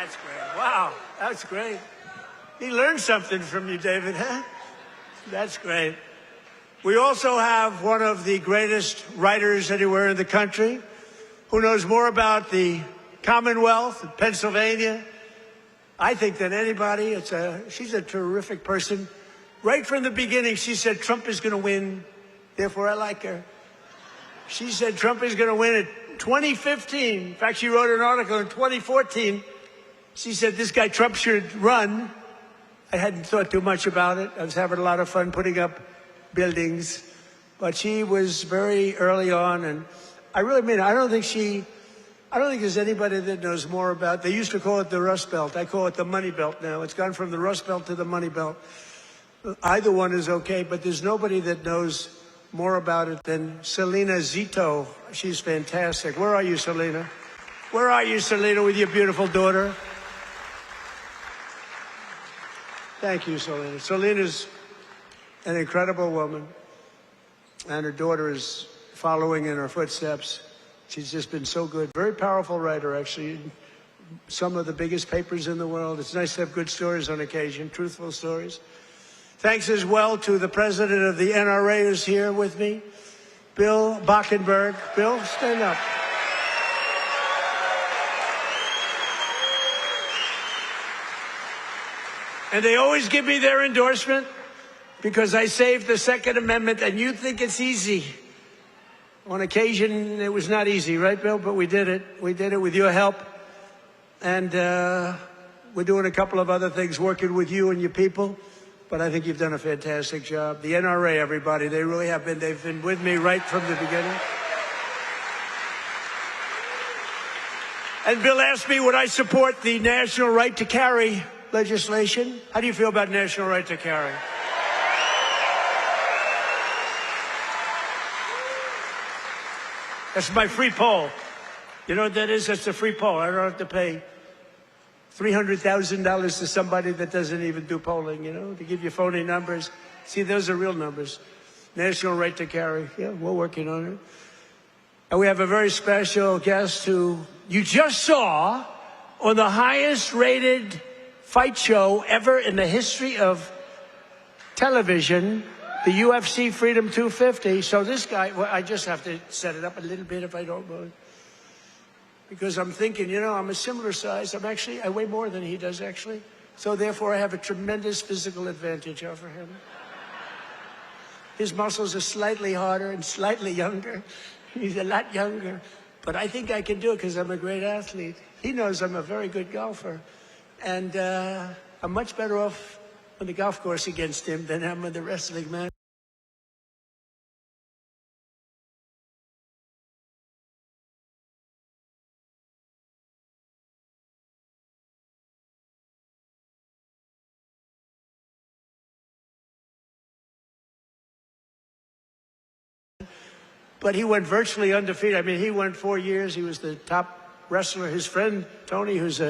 That's great. Wow, that's great. He learned something from you, David, huh? That's great. We also have one of the greatest writers anywhere in the country who knows more about the Commonwealth of Pennsylvania, I think, than anybody. She's a terrific person. Right from the beginning, she said Trump is going to win, therefore I like her. She said Trump is going to win in 2015. In fact, she wrote an article in 2014. She said this guy Trump should run. I hadn't thought too much about it. I was having a lot of fun putting up buildings. But she was very early on, and I really mean, I don't think there's anybody that knows more about, they used to call it the Rust Belt. I call it the Money Belt now. It's gone from the Rust Belt to the Money Belt. Either one is okay, but there's nobody that knows more about it than Selena Zito. She's fantastic. Where are you, Selena? Where are you, Selena, with your beautiful daughter? Thank you, Selena. Selena's an incredible woman, and her daughter is following in her footsteps. She's just been so good. Very powerful writer, actually. Some of the biggest papers in the world. It's nice to have good stories on occasion, truthful stories. Thanks as well to the president of the NRA who's here with me, Bill Bockenberg. Bill, stand up. And they always give me their endorsement because I saved the Second Amendment, and you think it's easy. On occasion, it was not easy, right, Bill? But we did it. We did it with your help. And we're doing a couple of other things, working with you and your people. But I think you've done a fantastic job. The NRA, everybody, they really have been. They've been with me right from the beginning. And Bill asked me, would I support the national right to carry legislation? How do you feel about national right to carry? That's my free poll. You know what that is? That's a free poll. I don't have to pay $300,000 to somebody that doesn't even do polling, you know, to give you phony numbers. See, those are real numbers. National right to carry. Yeah, we're working on it. And we have a very special guest who you just saw on the highest rated fight show ever in the history of television, the UFC Freedom 250. So this guy, well, I just have to set it up a little bit if I don't mind. Because I'm thinking, you know, I'm a similar size. I weigh more than he does, actually. So therefore, I have a tremendous physical advantage over him. His muscles are slightly harder and slightly younger. He's a lot younger. But I think I can do it because I'm a great athlete. He knows I'm a very good golfer. And I'm much better off on the golf course against him than I'm in the wrestling match. But he went virtually undefeated. I mean, he went 4 years. He was the top wrestler. His friend, Tony, who's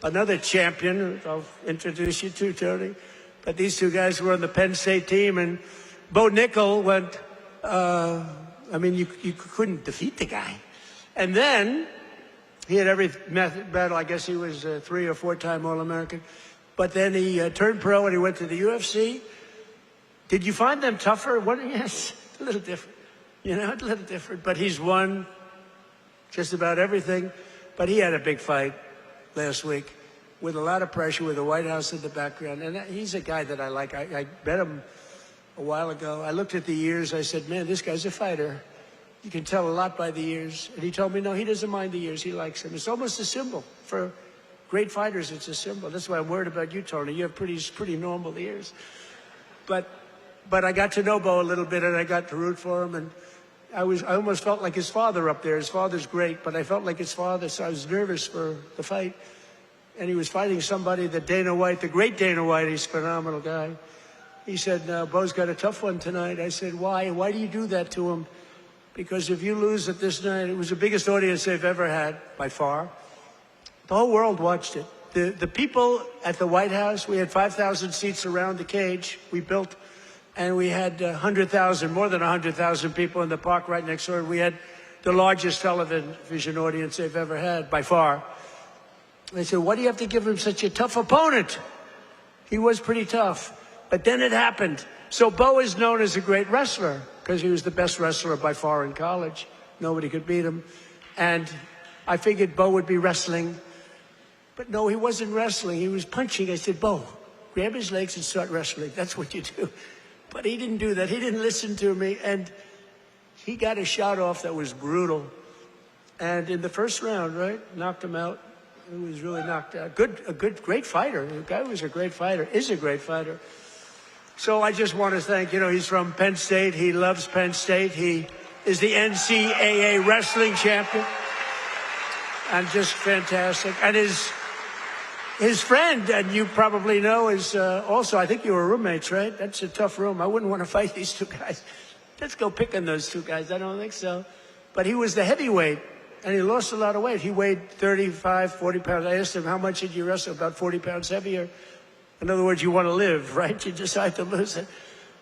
another champion, I'll introduce you to, Tony. But these two guys were on the Penn State team. And Bo Nickel went, I mean, you couldn't defeat the guy. And then he had every battle. I guess he was a 3 or 4-time All-American. But then he turned pro and he went to the UFC. Did you find them tougher? Yes, a little different. You know, a little different, but he's won just about everything. But he had a big fight last week with a lot of pressure, with the White House in the background. And he's a guy that I like. I met him a while ago. I looked at the years. I said, man, this guy's a fighter. You can tell a lot by the years. And he told me, no, he doesn't mind the years. He likes them. It's almost a symbol. For great fighters, it's a symbol. That's why I'm worried about you, Tony. You have pretty normal ears. But I got to know Bo a little bit, and I got to root for him. And I almost felt like his father up there. His father's great, but I felt like his father, so I was nervous for the fight. And he was fighting somebody that Dana White, the great Dana White, he's a phenomenal guy. He said, no, Bo's got a tough one tonight. I said, why? Why do you do that to him? Because if you lose it this night, it was the biggest audience they've ever had, by far. The whole world watched it. The people at the White House, we had 5,000 seats around the cage we built. And we had 100,000, more than 100,000 people in the park right next door. We had the largest television audience they've ever had, by far. They said, why do you have to give him such a tough opponent? He was pretty tough. But then it happened. So Bo is known as a great wrestler because he was the best wrestler by far in college. Nobody could beat him. And I figured Bo would be wrestling. But no, he wasn't wrestling. He was punching. I said, Bo, grab his legs and start wrestling. That's what you do. But he didn't do that. He didn't listen to me. And he got a shot off that was brutal. And in the first round, right, knocked him out. He was really knocked out. Great fighter. The guy was a great fighter, is a great fighter. So I just want to thank, he's from Penn State. He loves Penn State. He is the NCAA wrestling champion. And just fantastic. And his friend, and you probably know, is also, I think you were roommates, right? That's a tough room. I wouldn't want to fight these two guys. Let's go pick on those two guys. I don't think so. But he was the heavyweight, and he lost a lot of weight. He weighed 35, 40 pounds. I asked him, how much did you wrestle? About 40 pounds heavier. In other words, you want to live, right? You decide to lose it.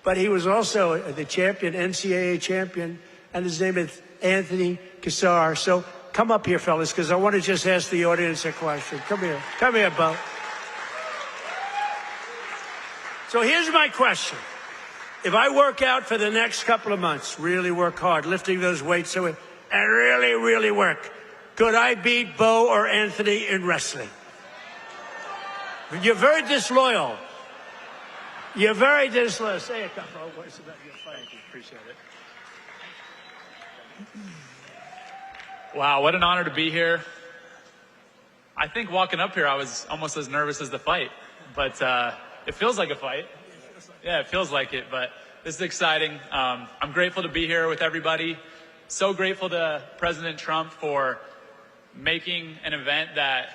But he was also the champion, NCAA champion, and his name is Anthony Cassar. So come up here, fellas, because I want to just ask the audience a question. Come here. Come here, Bo. So here's my question. If I work out for the next couple of months, really work hard, lifting those weights, and really, really work, could I beat Bo or Anthony in wrestling? You're very disloyal. You're very disloyal. Say a couple of words about your fight. Thank you. Appreciate it. Wow, what an honor to be here. I think walking up here, I was almost as nervous as the fight, but it feels like a fight. Yeah, it feels like it, but this is exciting. I'm grateful to be here with everybody. So grateful to President Trump for making an event that,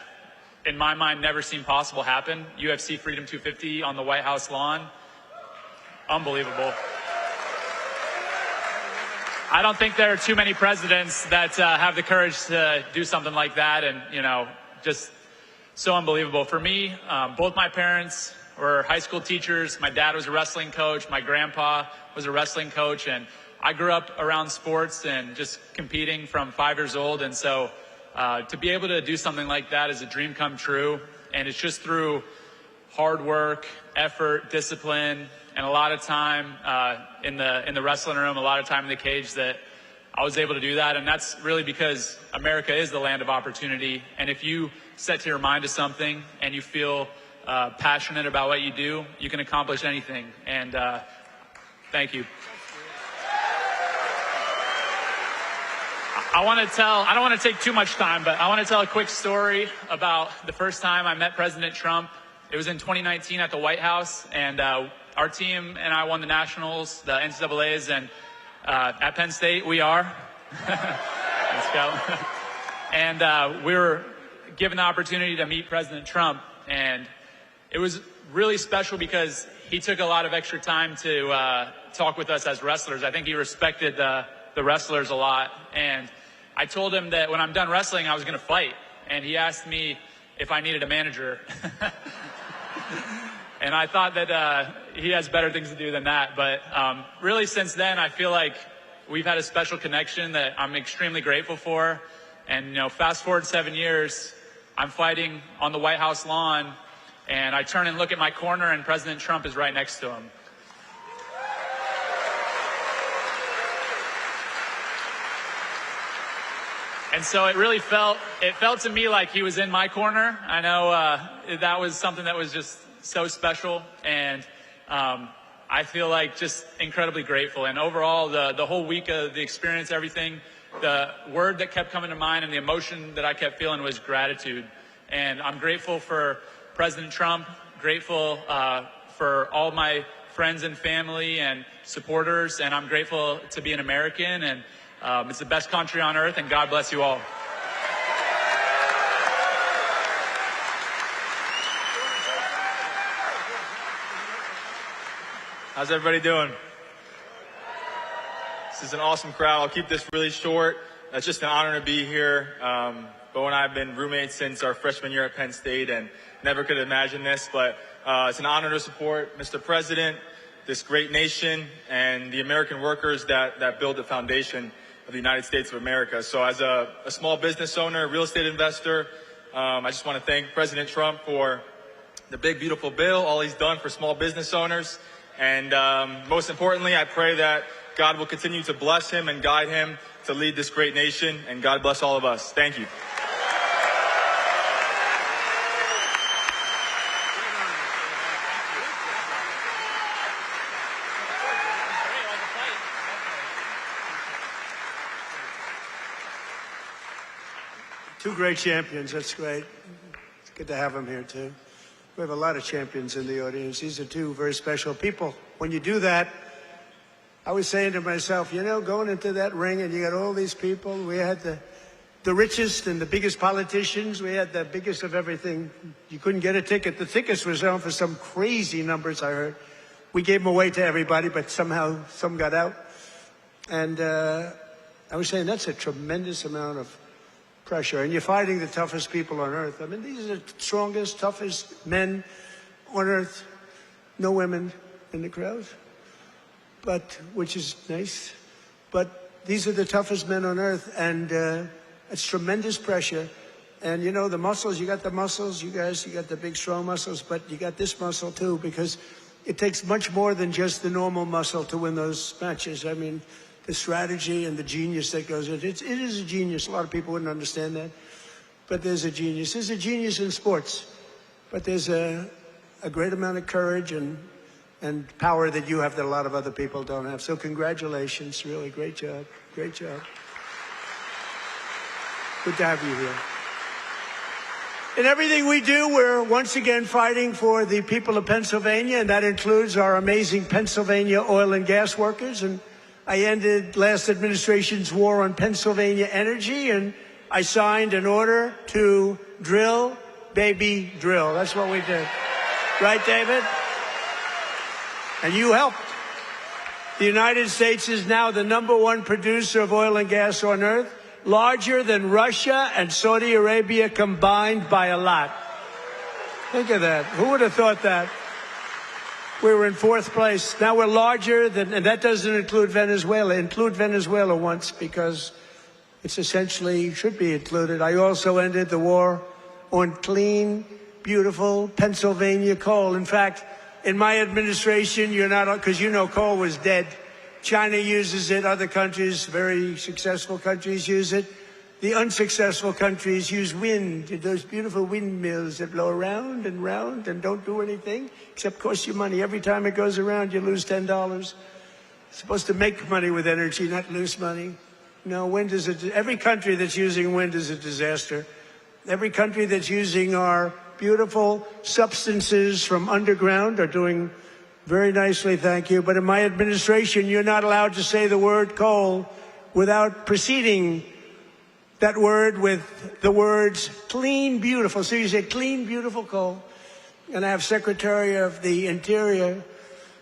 in my mind, never seemed possible happen. UFC Freedom 250 on the White House lawn. Unbelievable. I don't think there are too many presidents that have the courage to do something like that, and, just so unbelievable. For me, both my parents were high school teachers. My dad was a wrestling coach. My grandpa was a wrestling coach, and I grew up around sports and just competing from 5 years old, and so to be able to do something like that is a dream come true, and it's just through hard work, effort, discipline, and a lot of time in the wrestling room, a lot of time in the cage that I was able to do that. And that's really because America is the land of opportunity. And if you set your mind to something and you feel passionate about what you do, you can accomplish anything. And thank you. I don't want to take too much time, but I want to tell a quick story about the first time I met President Trump. It was in 2019 at the White House, and our team and I won the Nationals, the NCAAs, and at Penn State, we are. Let's go. And we were given the opportunity to meet President Trump, and it was really special because he took a lot of extra time to talk with us as wrestlers. I think he respected the wrestlers a lot, and I told him that when I'm done wrestling, I was going to fight, and he asked me if I needed a manager. And I thought that he has better things to do than that. But really, since then, I feel like we've had a special connection that I'm extremely grateful for. And, fast forward 7 years, I'm fighting on the White House lawn, and I turn and look at my corner, and President Trump is right next to him. And so it felt to me like he was in my corner. I know that was something that was just so special, and I feel like just incredibly grateful. And overall, the whole week of the experience, everything, the word that kept coming to mind and the emotion that I kept feeling was gratitude. And I'm grateful for President Trump, grateful for all my friends and family and supporters, and I'm grateful to be an American, and it's the best country on earth, and God bless you all. How's everybody doing? This is an awesome crowd. I'll keep this really short. It's just an honor to be here. Bo and I have been roommates since our freshman year at Penn State and never could imagine this, but it's an honor to support Mr. President, this great nation, and the American workers that build the foundation of the United States of America. So as a small business owner, real estate investor, I just want to thank President Trump for the big, beautiful bill, all he's done for small business owners. And most importantly, I pray that God will continue to bless him and guide him to lead this great nation. And God bless all of us. Thank you. Two great champions. That's great. It's good to have them here, too. We have a lot of champions in the audience. These are two very special people. When you do that, I was saying to myself, you know, going into that ring and you got all these people, we had the richest and the biggest politicians. We had the biggest of everything. You couldn't get a ticket. The tickets were selling for some crazy numbers, I heard. We gave them away to everybody, but somehow some got out. And I was saying that's a tremendous amount of pressure. And you're fighting the toughest people on earth. I mean, these are the strongest, toughest men on earth. No women in the crowd, but which is nice. But these are the toughest men on earth, and it's tremendous pressure. And you know, the muscles, you got the muscles, you guys, you got the big strong muscles, but you got this muscle too, because it takes much more than just the normal muscle to win those matches. I mean, the strategy and the genius that goes into it. It is a genius. A lot of people wouldn't understand that, but there's a genius. There's a genius in sports, but there's a great amount of courage and power that you have that a lot of other people don't have. So congratulations, really great job. Great job. Good to have you here. In everything we do, we're once again fighting for the people of Pennsylvania, and that includes our amazing Pennsylvania oil and gas workers. And I ended last administration's war on Pennsylvania energy, and I signed an order to drill, baby, drill. That's what we did. Right, David? And you helped. The United States is now the #1 producer of oil and gas on earth, larger than Russia and Saudi Arabia combined by a lot. Think of that. Who would have thought that? We were in 4th place. Now we're larger than, and that doesn't include Venezuela. Include Venezuela once, because it's essentially should be included. I also ended the war on clean, beautiful Pennsylvania coal. In fact, in my administration, you're not, because you know coal was dead. China uses it. Other countries, very successful countries, use it. The unsuccessful countries use wind, those beautiful windmills that blow around and round and don't do anything except cost you money. Every time it goes around, you lose $10. It's supposed to make money with energy, not lose money. No, wind is every country that's using wind is a disaster. Every country that's using our beautiful substances from underground are doing very nicely, thank you. But in my administration, you're not allowed to say the word coal without preceding that word with the words clean, beautiful. So you say clean, beautiful coal. And I have Secretary of the Interior,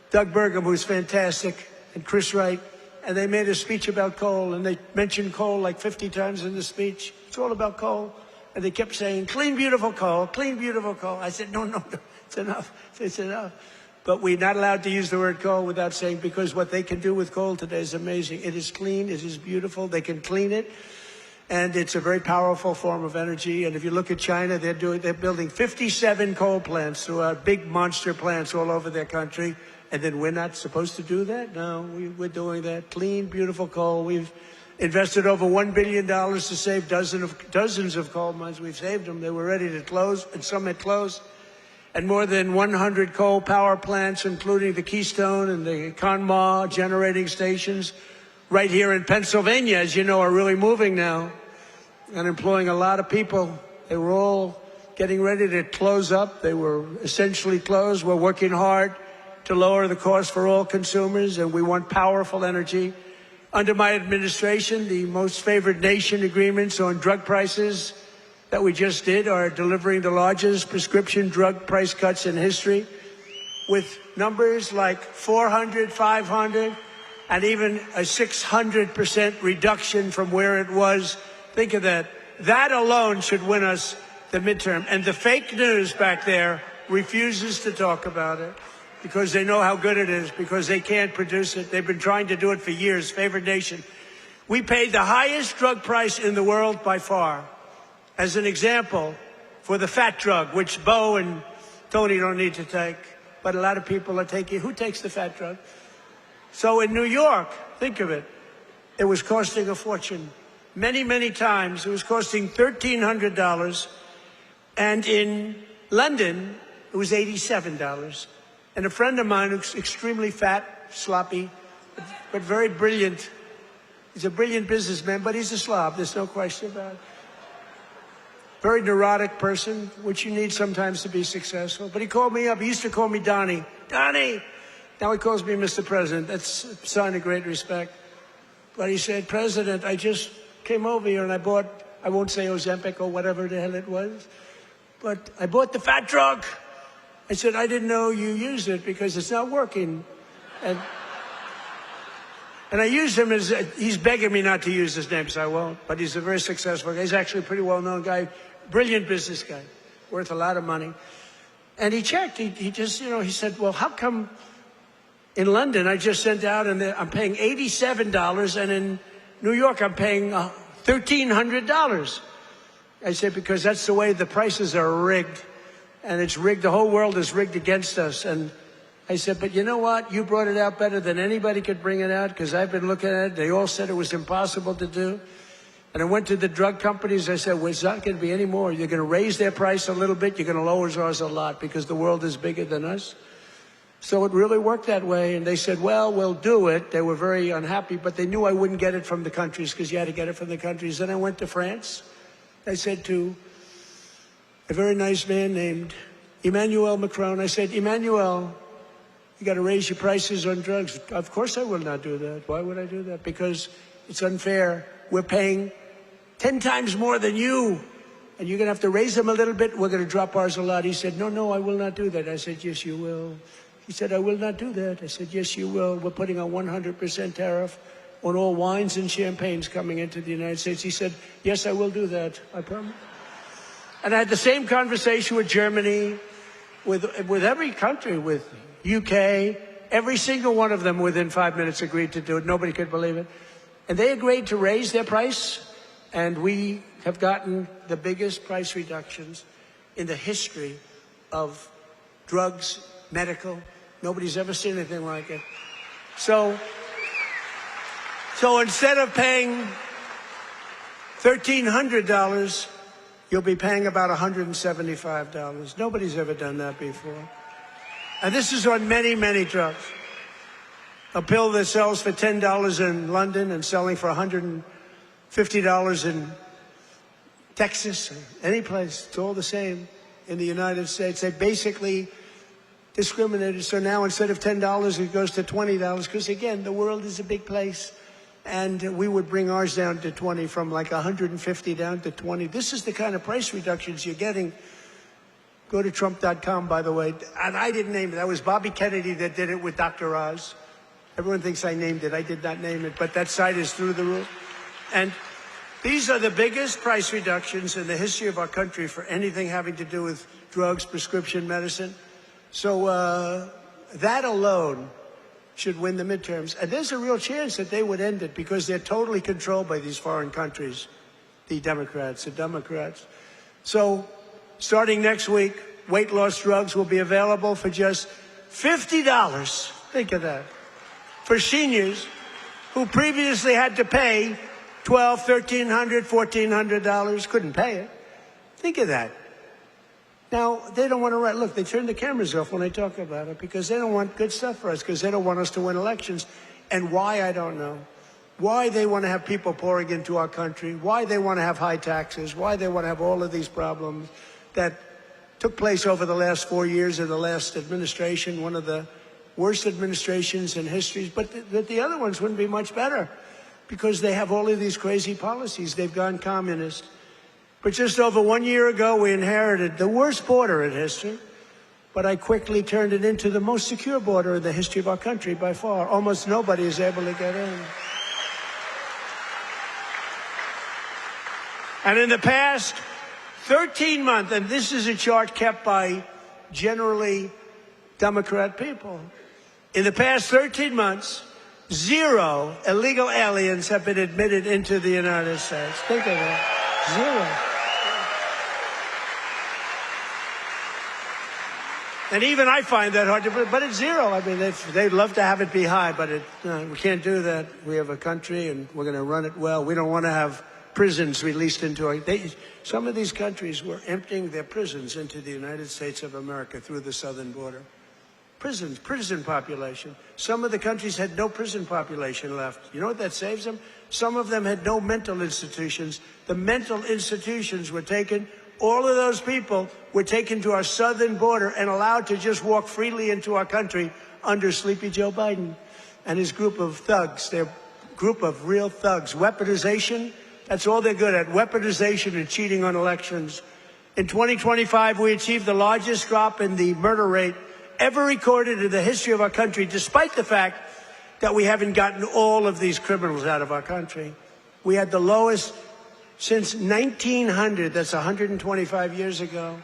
Doug Burgum, who's fantastic, and Chris Wright. And they made a speech about coal, and they mentioned coal like 50 times in the speech. It's all about coal. And they kept saying, clean, beautiful coal, clean, beautiful coal. I said, no, it's enough. It's enough. But we're not allowed to use the word coal without saying, because what they can do with coal today is amazing. It is clean. It is beautiful. They can clean it. And it's a very powerful form of energy. And if you look at China, they're building 57 coal plants throughout, big monster plants all over their country. And then we're not supposed to do that? No, we're doing that. Clean, beautiful coal. We've invested over $1 billion to save dozens of coal mines. We've saved them. They were ready to close, and some had closed. And more than 100 coal power plants, including the Keystone and the Conemaugh generating stations, right here in Pennsylvania, as you know, are really moving now and employing a lot of people. They were all getting ready to close up. They were essentially closed. We're working hard to lower the cost for all consumers, and we want powerful energy. Under my administration, the most favored nation agreements on drug prices that we just did are delivering the largest prescription drug price cuts in history, with numbers like 400, 500, and even a 600% reduction from where it was. Think of that. That alone should win us the midterm. And the fake news back there refuses to talk about it because they know how good it is, because they can't produce it. They've been trying to do it for years. Favored nation. We paid the highest drug price in the world by far. As an example, for the fat drug, which Bo and Tony don't need to take, but a lot of people are taking. Who takes the fat drug? So in New York, think of it, it was costing a fortune. Many, many times, it was costing $1,300. And in London, it was $87. And a friend of mine who's extremely fat, sloppy, but very brilliant. He's a brilliant businessman, but he's a slob. There's no question about it. Very neurotic person, which you need sometimes to be successful. But he called me up. He used to call me Donnie. Donnie! Now he calls me Mr. President. That's a sign of great respect. But he said, President, I just came over here and I bought, I won't say Ozempic or whatever the hell it was, but I bought the fat drug. I said, I didn't know you used it because it's not working. And I used him as, he's begging me not to use his name, so I won't. But he's a very successful guy. He's actually a pretty well-known guy, brilliant business guy, worth a lot of money. And he checked, he just, he said, well, how come in London I just sent out and I'm paying $87 and in New York I'm paying $1,300? I said, because that's the way the prices are rigged. And it's rigged, the whole world is rigged against us. And I said, but you know what? You brought it out better than anybody could bring it out because I've been looking at it. They all said it was impossible to do. And I went to the drug companies. I said, well, it's not going to be any more. You're going to raise their price a little bit. You're going to lower ours a lot because the world is bigger than us. So it really worked that way. And they said, well, we'll do it. They were very unhappy, but they knew I wouldn't get it from the countries because you had to get it from the countries. Then I went to France. I said to a very nice man named Emmanuel Macron, I said, Emmanuel, you got to raise your prices on drugs. Of course I will not do that. Why would I do that? Because it's unfair. We're paying 10 times more than you, and you're going to have to raise them a little bit. We're going to drop ours a lot. He said, no, I will not do that. I said, yes, you will. He said, I will not do that. I said, yes, you will. We're putting a 100% tariff on all wines and champagnes coming into the United States. He said, yes, I will do that. I promise. And I had the same conversation with Germany, with every country, with UK. Every single one of them within 5 minutes agreed to do it. Nobody could believe it. And they agreed to raise their price, and we have gotten the biggest price reductions in the history of drugs, medical. Nobody's ever seen anything like it. So instead of paying $1,300, you'll be paying about $175. Nobody's ever done that before. And this is on many, many drugs. A pill that sells for $10 in London and selling for $150 in Texas, or any place, it's all the same in the United States. They basically discriminated. So now instead of $10, it goes to $20 because, again, the world is a big place. And we would bring ours down to 20, from like 150 down to 20. This is the kind of price reductions you're getting. Go to Trump.com, by the way. And I didn't name it. That was Bobby Kennedy that did it with Dr. Oz. Everyone thinks I named it. I did not name it. But that site is through the roof. And these are the biggest price reductions in the history of our country for anything having to do with drugs, prescription medicine. So that alone should win the midterms. And there's a real chance that they would end it because they're totally controlled by these foreign countries, the Democrats. So starting next week, weight loss drugs will be available for just $50. Think of that. For seniors who previously had to pay $1,200, $1,300, $1,400, couldn't pay it. Think of that. Now, they don't want to write. Look, they turn the cameras off when they talk about it because they don't want good stuff for us, because they don't want us to win elections. And why, I don't know. Why they want to have people pouring into our country, why they want to have high taxes, why they want to have all of these problems that took place over the last 4 years of the last administration, one of the worst administrations in history. But the other ones wouldn't be much better because they have all of these crazy policies. They've gone communist. But just over 1 year ago, we inherited the worst border in history, but I quickly turned it into the most secure border in the history of our country by far. Almost nobody is able to get in. And in the past 13 months, and this is a chart kept by generally Democrat people, in the past 13 months, 0 illegal aliens have been admitted into the United States. Think of that. 0. And even I find that hard to believe, but it's zero. I mean, they'd love to have it be high, but we can't do that. We have a country, and we're going to run it well. We don't want to have prisons released into our... some of these countries were emptying their prisons into the United States of America through the southern border. Prison population. Some of the countries had no prison population left. You know what that saves them? Some of them had no mental institutions. The mental institutions were taken. All of those people were taken to our southern border and allowed to just walk freely into our country under Sleepy Joe Biden and his group of thugs, their group of real thugs. Weaponization, that's all they're good at, weaponization and cheating on elections. In 2025, we achieved the largest drop in the murder rate ever recorded in the history of our country, despite the fact that we haven't gotten all of these criminals out of our country. We had the lowest since 1900, that's 125 years ago.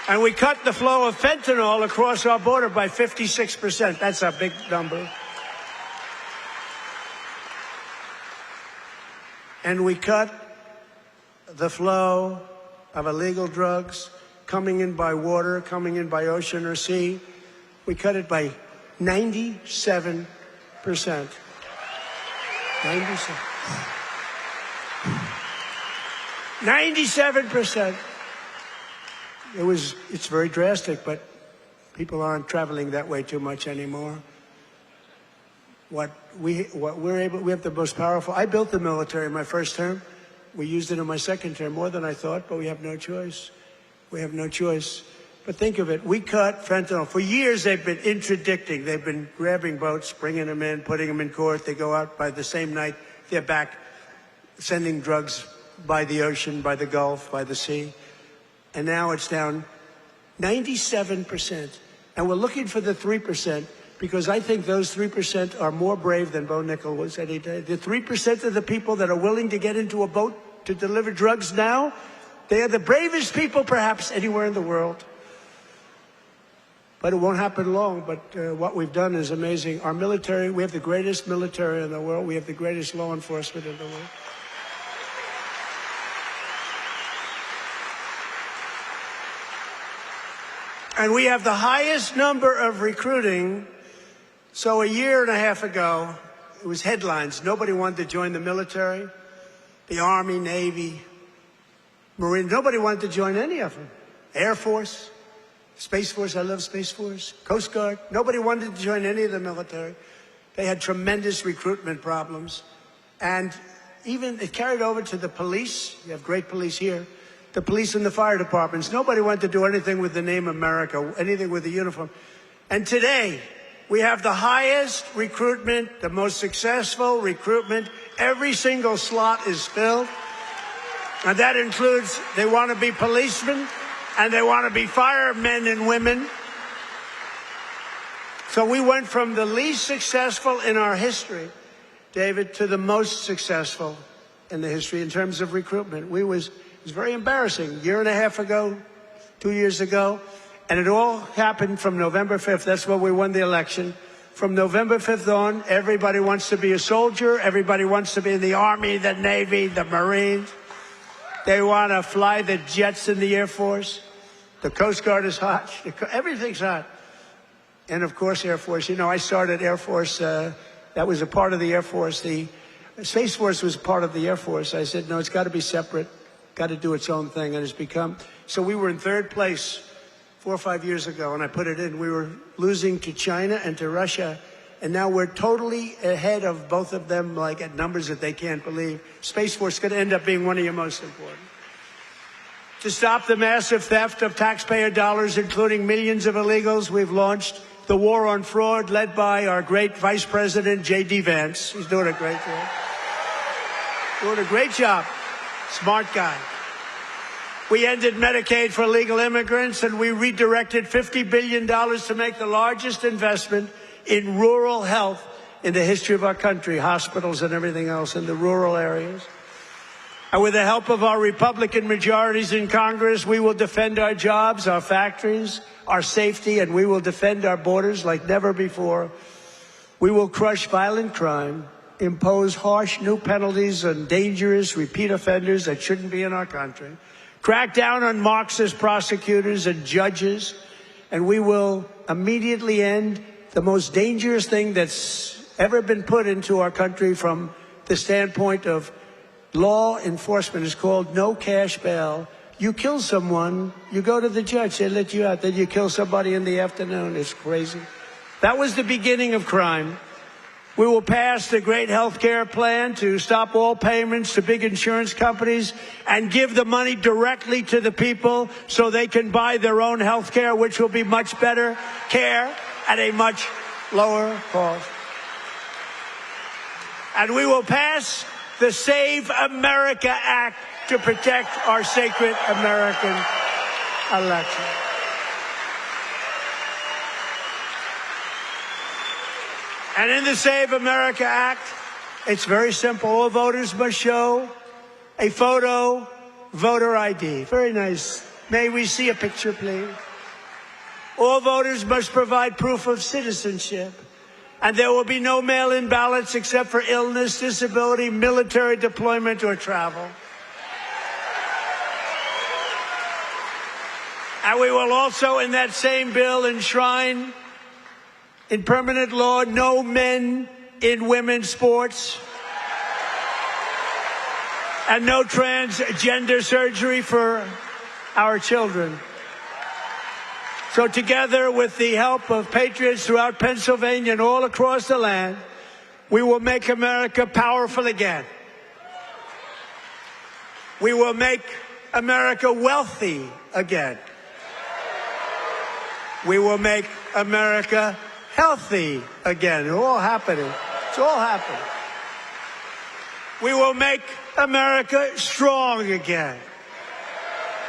And we cut the flow of fentanyl across our border by 56%. That's a big number. And we cut the flow of illegal drugs coming in by water, coming in by ocean or sea. We cut it by 97%. 97%. It's very drastic, but people aren't traveling that way too much anymore. We have the most powerful. I built the military in my first term. We used it in my second term, more than I thought, but we have no choice. We have no choice. But think of it, we cut fentanyl. For years, they've been interdicting. They've been grabbing boats, bringing them in, putting them in court. They go out by the same night. They're back sending drugs by the ocean, by the Gulf, by the sea. And now it's down 97%. And we're looking for the 3%, because I think those 3% are more brave than Bo Nickel was any day. The 3% of the people that are willing to get into a boat to deliver drugs now, they are the bravest people perhaps anywhere in the world. But it won't happen long. But what we've done is amazing. Our military, we have the greatest military in the world. We have the greatest law enforcement in the world. And we have the highest number of recruiting. So a year and a half ago, it was headlines. Nobody wanted to join the military, the Army, Navy, Marine. Nobody wanted to join any of them. Air Force, Space Force. I love Space Force. Coast Guard. Nobody wanted to join any of the military. They had tremendous recruitment problems. And even it carried over to the police. You have great police here. The police and the fire departments. Nobody wanted to do anything with the name America, anything with the uniform. And today, we have the highest recruitment, the most successful recruitment. Every single slot is filled. And that includes, they want to be policemen and they want to be firemen and women. So we went from the least successful in our history, David, to the most successful in the history in terms of recruitment. It was very embarrassing. A year and a half ago, 2 years ago, and it all happened from November 5th. That's when we won the election. From November 5th on, everybody wants to be a soldier. Everybody wants to be in the Army, the Navy, the Marines. They want to fly the jets in the Air Force. The Coast Guard is hot. Everything's hot. And, of course, Air Force. You know, I started Air Force. That was a part of the Air Force. The Space Force was part of the Air Force. I said, no, it's got to be separate. Got to do its own thing. And it's become... So we were in third place 4 or 5 years ago, and I put it in. We were losing to China and to Russia, and now we're totally ahead of both of them, like at numbers that they can't believe. Space Force is going to end up being one of your most important. To stop the massive theft of taxpayer dollars, including millions of illegals, we've launched the war on fraud, led by our great Vice President, J.D. Vance. He's doing a great job. Doing a great job. Smart guy. We ended Medicaid for illegal immigrants, and we redirected $50 billion to make the largest investment in rural health in the history of our country, hospitals and everything else in the rural areas. And with the help of our Republican majorities in Congress, we will defend our jobs, our factories, our safety, and we will defend our borders like never before. We will crush violent crime. impose harsh new penalties on dangerous repeat offenders that shouldn't be in our country, crack down on Marxist prosecutors and judges, and we will immediately end the most dangerous thing that's ever been put into our country from the standpoint of law enforcement. Is called no cash bail. You kill someone, you go to the judge, they let you out, then you kill somebody in the afternoon. It's crazy. That was the beginning of crime. We will pass the great health care plan to stop all payments to big insurance companies and give the money directly to the people so they can buy their own health care, which will be much better care at a much lower cost. And we will pass the Save America Act to protect our sacred American election. And in the Save America Act, it's very simple. All voters must show a photo, voter ID. Very nice. May we see a picture, please? All voters must provide proof of citizenship. And there will be no mail-in ballots except for illness, disability, military deployment, or travel. And we will also, in that same bill, enshrine in permanent law no men in women's sports and no transgender surgery for our children. So together with the help of patriots throughout Pennsylvania and all across the land, we will make America powerful again. We will make America wealthy again. We will make America healthy again. It's all happening. It's all happening. We will make America strong again.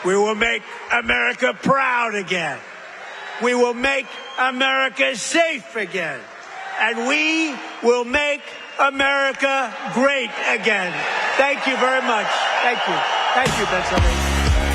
We will make America proud again. We will make America safe again. And we will make America great again. Thank you very much. Thank you. Thank you, Pennsylvania.